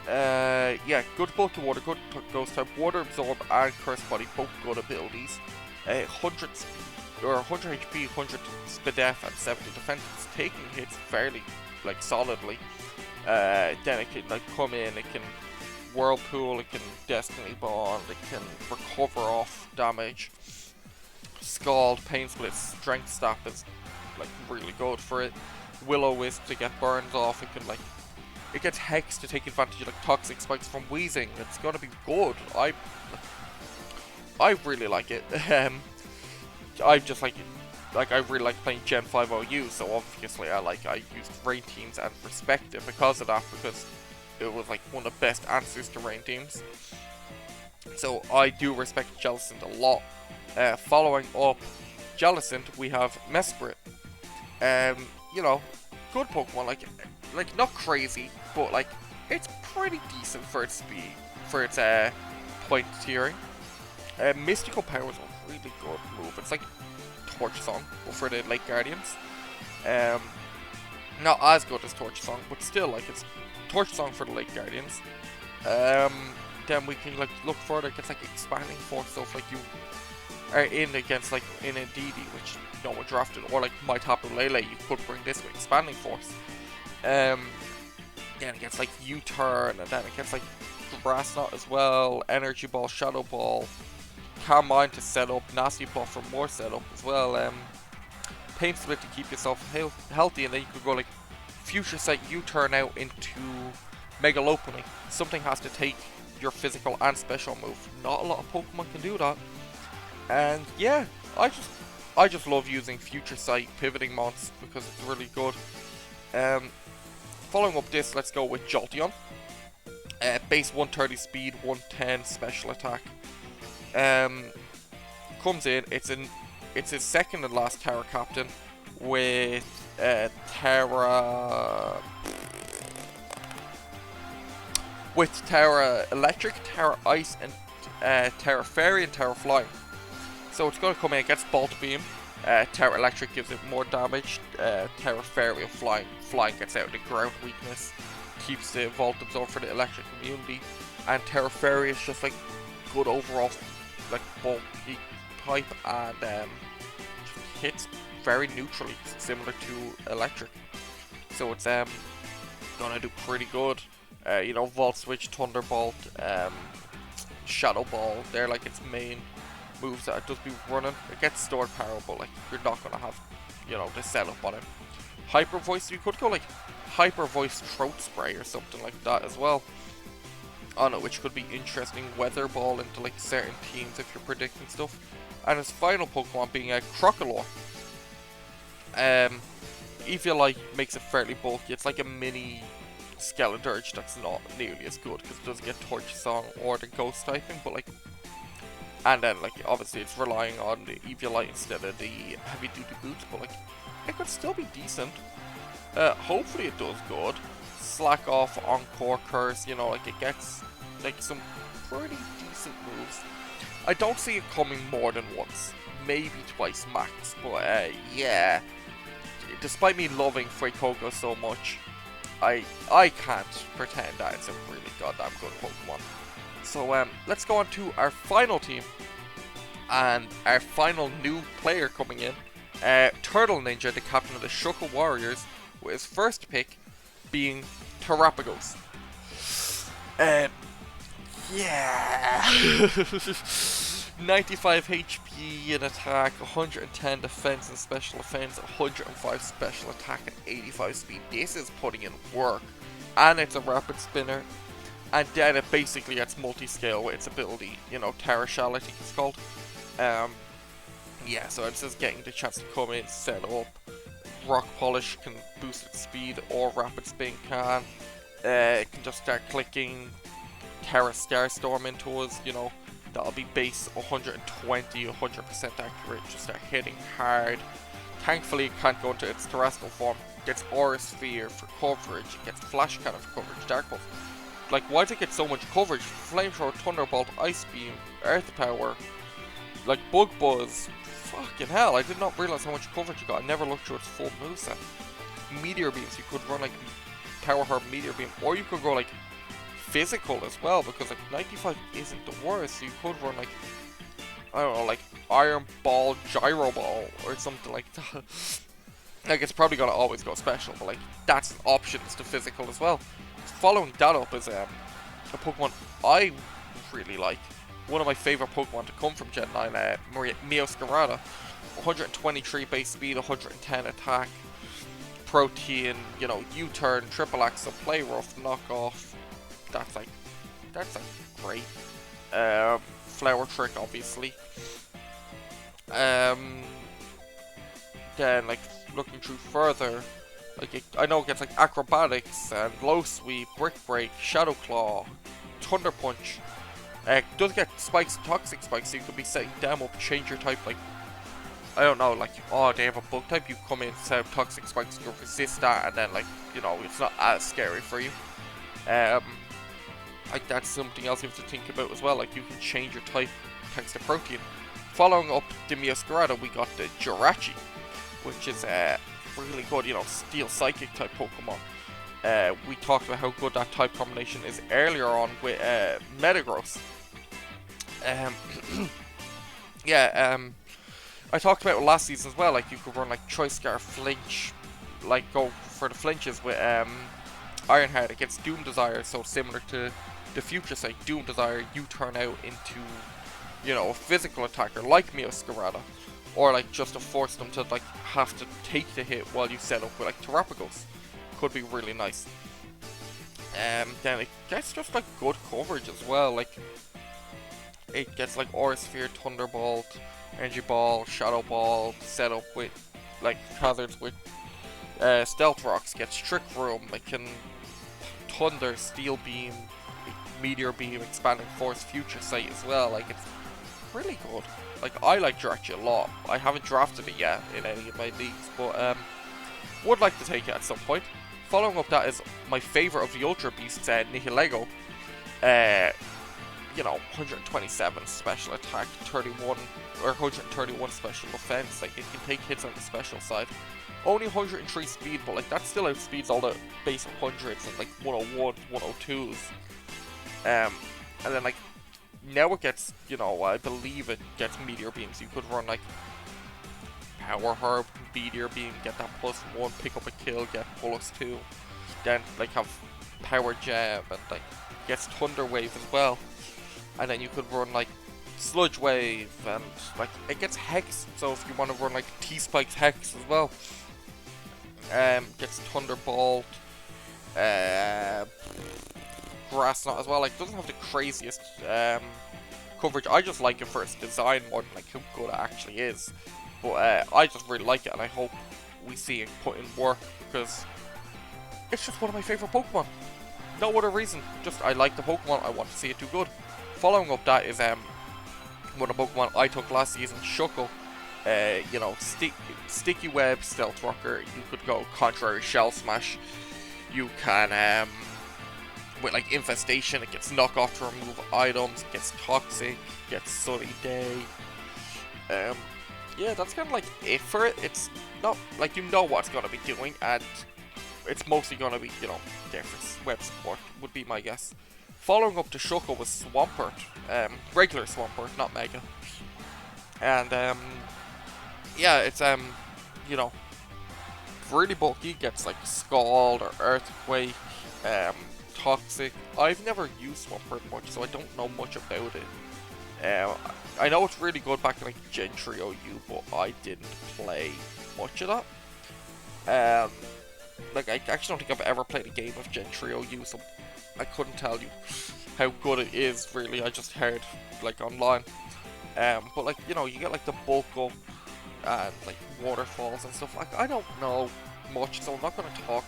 Yeah, good bulky water, good ghost type. Water absorb and curse body, both good abilities. 100 speed, or 100 HP, 100 speed def, and 70 defense. It's taking hits fairly like solidly. Then it can like come in, it can Whirlpool, it can Destiny Bond, it can recover off damage. Scald, Pain Split, Strength Stap is like really good for it. Will-O-Wisp to get burns off. It can like, it gets Hex to take advantage of like Toxic Spikes from Weezing. It's gonna be good. I really like it. I just like I really like playing Gen 5 OU, so obviously I used Rain Teams and Perspective because of that, because it was like one of the best answers to Rain Teams. So I do respect Jellicent a lot. Following up Jellicent, we have Mesprit. You know, good Pokemon, like not crazy, but like it's pretty decent for its speed, for its point tiering. Mystical Power is a really good move. It's like Torch Song, but for the Lake Guardians. Not as good as Torch Song, but still, like, it's Torch Song for the Lake Guardians. Then we can like look further against like Expanding Force, so if like you are in against like in a DD, which no one drafted, or like my Tapu Lele, you could bring this with Expanding Force. Then against like U-turn, and then against like Grass Knot as well, Energy Ball, Shadow Ball, Calm Mind to set up, Nasty Buff for more setup as well. Pain Split to keep yourself healthy, and then you could go like Future Sight, U-turn out into Mega Lopunny. Something has to take your physical and special move. Not a lot of Pokemon can do that. And yeah, I just love using Future Sight pivoting mods because it's really good. Following up this, let's go with Jolteon. Base 130 speed, 110 special attack. Comes in, it's his second and last Terra Captain with Terra Electric, Terra Ice, and Terra Fairy and Terra Flying. So it's going to come in, it gets Bolt Beam. Terra Electric gives it more damage. Terra Fairy and Flying gets out of the ground weakness, keeps the Volt Absorb for the electric immunity, and Terra Fairy is just like good overall, like bulky type, and hits very neutrally, similar to electric. So it's gonna do pretty good. You know, Volt Switch, Thunderbolt, Shadow Ball, they're like its main moves that it does be running. It gets stored power, but like you're not gonna have, you know, the setup on it. Hyper Voice, you could go like Hyper Voice Throat Spray or something like that as well on it, which could be interesting. Weather Ball into like certain teams if you're predicting stuff. And his final Pokemon being a Crocodile. Eviolite makes it fairly bulky. It's like a mini Skeledirge that's not nearly as good because it doesn't get Torch Song or the Ghost typing, but like, and then like obviously it's relying on the Eviolite instead of the heavy duty boots, but like it could still be decent. Hopefully it does good. Slack off Encore Curse, you know, like it gets like some pretty decent moves. I don't see it coming more than once, maybe twice max, but yeah. Despite me loving Fuecoco so much, I can't pretend that it's a really goddamn good Pokemon. So let's go on to our final team, and our final new player coming in, Turtle Ninja, the captain of the Shuckle Warriors, with his first pick being Terrapagos. Yeah. 95 HP in attack, 110 defense and special defense, 105 special attack and 85 speed. This is putting in work, and it's a rapid spinner, and then it basically gets multi-scale with its ability, you know, Terra Shell I think it's called. Yeah, so it's just getting the chance to come in, set up. Rock Polish can boost its speed, or Rapid Spin can. It can just start clicking Terra Starstorm into us, you know. That'll be base 120, 100% accurate, just start hitting hard. Thankfully it can't go into its terrestrial form. It gets Aura Sphere for coverage, it gets Flash Cannon for coverage, Dark Pulse. Like, why does it get so much coverage? Flamethrower, Thunderbolt, Ice Beam, Earth Power, like Bug Buzz. Fucking hell, I did not realize how much coverage it got. I never looked through its full moveset. Meteor Beams, you could run like Power Herb Meteor Beam, or you could go like physical as well, because like 95 isn't the worst, so you could run like, I don't know, like Iron Ball, Gyro Ball, or something like that. Like, it's probably gonna always go special, but like, that's options to physical as well. Following that up is a Pokemon I really like. One of my favorite Pokemon to come from Gen 9, Meowscarada. 123 base speed, 110 attack, Protein, you know, U-turn, Triple Axle, Play Rough, Knock Off. That's like great. Flower Trick, obviously. Then, like, looking through further, like, I know it gets like Acrobatics and Low Sweep, Brick Break, Shadow Claw, Thunder Punch. It does get Spikes, Toxic Spikes, so you could be setting them up, change your type, like, I don't know, like, oh, they have a bug type, you come in, set up Toxic Spikes, you resist that, and then, like, you know, it's not as scary for you. Like, that's something else you have to think about as well, like, you can change your type thanks to Protein. Following up the Meowscarada, we got the Jirachi, which is really good, you know, Steel Psychic type Pokemon. We talked about how good that type combination is earlier on with Metagross. Yeah, I talked about it last season as well, like, you could run, like, Choice Scar Flinch, like, go for the flinches with Ironheart against Doom Desire, so similar to the future site, Doom Desire, you turn out into, you know, a physical attacker like Meowscarada, or, like, just to force them to, like, have to take the hit while you set up with, like, Terrapagos. Could be really nice. Then it gets just, like, good coverage as well, like, it gets, like, Aura Sphere, Thunderbolt, Energy Ball, Shadow Ball, set up with, like, hazards with Stealth Rocks, gets Trick Room, it can Thunder, Steel Beam, Meteor Beam, Expanding Force, Future Sight as well, like, it's really good. Like, I like Jirachi a lot. I haven't drafted it yet in any of my leagues, but would like to take it at some point. Following up that is my favourite of the Ultra Beasts, Nihilego. You know, 127 special attack, 31 or 131 special defense. Like, it can take hits on the special side. Only 103 speed, but like, that still outspeeds all the base 100s and like 101s, 102s. And then like, now it gets, you know, I believe it gets Meteor Beams. You could run like Power Herb, Meteor Beam, get that +1, pick up a kill, get +2. Then like have Power Jam and like gets Thunder Wave as well. And then you could run like Sludge Wave and like it gets Hex. So if you want to run like T-Spike's Hex as well, gets Thunderbolt, Grass Knot as well. Like, doesn't have the craziest coverage. I just like it for its design more than like how good it actually is. But I just really like it, and I hope we see it put in work, because it's just one of my favorite Pokemon. No other reason. Just I like the Pokemon. I want to see it do good. Following up that is one of the Pokemon I took last season, Shuckle. You know, Sticky Web, Stealth Rocker. You could go Contrary Shell Smash. You can, with like Infestation, it gets Knock Off to remove items. It gets Toxic. It gets Sunny Day. Yeah, that's kind of like it for it. It's not like you know what it's gonna be doing, and it's mostly gonna be, you know, there for web support would be my guess. Following up to Shuckle was Swampert, regular Swampert, not Mega, and yeah, it's you know, really bulky. Gets like Scald or Earthquake, Toxic. I've never used Swampert much, so I don't know much about it. I know it's really good back in like Gentry OU, but I didn't play much of that. Like, I actually don't think I've ever played a game of Gentry OU, so I couldn't tell you how good it is, really. I just heard, like, online. But, like, you know, you get, like, the bulk up and, like, waterfalls and stuff. Like, I don't know much, so I'm not going to talk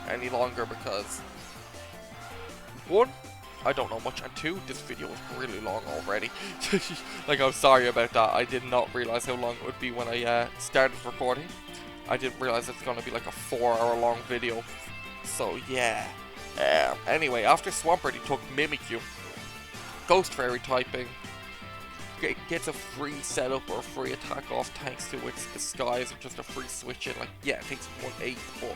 any longer because, one, I don't know much, and two, this video is really long already. Like, I'm sorry about that. I did not realize how long it would be when I started recording. I didn't realize it's going to be like a 4-hour long video. So, yeah. Anyway, after Swampert, he took Mimikyu. Ghost Fairy typing. Gets a free setup or a free attack off thanks to its disguise, or just a free switch in. Like, yeah, it takes 1/8, but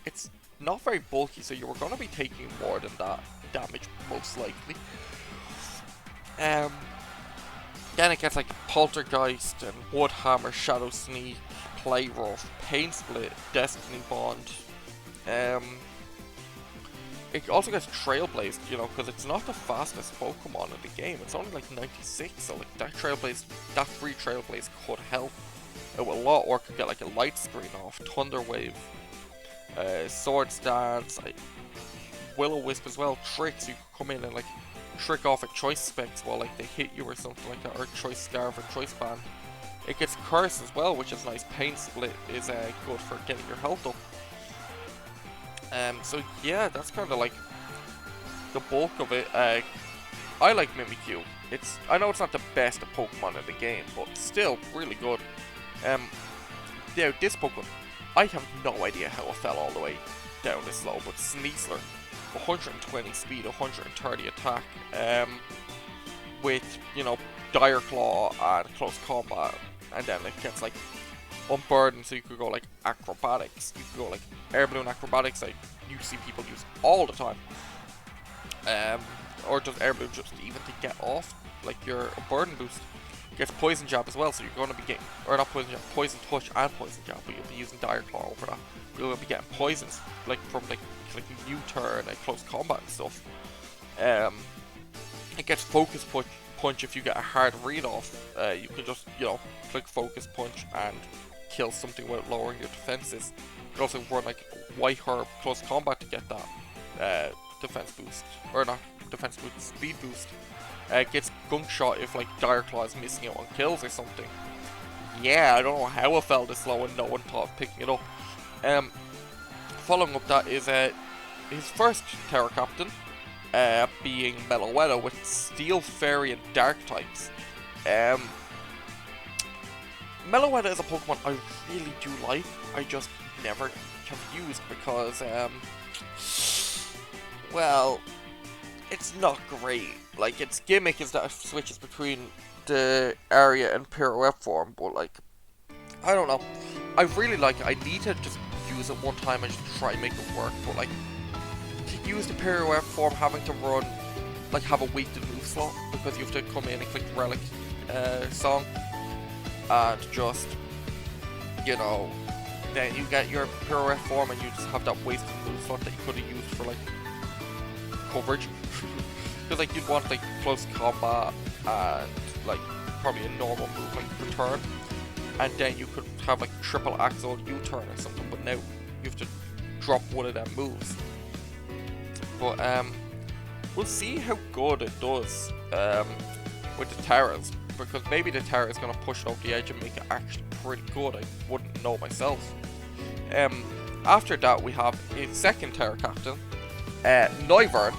it's not very bulky, so you were going to be taking more than that damage, most likely. Then it gets like Poltergeist and Woodhammer, Shadow Sneak, Play Rough, Pain Split, Destiny Bond. It also gets Trailblazed, you know, because it's not the fastest Pokemon in the game. It's only like 96, so like that free Trailblaze could help out a lot, or could get like a Light Screen off, Thunder Wave, Swords Dance, like Will-O-Wisp as well, Tricks. You could come in and like trick off a Choice Specs while like they hit you or something like that, or Choice Scarf or Choice Band. It gets Curse as well, which is nice. Pain Split is good for getting your health up. So yeah, that's kind of like the bulk of it. I like Mimikyu. I know it's not the best Pokemon in the game, but still really good. Yeah, this Pokemon, I have no idea how it fell all the way down this low, but Sneasler, 120 speed, 130 attack, with, you know, Dire Claw and Close Combat, and then it gets like Unburdened, so you could go like Acrobatics, you could go like Air Balloon Acrobatics, like you see people use all the time, or just Air Balloon just even to get off like your Burden boost. It gets Poison Jab as well, so you're going to be getting, or not Poison Jab, Poison Touch and Poison Jab, but you'll be using Dire Claw over that. You'll be getting poisons like from like U-turn and Close Combat and stuff. It gets Focus Punch if you get a hard read off. You can just, you know, click Focus Punch and kill something without lowering your defenses. You can also run like White Herb Close Combat to get that defense boost, or not defense boost, speed boost. It gets Gunk Shot if like Dire Claw is missing out on kills or something. Yeah, I don't know how it fell this low and no one thought of picking it up. Following up that is his first Terra Captain, being Meloetta with Steel, Fairy, and Dark types. Meloetta is a Pokemon I really do like. I just never have used because, well, it's not great. Like, its gimmick is that it switches between the Area and Pirouette form, but like, I don't know. I really like it. I need to just use it one time and just try and make it work, but like, to use the Pirouette form, having to run, like, have a weighted move slot, because you have to come in and click the Relic song, and just, you know, then you get your Pirouette form and you just have that wasted move slot that you could have used for like coverage. Because like you'd want like Close Combat and like probably a normal move like Return, and then you could have like Triple Axle U-turn or something, but now you have to drop one of them moves. But we'll see how good it does with the Terras, because maybe the Terra is going to push it over the edge and make it actually pretty good. I wouldn't know myself. After that we have a second Terra Captain, Noivern,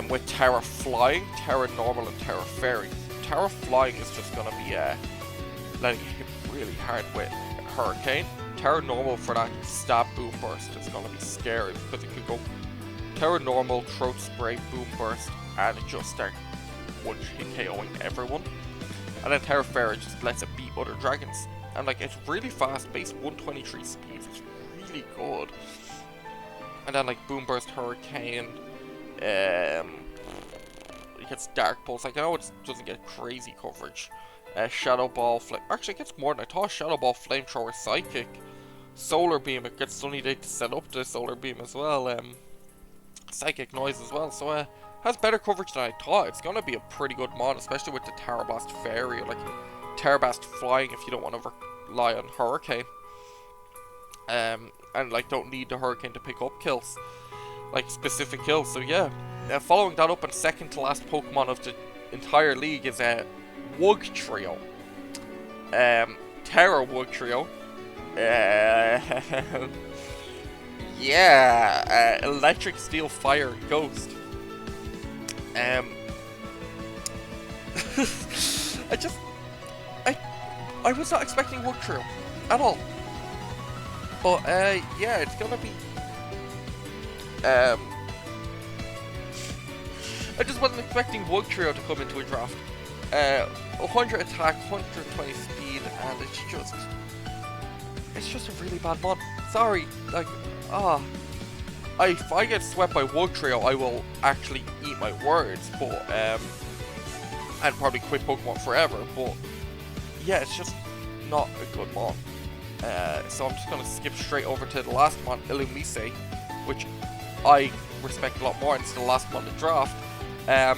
with Terra Flying, Terra Normal, and Terra Fairy. Terra Flying is just going to be letting it hit really hard with Hurricane. Terra Normal for that stab Boom Burst is going to be scary because it could go Terra Normal, Throat Spray, Boom Burst, and it just start one-hit KOing everyone. And then Terra Fairy just lets it beat other dragons. And like, it's really fast, base 123 speed, it's really good. And then like Boom Burst, Hurricane, it gets Dark Pulse. Like, I know it doesn't get crazy coverage. Shadow Ball, actually it gets more than I thought. Shadow Ball, Flamethrower, Psychic, Solar Beam. It gets Sunny Day to set up the Solar Beam as well. Psychic Noise as well. So has better coverage than I thought. It's gonna be a pretty good mod, especially with the Terra Blast Fairy, like Terra Blast Flying if you don't want to rely on Hurricane. And like don't need the Hurricane to pick up kills, like specific kills. So yeah, following that up, and second to last Pokemon of the entire league is Wug Trio. Terra Wug Trio. Yeah, Electric, Steel, Fire, Ghost. I was not expecting Wug Trio at all. But yeah, it's gonna be I just wasn't expecting Wug Trio to come into a draft. 100 attack, 120 speed, and it's just a really bad mod. Sorry, like, if I get swept by Wug Trio, I will actually eat my words, but and probably quit Pokemon forever. But yeah, it's just not a good mod. So I'm just gonna skip straight over to the last mod, Illumise, which I respect a lot more. It's the last mod in the draft. I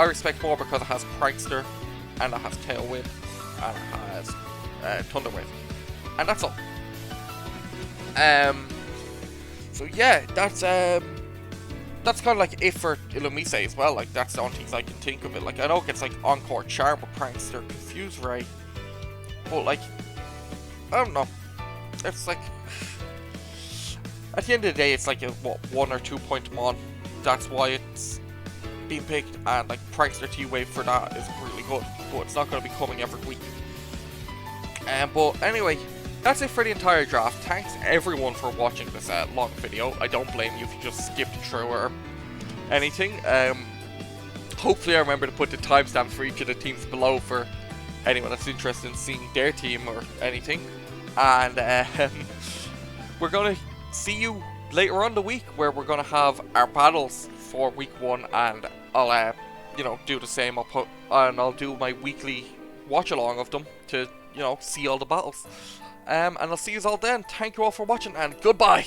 respect more because it has Prankster, and it has Tailwind, and it has Thunder Wave, and that's all. So yeah, that's kind of like it for Illumise as well. Like, that's the only things I can think of it. Like, I know it gets like Encore Charm with Prankster, Confuse Ray, but like, I don't know. It's like, at the end of the day, it's like a 1 or 2 point mod. That's why it's being picked, and like Prankster T-Wave for that is really good, but it's not going to be coming every week. But anyway, that's it for the entire draft. Thanks everyone for watching this long video. I don't blame you if you just skipped through or anything. Hopefully I remember to put the timestamps for each of the teams below for anyone that's interested in seeing their team or anything. And we're going to see you later on the week, where we're going to have our battles for week 1, and I'll do the same. I'll do my weekly watch along of them to see all the battles. And I'll see you all then. Thank you all for watching, and goodbye.